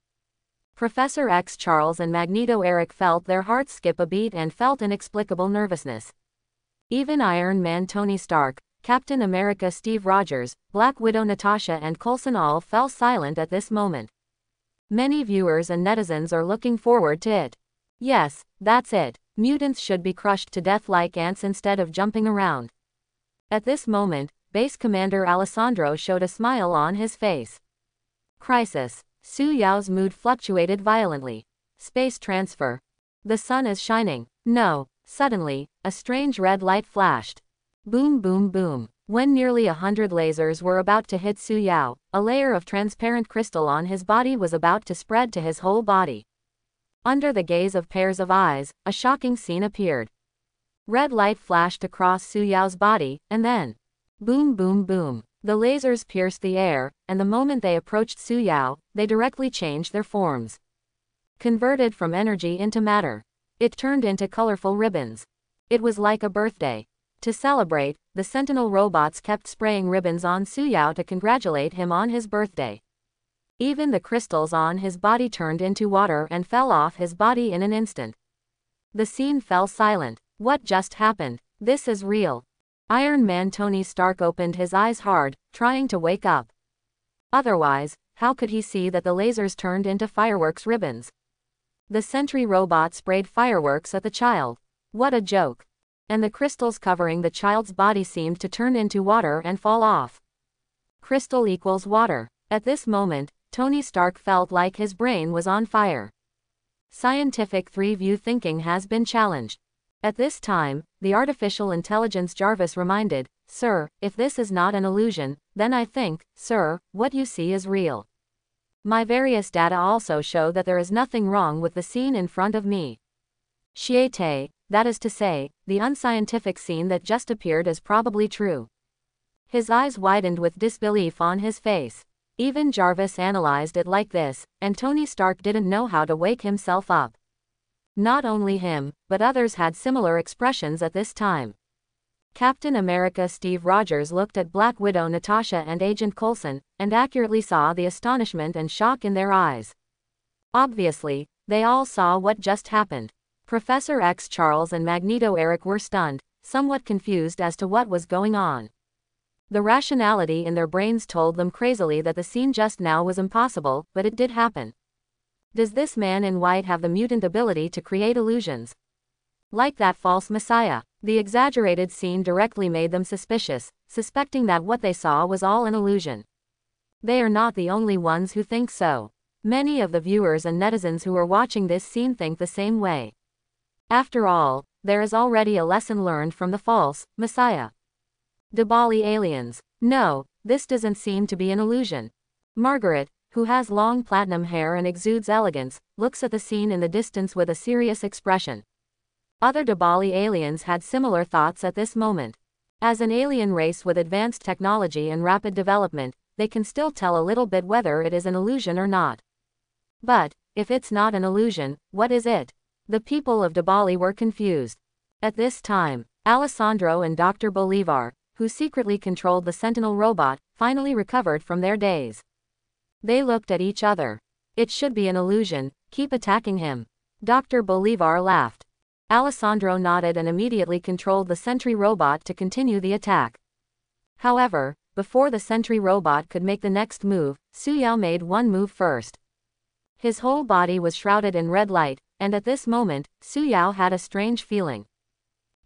Professor X Charles and Magneto Eric felt their hearts skip a beat and felt inexplicable nervousness. Even Iron Man Tony Stark, Captain America Steve Rogers, Black Widow Natasha and Coulson all fell silent at this moment. Many viewers and netizens are looking forward to it. Yes, that's it. Mutants should be crushed to death like ants instead of jumping around. At this moment, Base Commander Alessandro showed a smile on his face. Crisis. Su Yao's mood fluctuated violently. Space transfer. The sun is shining. No. Suddenly, a strange red light flashed. Boom boom boom. When nearly 100 lasers were about to hit Su Yao, a layer of transparent crystal on his body was about to spread to his whole body. Under the gaze of pairs of eyes, a shocking scene appeared. Red light flashed across Su Yao's body, and then, boom boom boom, the lasers pierced the air, and the moment they approached Su Yao, they directly changed their forms. Converted from energy into matter. It turned into colorful ribbons. It was like a birthday. To celebrate, the Sentinel robots kept spraying ribbons on Su Yao to congratulate him on his birthday. Even the crystals on his body turned into water and fell off his body in an instant. The scene fell silent. What just happened? This is real. Iron Man Tony Stark opened his eyes hard, trying to wake up. Otherwise, how could he see that the lasers turned into fireworks ribbons? The sentry robot sprayed fireworks at the child. What a joke. And the crystals covering the child's body seemed to turn into water and fall off. Crystal equals water. At this moment, Tony Stark felt like his brain was on fire. Scientific three-view thinking has been challenged. At this time, the artificial intelligence Jarvis reminded, "Sir, if this is not an illusion, then I think, sir, what you see is real. My various data also show that there is nothing wrong with the scene in front of me. Shiete, that is to say, the unscientific scene that just appeared is probably true." His eyes widened with disbelief on his face. Even Jarvis analyzed it like this, and Tony Stark didn't know how to wake himself up. Not only him, but others had similar expressions at this time. Captain America Steve Rogers looked at Black Widow Natasha and Agent Coulson, and accurately saw the astonishment and shock in their eyes. Obviously, they all saw what just happened. Professor X Charles and Magneto Eric were stunned, somewhat confused as to what was going on. The rationality in their brains told them crazily that the scene just now was impossible, but it did happen. Does this man in white have the mutant ability to create illusions? Like that false messiah? The exaggerated scene directly made them suspicious, suspecting that what they saw was all an illusion. They are not the only ones who think so. Many of the viewers and netizens who are watching this scene think the same way. After all, there is already a lesson learned from the false messiah. Dabali aliens. No, this doesn't seem to be an illusion. Margaret, who has long platinum hair and exudes elegance, looks at the scene in the distance with a serious expression. Other Dabali aliens had similar thoughts at this moment. As an alien race with advanced technology and rapid development, they can still tell a little bit whether it is an illusion or not. But, if it's not an illusion, what is it? The people of Dabali were confused. At this time, Alessandro and Dr. Bolivar, who secretly controlled the Sentinel robot, finally recovered from their daze. They looked at each other. It should be an illusion, keep attacking him. Dr. Bolivar laughed. Alessandro nodded and immediately controlled the sentry robot to continue the attack. However, before the sentry robot could make the next move, Suyao made one move first. His whole body was shrouded in red light, and at this moment, Suyao had a strange feeling.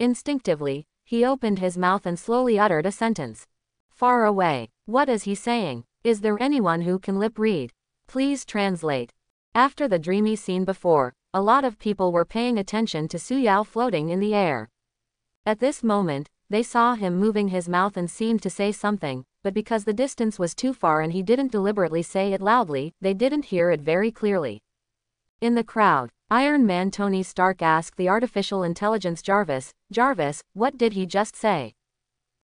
Instinctively, he opened his mouth and slowly uttered a sentence. Far away. What is he saying? Is there anyone who can lip read? Please translate. After the dreamy scene before, a lot of people were paying attention to Suyao floating in the air. At this moment, they saw him moving his mouth and seemed to say something, but because the distance was too far and he didn't deliberately say it loudly, they didn't hear it very clearly. In the crowd, Iron Man Tony Stark asked the artificial intelligence Jarvis, what did he just say?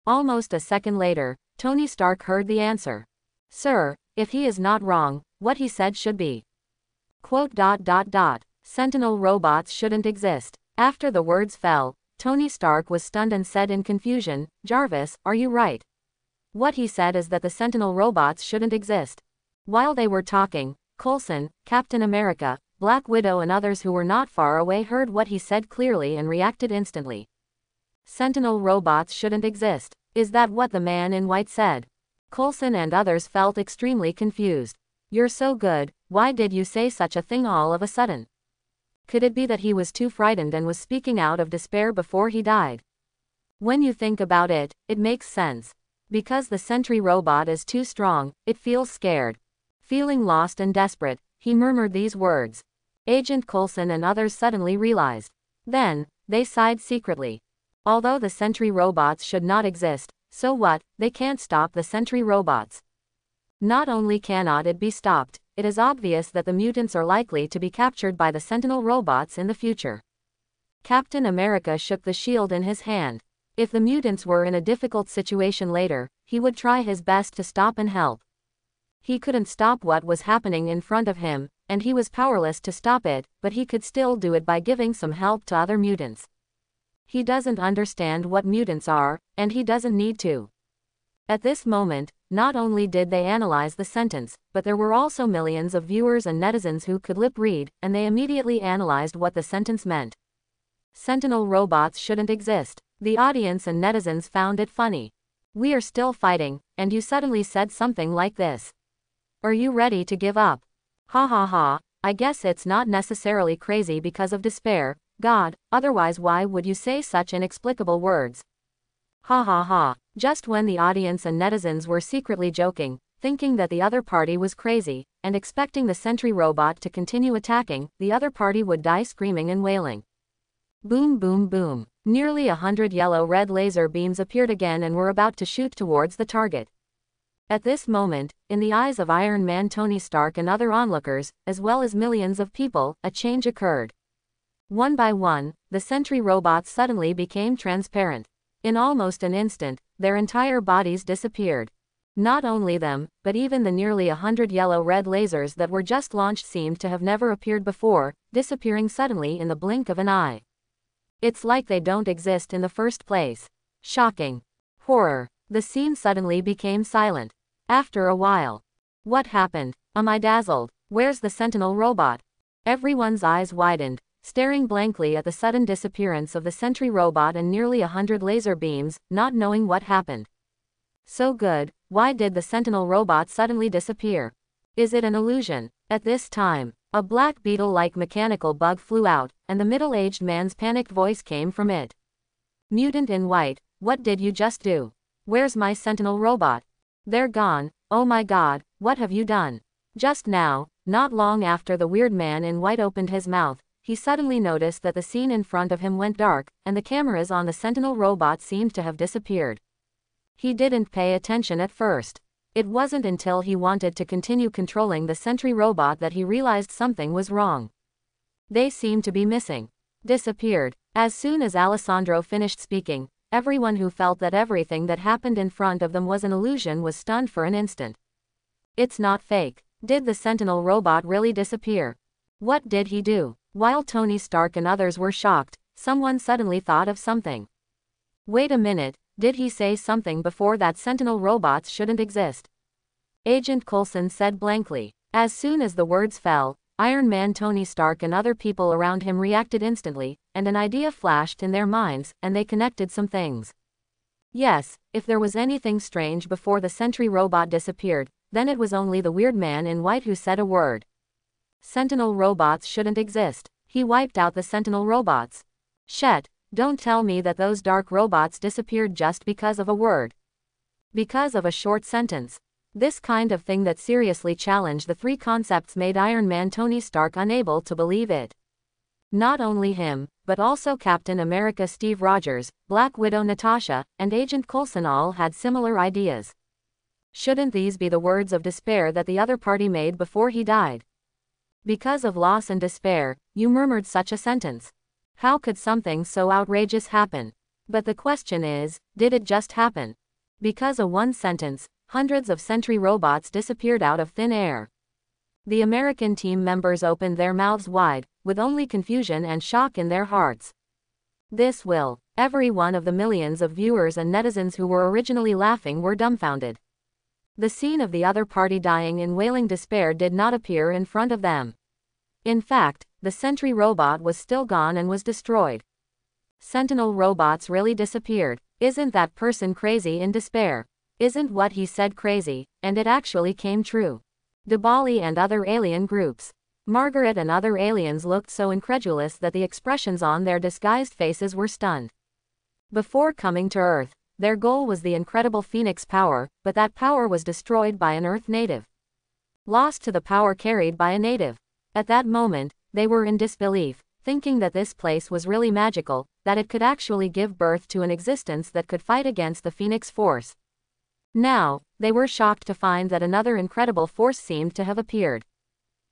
Almost a second later, Tony Stark heard the answer. Sir, if he is not wrong, what he said should be. Quote. Sentinel robots shouldn't exist. After the words fell, Tony Stark was stunned and said in confusion, Jarvis, are you right? What he said is that the Sentinel robots shouldn't exist. While they were talking, Coulson, Captain America, Black Widow and others who were not far away heard what he said clearly and reacted instantly. Sentinel robots shouldn't exist. Is that what the man in white said? Coulson and others felt extremely confused. You're so good, why did you say such a thing all of a sudden? Could it be that he was too frightened and was speaking out of despair before he died? When you think about it, it makes sense. Because the sentry robot is too strong, it feels scared. Feeling lost and desperate, he murmured these words. Agent Coulson and others suddenly realized. Then, they sighed secretly. Although the sentry robots should not exist, so what, they can't stop the sentry robots. Not only cannot it be stopped, it is obvious that the mutants are likely to be captured by the Sentinel robots in the future. Captain America shook the shield in his hand. If the mutants were in a difficult situation later, he would try his best to stop and help. He couldn't stop what was happening in front of him, and he was powerless to stop it, but he could still do it by giving some help to other mutants. He doesn't understand what mutants are, and he doesn't need to. At this moment, not only did they analyze the sentence, but there were also millions of viewers and netizens who could lip read, and they immediately analyzed what the sentence meant. Sentinel robots shouldn't exist. The audience and netizens found it funny. We are still fighting, and you suddenly said something like this. Are you ready to give up? Ha ha ha, I guess it's not necessarily crazy because of despair, God, otherwise why would you say such inexplicable words? Ha ha ha. Just when the audience and netizens were secretly joking, thinking that the other party was crazy, and expecting the sentry robot to continue attacking, the other party would die screaming and wailing. Boom boom boom. Nearly 100 yellow-red laser beams appeared again and were about to shoot towards the target. At this moment, in the eyes of Iron Man Tony Stark and other onlookers, as well as millions of people, a change occurred. One by one, the sentry robots suddenly became transparent. In almost an instant, their entire bodies disappeared. Not only them, but even the nearly 100 yellow-red lasers that were just launched seemed to have never appeared before, disappearing suddenly in the blink of an eye. It's like they don't exist in the first place. Shocking. Horror. The scene suddenly became silent. After a while. What happened? Am I dazzled? Where's the Sentinel robot? Everyone's eyes widened, staring blankly at the sudden disappearance of the sentry robot and nearly 100 laser beams, not knowing what happened. So good, why did the Sentinel robot suddenly disappear? Is it an illusion? At this time, a black beetle-like mechanical bug flew out, and the middle-aged man's panicked voice came from it. Mutant in white, what did you just do? Where's my Sentinel robot? They're gone. Oh my god, what have you done? Just now, not long after the weird man in white opened his mouth, he suddenly noticed that the scene in front of him went dark, and the cameras on the Sentinel robot seemed to have disappeared. He didn't pay attention at first. It wasn't until he wanted to continue controlling the sentry robot that he realized something was wrong. They seemed to be missing. Disappeared. As soon as Alessandro finished speaking, everyone who felt that everything that happened in front of them was an illusion was stunned for an instant. It's not fake. Did the Sentinel robot really disappear? What did he do? While Tony Stark and others were shocked, someone suddenly thought of something. Wait a minute, did he say something before that Sentinel robots shouldn't exist? Agent Coulson said blankly. As soon as the words fell, Iron Man Tony Stark and other people around him reacted instantly, and an idea flashed in their minds, and they connected some things. Yes, if there was anything strange before the sentry robot disappeared, then it was only the weird man in white who said a word. Sentinel robots shouldn't exist. He wiped out the Sentinel robots. Shit, don't tell me that those dark robots disappeared just because of a word. Because of a short sentence. This kind of thing that seriously challenged the three concepts made Iron Man Tony Stark unable to believe it. Not only him, but also Captain America Steve Rogers, Black Widow Natasha, and Agent Coulson all had similar ideas. Shouldn't these be the words of despair that the other party made before he died? Because of loss and despair, you murmured such a sentence. How could something so outrageous happen? But the question is, did it just happen? Because of one sentence, hundreds of sentry robots disappeared out of thin air. The American team members opened their mouths wide, with only confusion and shock in their hearts. This will. Every one of the millions of viewers and netizens who were originally laughing were dumbfounded. The scene of the other party dying in wailing despair did not appear in front of them. In fact, the sentry robot was still gone and was destroyed. Sentinel robots really disappeared. Isn't that person crazy in despair? Isn't what he said crazy, and it actually came true? Dibali and other alien groups. Margaret and other aliens looked so incredulous that the expressions on their disguised faces were stunned. Before coming to Earth, their goal was the incredible Phoenix power, but that power was destroyed by an Earth native. Lost to the power carried by a native. At that moment, they were in disbelief, thinking that this place was really magical, that it could actually give birth to an existence that could fight against the Phoenix Force. Now, they were shocked to find that another incredible force seemed to have appeared.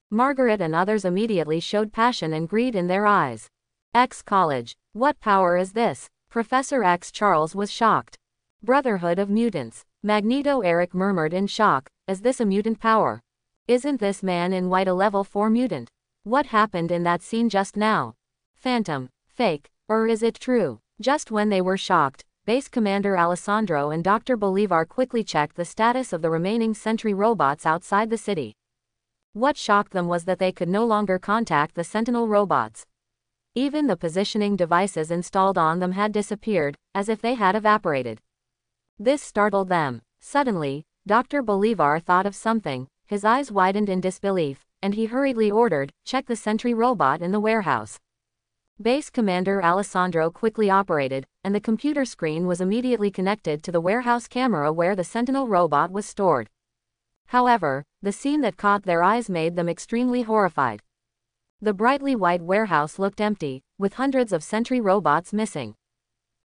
Margaret and others immediately showed passion and greed in their eyes. X College. What power is this? Professor X Charles was shocked. Brotherhood of Mutants. Magneto Eric murmured in shock, is this a mutant power? Isn't this man in white a level 4 mutant? What happened in that scene just now? Phantom, fake, or is it true? Just when they were shocked, Base Commander Alessandro and Dr. Bolivar quickly checked the status of the remaining sentry robots outside the city. What shocked them was that they could no longer contact the Sentinel robots. Even the positioning devices installed on them had disappeared, as if they had evaporated. This startled them. Suddenly, Dr. Bolivar thought of something, his eyes widened in disbelief, and he hurriedly ordered, check the sentry robot in the warehouse. Base Commander Alessandro quickly operated, and the computer screen was immediately connected to the warehouse camera where the Sentinel robot was stored. However, the scene that caught their eyes made them extremely horrified. The brightly white warehouse looked empty, with hundreds of sentry robots missing.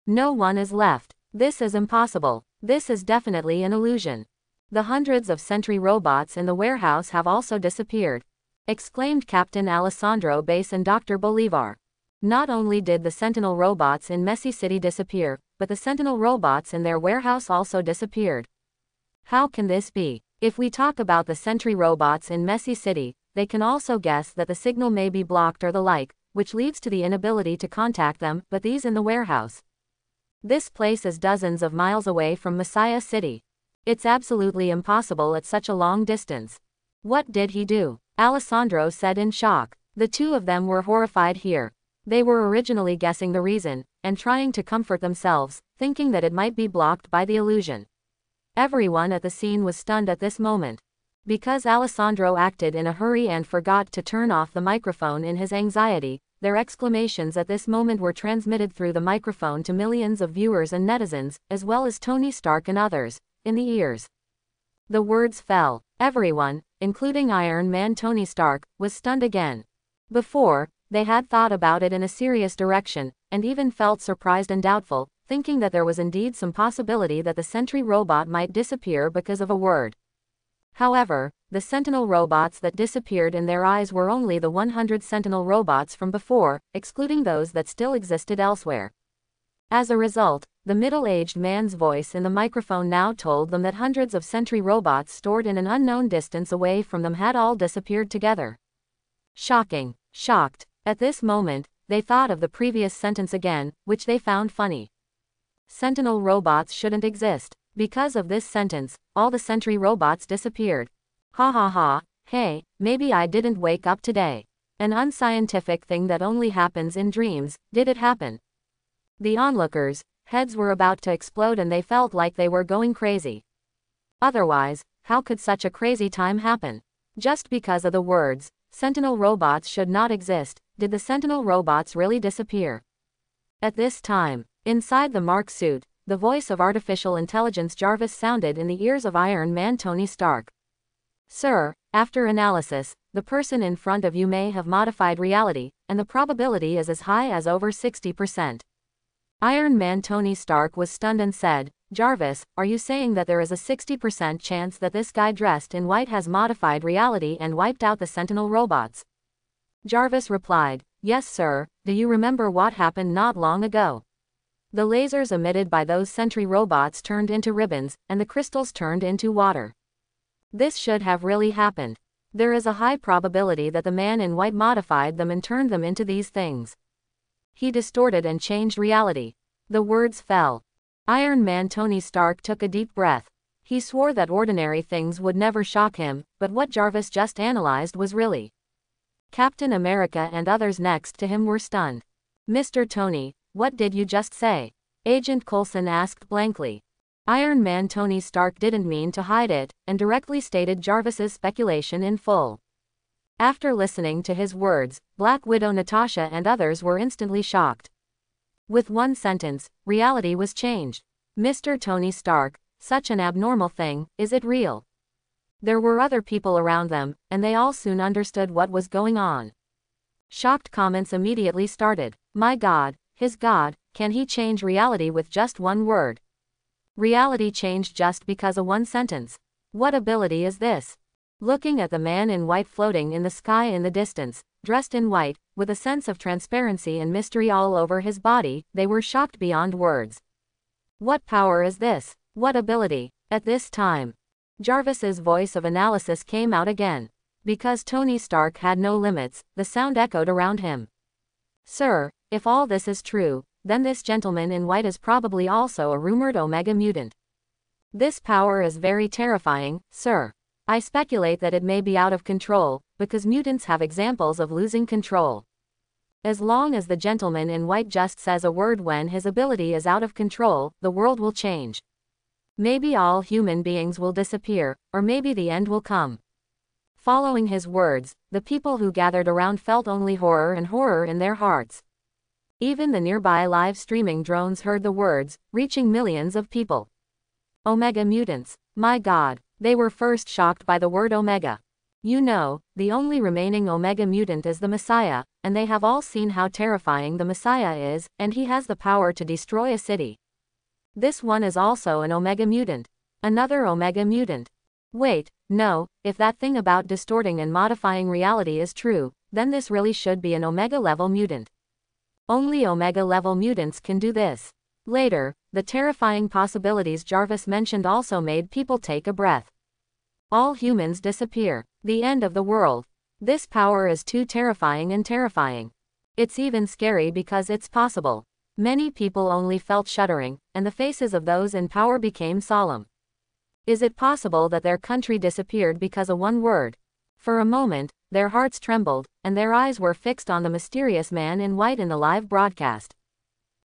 No one is left. This is impossible. This is definitely an illusion. The hundreds of sentry robots in the warehouse have also disappeared, exclaimed Captain Alessandro Base and Dr. Bolivar. Not only did the Sentinel robots in Messy City disappear, but the Sentinel robots in their warehouse also disappeared. How can this be? If we talk about the sentry robots in Messy City, they can also guess that the signal may be blocked or the like, which leads to the inability to contact them, but these in the warehouse. This place is dozens of miles away from Messiah City. It's absolutely impossible at such a long distance. What did he do? Alessandro said in shock. The two of them were horrified here. They were originally guessing the reason, and trying to comfort themselves, thinking that it might be blocked by the illusion. Everyone at the scene was stunned at this moment. Because Alessandro acted in a hurry and forgot to turn off the microphone in his anxiety, their exclamations at this moment were transmitted through the microphone to millions of viewers and netizens, as well as Tony Stark and others, in the ears. The words fell. Everyone, including Iron Man Tony Stark, was stunned again. Before, they had thought about it in a serious direction, and even felt surprised and doubtful, thinking that there was indeed some possibility that the Sentry robot might disappear because of a word. However, the Sentinel robots that disappeared in their eyes were only the 100 Sentinel robots from before, excluding those that still existed elsewhere. As a result, the middle-aged man's voice in the microphone now told them that hundreds of Sentry robots stored in an unknown distance away from them had all disappeared together. Shocking. Shocked. At this moment, they thought of the previous sentence again, which they found funny. Sentinel robots shouldn't exist. Because of this sentence, all the Sentry robots disappeared. Ha ha ha, hey, maybe I didn't wake up today. An unscientific thing that only happens in dreams, did it happen? The onlookers' heads were about to explode and they felt like they were going crazy. Otherwise, how could such a crazy time happen? Just because of the words, Sentinel robots should not exist, did the Sentinel robots really disappear? At this time, inside the Mark suit, the voice of artificial intelligence Jarvis sounded in the ears of Iron Man Tony Stark. Sir, after analysis, the person in front of you may have modified reality, and the probability is as high as over 60%. Iron Man Tony Stark was stunned and said, Jarvis, are you saying that there is a 60% chance that this guy dressed in white has modified reality and wiped out the Sentinel robots? Jarvis replied, yes sir, do you remember what happened not long ago? The lasers emitted by those Sentry robots turned into ribbons, and the crystals turned into water. This should have really happened. There is a high probability that the man in white modified them and turned them into these things. He distorted and changed reality. The words fell. Iron Man Tony Stark took a deep breath. He swore that ordinary things would never shock him, but what Jarvis just analyzed was really. Captain America and others next to him were stunned. Mr. Tony, what did you just say? Agent Coulson asked blankly. Iron Man Tony Stark didn't mean to hide it, and directly stated Jarvis's speculation in full. After listening to his words, Black Widow Natasha and others were instantly shocked. With one sentence, reality was changed. Mr. Tony Stark, such an abnormal thing, is it real? There were other people around them, and they all soon understood what was going on. Shocked comments immediately started. My God, his God, can he change reality with just one word? Reality changed just because of one sentence. What ability is this? Looking at the man in white floating in the sky in the distance, dressed in white, with a sense of transparency and mystery all over his body, they were shocked beyond words. What power is this? What ability? At this time, Jarvis's voice of analysis came out again. Because Tony Stark had no limits, the sound echoed around him. Sir, if all this is true, then this gentleman in white is probably also a rumored Omega mutant. This power is very terrifying, sir. I speculate that it may be out of control, because mutants have examples of losing control. As long as the gentleman in white just says a word when his ability is out of control, the world will change. Maybe all human beings will disappear, or maybe the end will come. Following his words, the people who gathered around felt only horror and horror in their hearts. Even the nearby live streaming drones heard the words, reaching millions of people. Omega mutants. My God, they were first shocked by the word Omega. You know, the only remaining Omega mutant is the Messiah, and they have all seen how terrifying the Messiah is, and he has the power to destroy a city. This one is also an Omega mutant. Another Omega mutant. Wait, no, if that thing about distorting and modifying reality is true, then this really should be an Omega-level mutant. Only Omega-level mutants can do this. Later, the terrifying possibilities Jarvis mentioned also made people take a breath. All humans disappear. The end of the world. This power is too terrifying and terrifying. It's even scary because it's possible. Many people only felt shuddering, and the faces of those in power became solemn. Is it possible that their country disappeared because of one word? For a moment, their hearts trembled, and their eyes were fixed on the mysterious man in white in the live broadcast.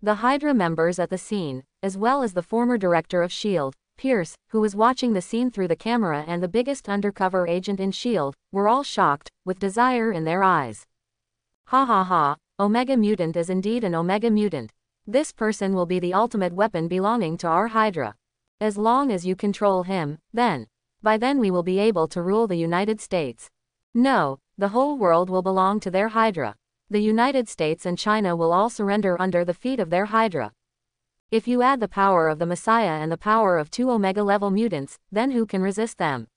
The Hydra members at the scene, as well as the former director of S.H.I.E.L.D., Pierce, who was watching the scene through the camera, and the biggest undercover agent in S.H.I.E.L.D., were all shocked, with desire in their eyes. Ha ha ha, Omega Mutant is indeed an Omega Mutant. This person will be the ultimate weapon belonging to our Hydra. As long as you control him, by then we will be able to rule the United States. No, the whole world will belong to their Hydra. The United States and China will all surrender under the feet of their Hydra. If you add the power of the Messiah and the power of 2 Omega-level mutants, then who can resist them?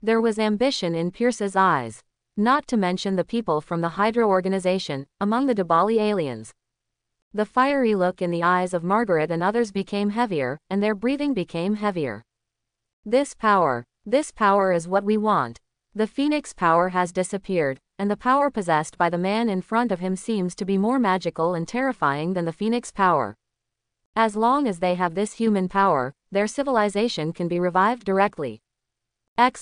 There was ambition in Pierce's eyes. Not to mention the people from the Hydra organization, among the Dibali aliens. The fiery look in the eyes of Margaret and others became heavier, and their breathing became heavier. This power is what we want. The Phoenix power has disappeared, and the power possessed by the man in front of him seems to be more magical and terrifying than the Phoenix power. As long as they have this human power, their civilization can be revived directly.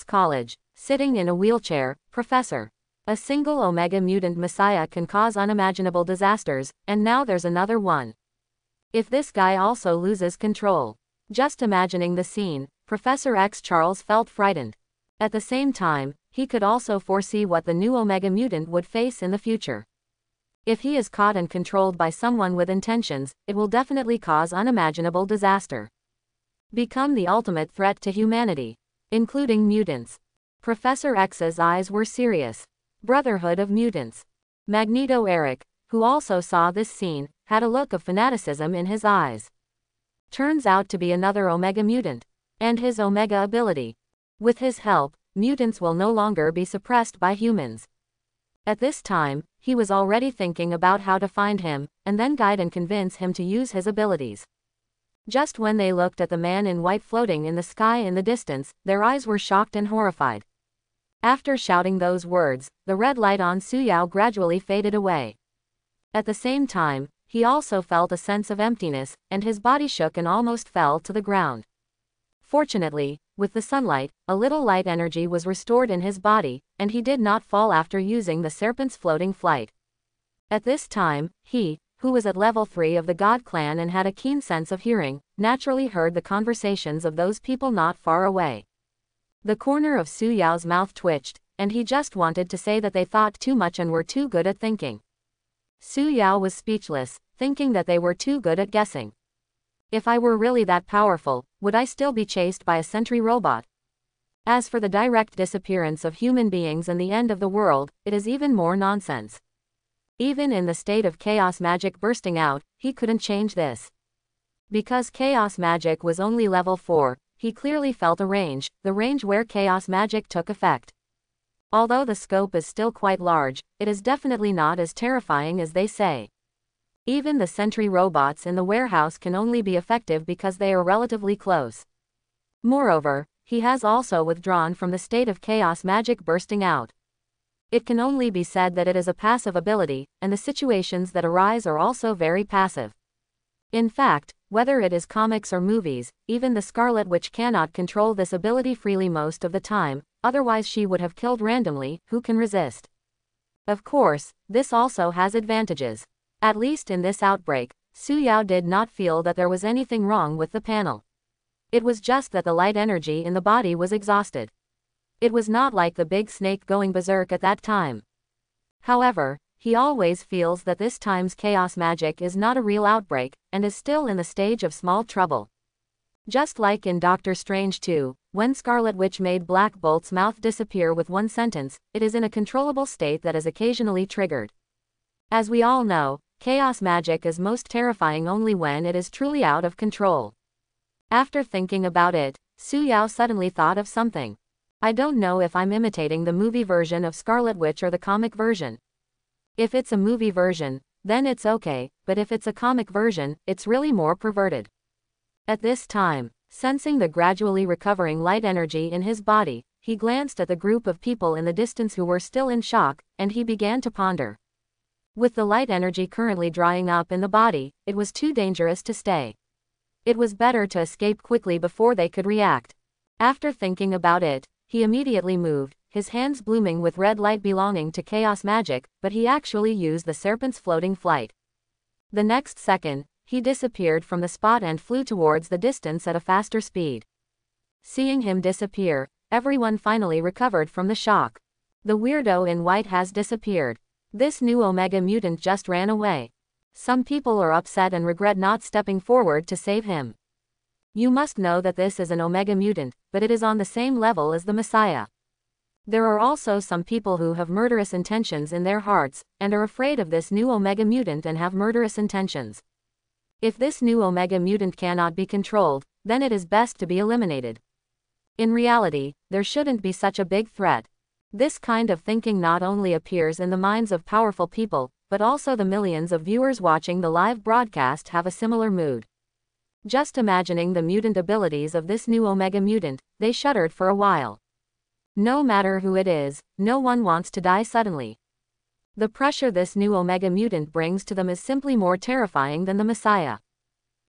College. Sitting in a wheelchair, Professor. A single Omega Mutant Messiah can cause unimaginable disasters, and now there's another one. If this guy also loses control. Just imagining the scene, Professor X Charles felt frightened. At the same time, he could also foresee what the new Omega Mutant would face in the future. If he is caught and controlled by someone with intentions, it will definitely cause unimaginable disaster. Become the ultimate threat to humanity, including mutants. Professor X's eyes were serious. Brotherhood of Mutants. Magneto Eric, who also saw this scene, had a look of fanaticism in his eyes. Turns out to be another Omega Mutant. And his Omega ability. With his help, mutants will no longer be suppressed by humans. At this time, he was already thinking about how to find him, and then guide and convince him to use his abilities. Just when they looked at the man in white floating in the sky in the distance, their eyes were shocked and horrified. After shouting those words, the red light on Suyao gradually faded away. At the same time, he also felt a sense of emptiness, and his body shook and almost fell to the ground. Fortunately, with the sunlight, a little light energy was restored in his body, and he did not fall after using the serpent's floating flight. At this time, he, who was at level 3 of the God Clan and had a keen sense of hearing, naturally heard the conversations of those people not far away. The corner of Suyao's mouth twitched, and he just wanted to say that they thought too much and were too good at thinking. Suyao was speechless, thinking that they were too good at guessing. If I were really that powerful, would I still be chased by a sentry robot? As for the direct disappearance of human beings and the end of the world, it is even more nonsense. Even in the state of chaos magic bursting out, he couldn't change this. Because chaos magic was only level 4, he clearly felt a range, the range where chaos magic took effect. Although the scope is still quite large, it is definitely not as terrifying as they say. Even the sentry robots in the warehouse can only be effective because they are relatively close. Moreover, he has also withdrawn from the state of chaos magic bursting out. It can only be said that it is a passive ability, and the situations that arise are also very passive. In fact, whether it is comics or movies, even the Scarlet Witch cannot control this ability freely most of the time, otherwise she would have killed randomly. Who can resist? Of course, this also has advantages. At least in this outbreak, Suyao did not feel that there was anything wrong with the panel. It was just that the light energy in the body was exhausted. It was not like the big snake going berserk at that time. However, he always feels that this time's chaos magic is not a real outbreak, and is still in the stage of small trouble. Just like in Doctor Strange 2, when Scarlet Witch made Black Bolt's mouth disappear with one sentence, it is in a controllable state that is occasionally triggered. As we all know, chaos magic is most terrifying only when it is truly out of control. After thinking about it, Suyao suddenly thought of something. I don't know if I'm imitating the movie version of Scarlet Witch or the comic version. If it's a movie version, then it's okay, but if it's a comic version, it's really more perverted. At this time, sensing the gradually recovering light energy in his body, he glanced at the group of people in the distance who were still in shock, and he began to ponder. With the light energy currently drying up in the body, it was too dangerous to stay. It was better to escape quickly before they could react. After thinking about it, he immediately moved, his hands blooming with red light belonging to chaos magic, but he actually used the serpent's floating flight. The next second, he disappeared from the spot and flew towards the distance at a faster speed. Seeing him disappear, everyone finally recovered from the shock. The weirdo in white has disappeared. This new Omega mutant just ran away. Some people are upset and regret not stepping forward to save him. You must know that this is an Omega mutant, but it is on the same level as the Messiah. There are also some people who have murderous intentions in their hearts, and are afraid of this new Omega mutant and have murderous intentions. If this new Omega mutant cannot be controlled, then it is best to be eliminated. In reality, there shouldn't be such a big threat. This kind of thinking not only appears in the minds of powerful people, but also the millions of viewers watching the live broadcast have a similar mood. Just imagining the mutant abilities of this new Omega mutant, they shuddered for a while. No matter who it is, no one wants to die suddenly. The pressure this new Omega mutant brings to them is simply more terrifying than the Messiah.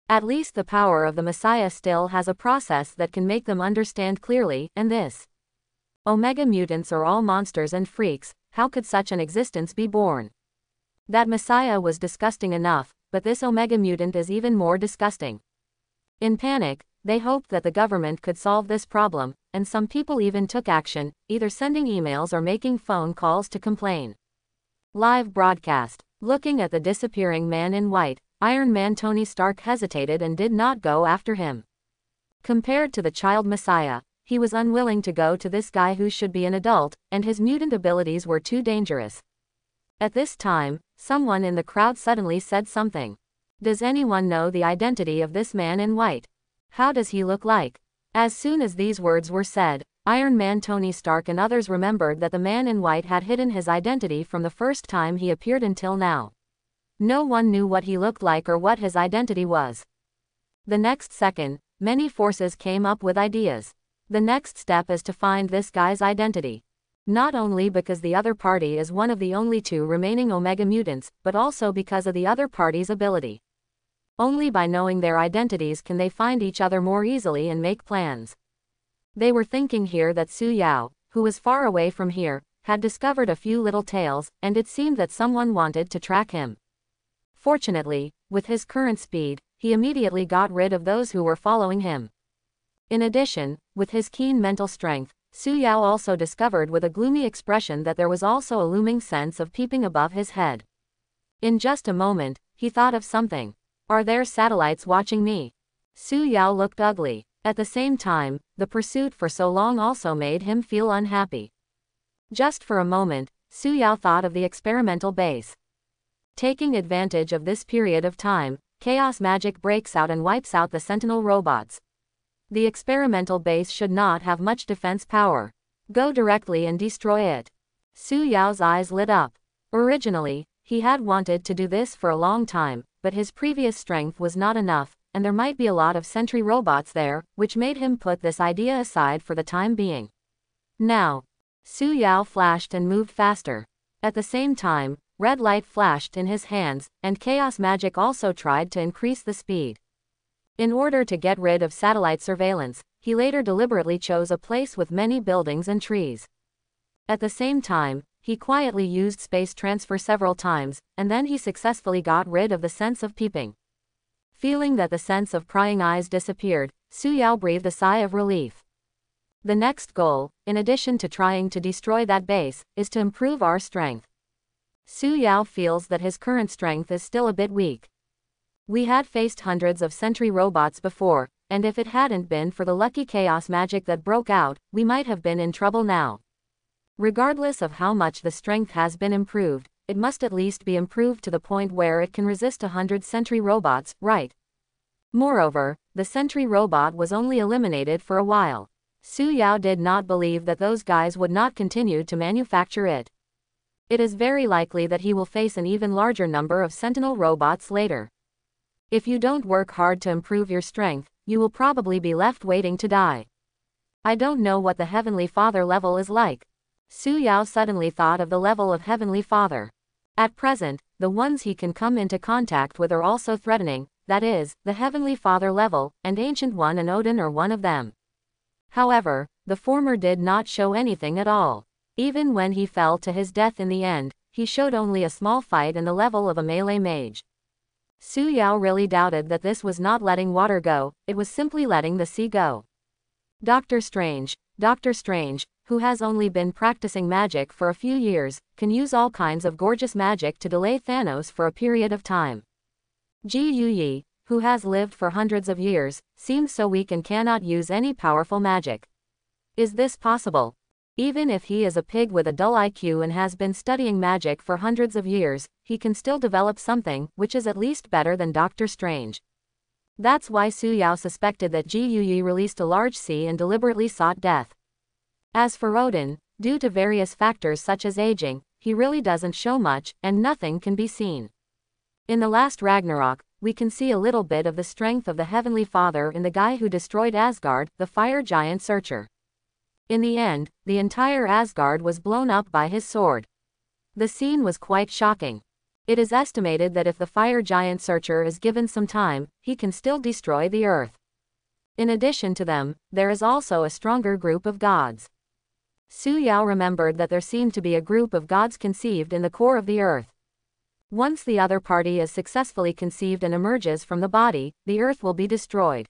At least the power of the Messiah still has a process that can make them understand clearly, and this. Omega mutants are all monsters and freaks, how could such an existence be born? That Messiah was disgusting enough, but this Omega mutant is even more disgusting. In panic, they hoped that the government could solve this problem, and some people even took action, either sending emails or making phone calls to complain. Live broadcast. Looking at the disappearing man in white, Iron Man Tony Stark hesitated and did not go after him. Compared to the child Messiah, he was unwilling to go to this guy who should be an adult, and his mutant abilities were too dangerous. At this time, someone in the crowd suddenly said something. Does anyone know the identity of this man in white? How does he look like? As soon as these words were said, Iron Man Tony Stark and others remembered that the man in white had hidden his identity from the first time he appeared until now. No one knew what he looked like or what his identity was. The next second, many forces came up with ideas. The next step is to find this guy's identity. Not only because the other party is one of the only two remaining Omega mutants, but also because of the other party's ability. Only by knowing their identities can they find each other more easily and make plans. They were thinking here that Su Yao, who was far away from here, had discovered a few little tales, and it seemed that someone wanted to track him. Fortunately, with his current speed, he immediately got rid of those who were following him. In addition, with his keen mental strength, Su Yao also discovered with a gloomy expression that there was also a looming sense of peeping above his head. In just a moment, he thought of something. Are there satellites watching me? Su Yao looked ugly. At the same time, the pursuit for so long also made him feel unhappy. Just for a moment, Su Yao thought of the experimental base. Taking advantage of this period of time, chaos magic breaks out and wipes out the Sentinel robots. The experimental base should not have much defense power. Go directly and destroy it. Su Yao's eyes lit up. Originally, he had wanted to do this for a long time, but his previous strength was not enough, and there might be a lot of sentry robots there, which made him put this idea aside for the time being. Now, Su Yao flashed and moved faster. At the same time, red light flashed in his hands, and chaos magic also tried to increase the speed. In order to get rid of satellite surveillance, he later deliberately chose a place with many buildings and trees. At the same time, he quietly used space transfer several times, and then he successfully got rid of the sense of peeping. Feeling that the sense of prying eyes disappeared, Su Yao breathed a sigh of relief. The next goal, in addition to trying to destroy that base, is to improve our strength. Su Yao feels that his current strength is still a bit weak. We had faced hundreds of sentry robots before, and if it hadn't been for the lucky chaos magic that broke out, we might have been in trouble now. Regardless of how much the strength has been improved, it must at least be improved to the point where it can resist 100 sentry robots, right? Moreover, the sentry robot was only eliminated for a while. Su Yao did not believe that those guys would not continue to manufacture it. It is very likely that he will face an even larger number of Sentinel robots later. If you don't work hard to improve your strength, you will probably be left waiting to die. I don't know what the Heavenly Father level is like. Su Yao suddenly thought of the level of Heavenly Father. At present, the ones he can come into contact with are also threatening, that is, the Heavenly Father level, and Ancient One and Odin are one of them. However, the former did not show anything at all. Even when he fell to his death in the end, he showed only a small fight in the level of a melee mage. Su Yao really doubted that this was not letting water go, it was simply letting the sea go. Doctor Strange, who has only been practicing magic for a few years, can use all kinds of gorgeous magic to delay Thanos for a period of time. Ji Yuyi, who has lived for hundreds of years, seems so weak and cannot use any powerful magic. Is this possible? Even if he is a pig with a dull IQ and has been studying magic for hundreds of years, he can still develop something, which is at least better than Doctor Strange. That's why Su Yao suspected that Ji Yuyi released a large sea and deliberately sought death. As for Odin, due to various factors such as aging, he really doesn't show much, and nothing can be seen. In the last Ragnarok, we can see a little bit of the strength of the Heavenly Father in the guy who destroyed Asgard, the fire giant Searcher. In the end, the entire Asgard was blown up by his sword. The scene was quite shocking. It is estimated that if the fire giant Searcher is given some time, he can still destroy the earth. In addition to them, there is also a stronger group of gods. Su Yao remembered that there seemed to be a group of gods conceived in the core of the earth. Once the other party is successfully conceived and emerges from the body, the earth will be destroyed.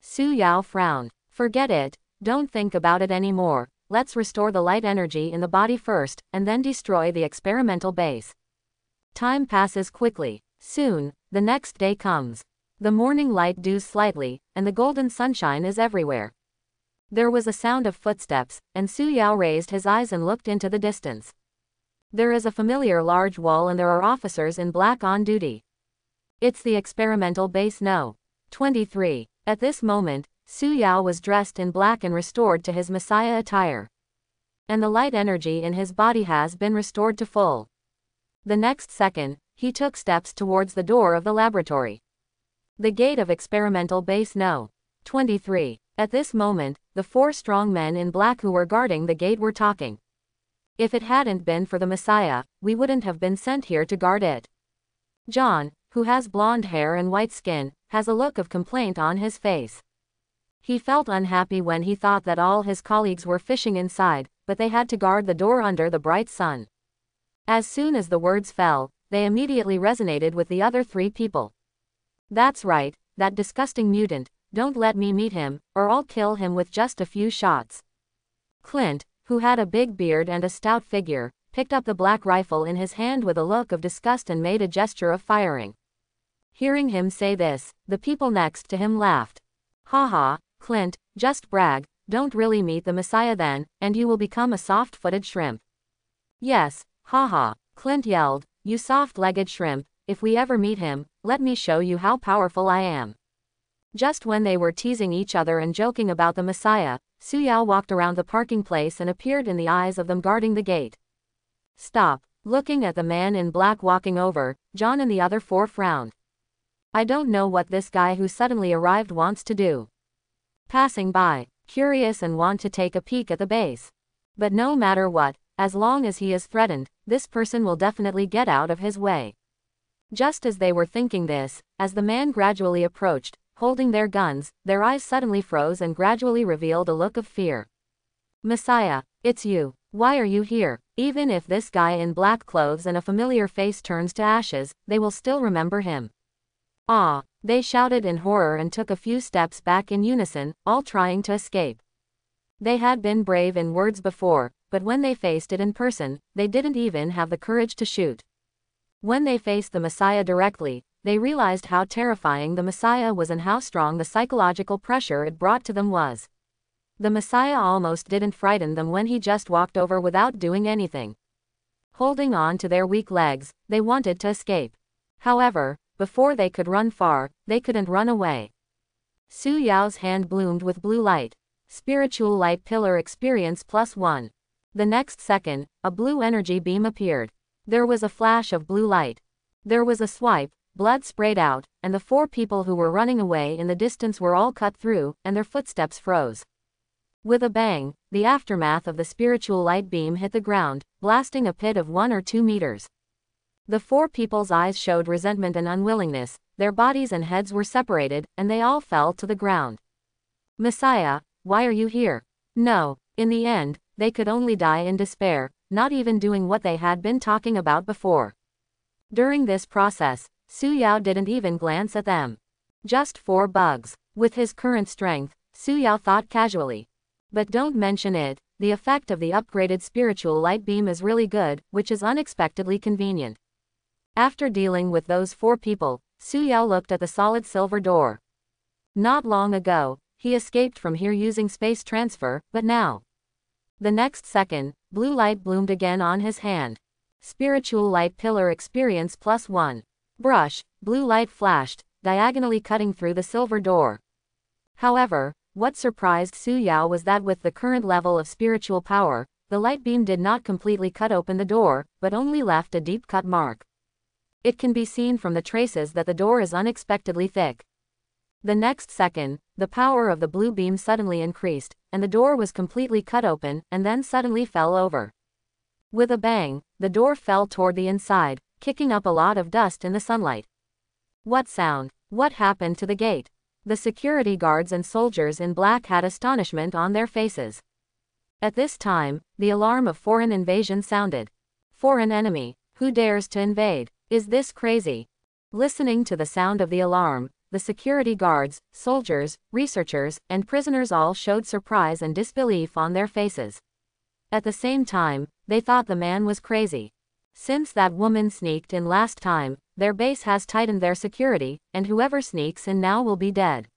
Su Yao frowned. Forget it, don't think about it anymore, let's restore the light energy in the body first, and then destroy the experimental base. Time passes quickly. Soon, the next day comes. The morning light dews slightly, and the golden sunshine is everywhere. There was a sound of footsteps, and Su Yao raised his eyes and looked into the distance. There is a familiar large wall and there are officers in black on duty. It's the experimental base No. 23. At this moment, Su Yao was dressed in black and restored to his Messiah attire. And the light energy in his body has been restored to full. The next second, he took steps towards the door of the laboratory. The gate of experimental base No. 23. At this moment, the 4 strong men in black who were guarding the gate were talking. If it hadn't been for the Messiah, we wouldn't have been sent here to guard it. John, who has blonde hair and white skin, has a look of complaint on his face. He felt unhappy when he thought that all his colleagues were fishing inside, but they had to guard the door under the bright sun. As soon as the words fell, they immediately resonated with the other 3 people. That's right, that disgusting mutant, don't let me meet him, or I'll kill him with just a few shots. Clint, who had a big beard and a stout figure, picked up the black rifle in his hand with a look of disgust and made a gesture of firing. Hearing him say this, the people next to him laughed. Haha, Clint, just brag, don't really meet the Messiah then, and you will become a soft-footed shrimp. Yes, haha, Clint yelled, you soft-legged shrimp, if we ever meet him, let me show you how powerful I am. Just when they were teasing each other and joking about the Messiah, Su Yao walked around the parking place and appeared in the eyes of them guarding the gate. Stop. Looking at the man in black walking over, John and the other 4 frowned. I don't know what this guy who suddenly arrived wants to do. Passing by, curious and want to take a peek at the base. But no matter what, as long as he is threatened, this person will definitely get out of his way. Just as they were thinking this, as the man gradually approached, holding their guns, their eyes suddenly froze and gradually revealed a look of fear. Messiah, it's you. Why are you here? Even if this guy in black clothes and a familiar face turns to ashes, they will still remember him. Ah! They shouted in horror and took a few steps back in unison, all trying to escape. They had been brave in words before, but when they faced it in person, they didn't even have the courage to shoot. When they faced the Messiah directly, they realized how terrifying the Messiah was and how strong the psychological pressure it brought to them was. The Messiah almost didn't frighten them when he just walked over without doing anything. Holding on to their weak legs, they wanted to escape. However, before they could run far, they couldn't run away. Su Yao's hand bloomed with blue light. Spiritual light pillar experience +1. The next second, a blue energy beam appeared. There was a flash of blue light. There was a swipe, blood sprayed out, and the 4 people who were running away in the distance were all cut through, and their footsteps froze. With a bang, the aftermath of the spiritual light beam hit the ground, blasting a pit of 1 or 2 meters. The four people's eyes showed resentment and unwillingness, their bodies and heads were separated, and they all fell to the ground. Messiah, why are you here? No, in the end, they could only die in despair, not even doing what they had been talking about before. During this process, Su Yao didn't even glance at them. Just 4 bugs. With his current strength, Su Yao thought casually. But don't mention it, the effect of the upgraded spiritual light beam is really good, which is unexpectedly convenient. After dealing with those 4 people, Su Yao looked at the solid silver door. Not long ago, he escaped from here using space transfer, but now. The next second, blue light bloomed again on his hand. Spiritual light pillar experience +1. Brush, blue light flashed, diagonally cutting through the silver door. However, what surprised Su Yao was that with the current level of spiritual power, the light beam did not completely cut open the door, but only left a deep cut mark. It can be seen from the traces that the door is unexpectedly thick. The next second, the power of the blue beam suddenly increased, and the door was completely cut open, and then suddenly fell over. With a bang, the door fell toward the inside, kicking up a lot of dust in the sunlight. What sound? What happened to the gate? The security guards and soldiers in black had astonishment on their faces. At this time, the alarm of foreign invasion sounded. Foreign enemy. Who dares to invade? Is this crazy? Listening to the sound of the alarm, the security guards, soldiers, researchers, and prisoners all showed surprise and disbelief on their faces. At the same time, they thought the man was crazy. Since that woman sneaked in last time, their base has tightened their security, and whoever sneaks in now will be dead.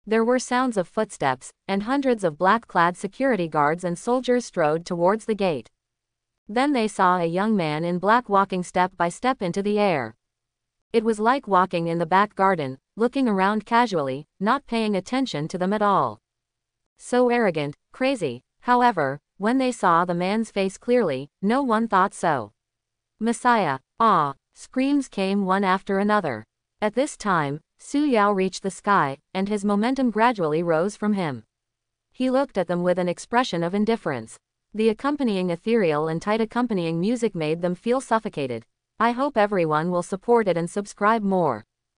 There were sounds of footsteps, and hundreds of black-clad security guards and soldiers strode towards the gate. Then they saw a young man in black walking step by step into the air. It was like walking in the back garden, looking around casually, not paying attention to them at all. So arrogant, crazy. However, when they saw the man's face clearly, no one thought so. Messiah! Ah! Screams came one after another. At this time, Su Yao reached the sky, and his momentum gradually rose from him. He looked at them with an expression of indifference. The accompanying ethereal and tight accompanying music made them feel suffocated. I hope everyone will support it and subscribe more.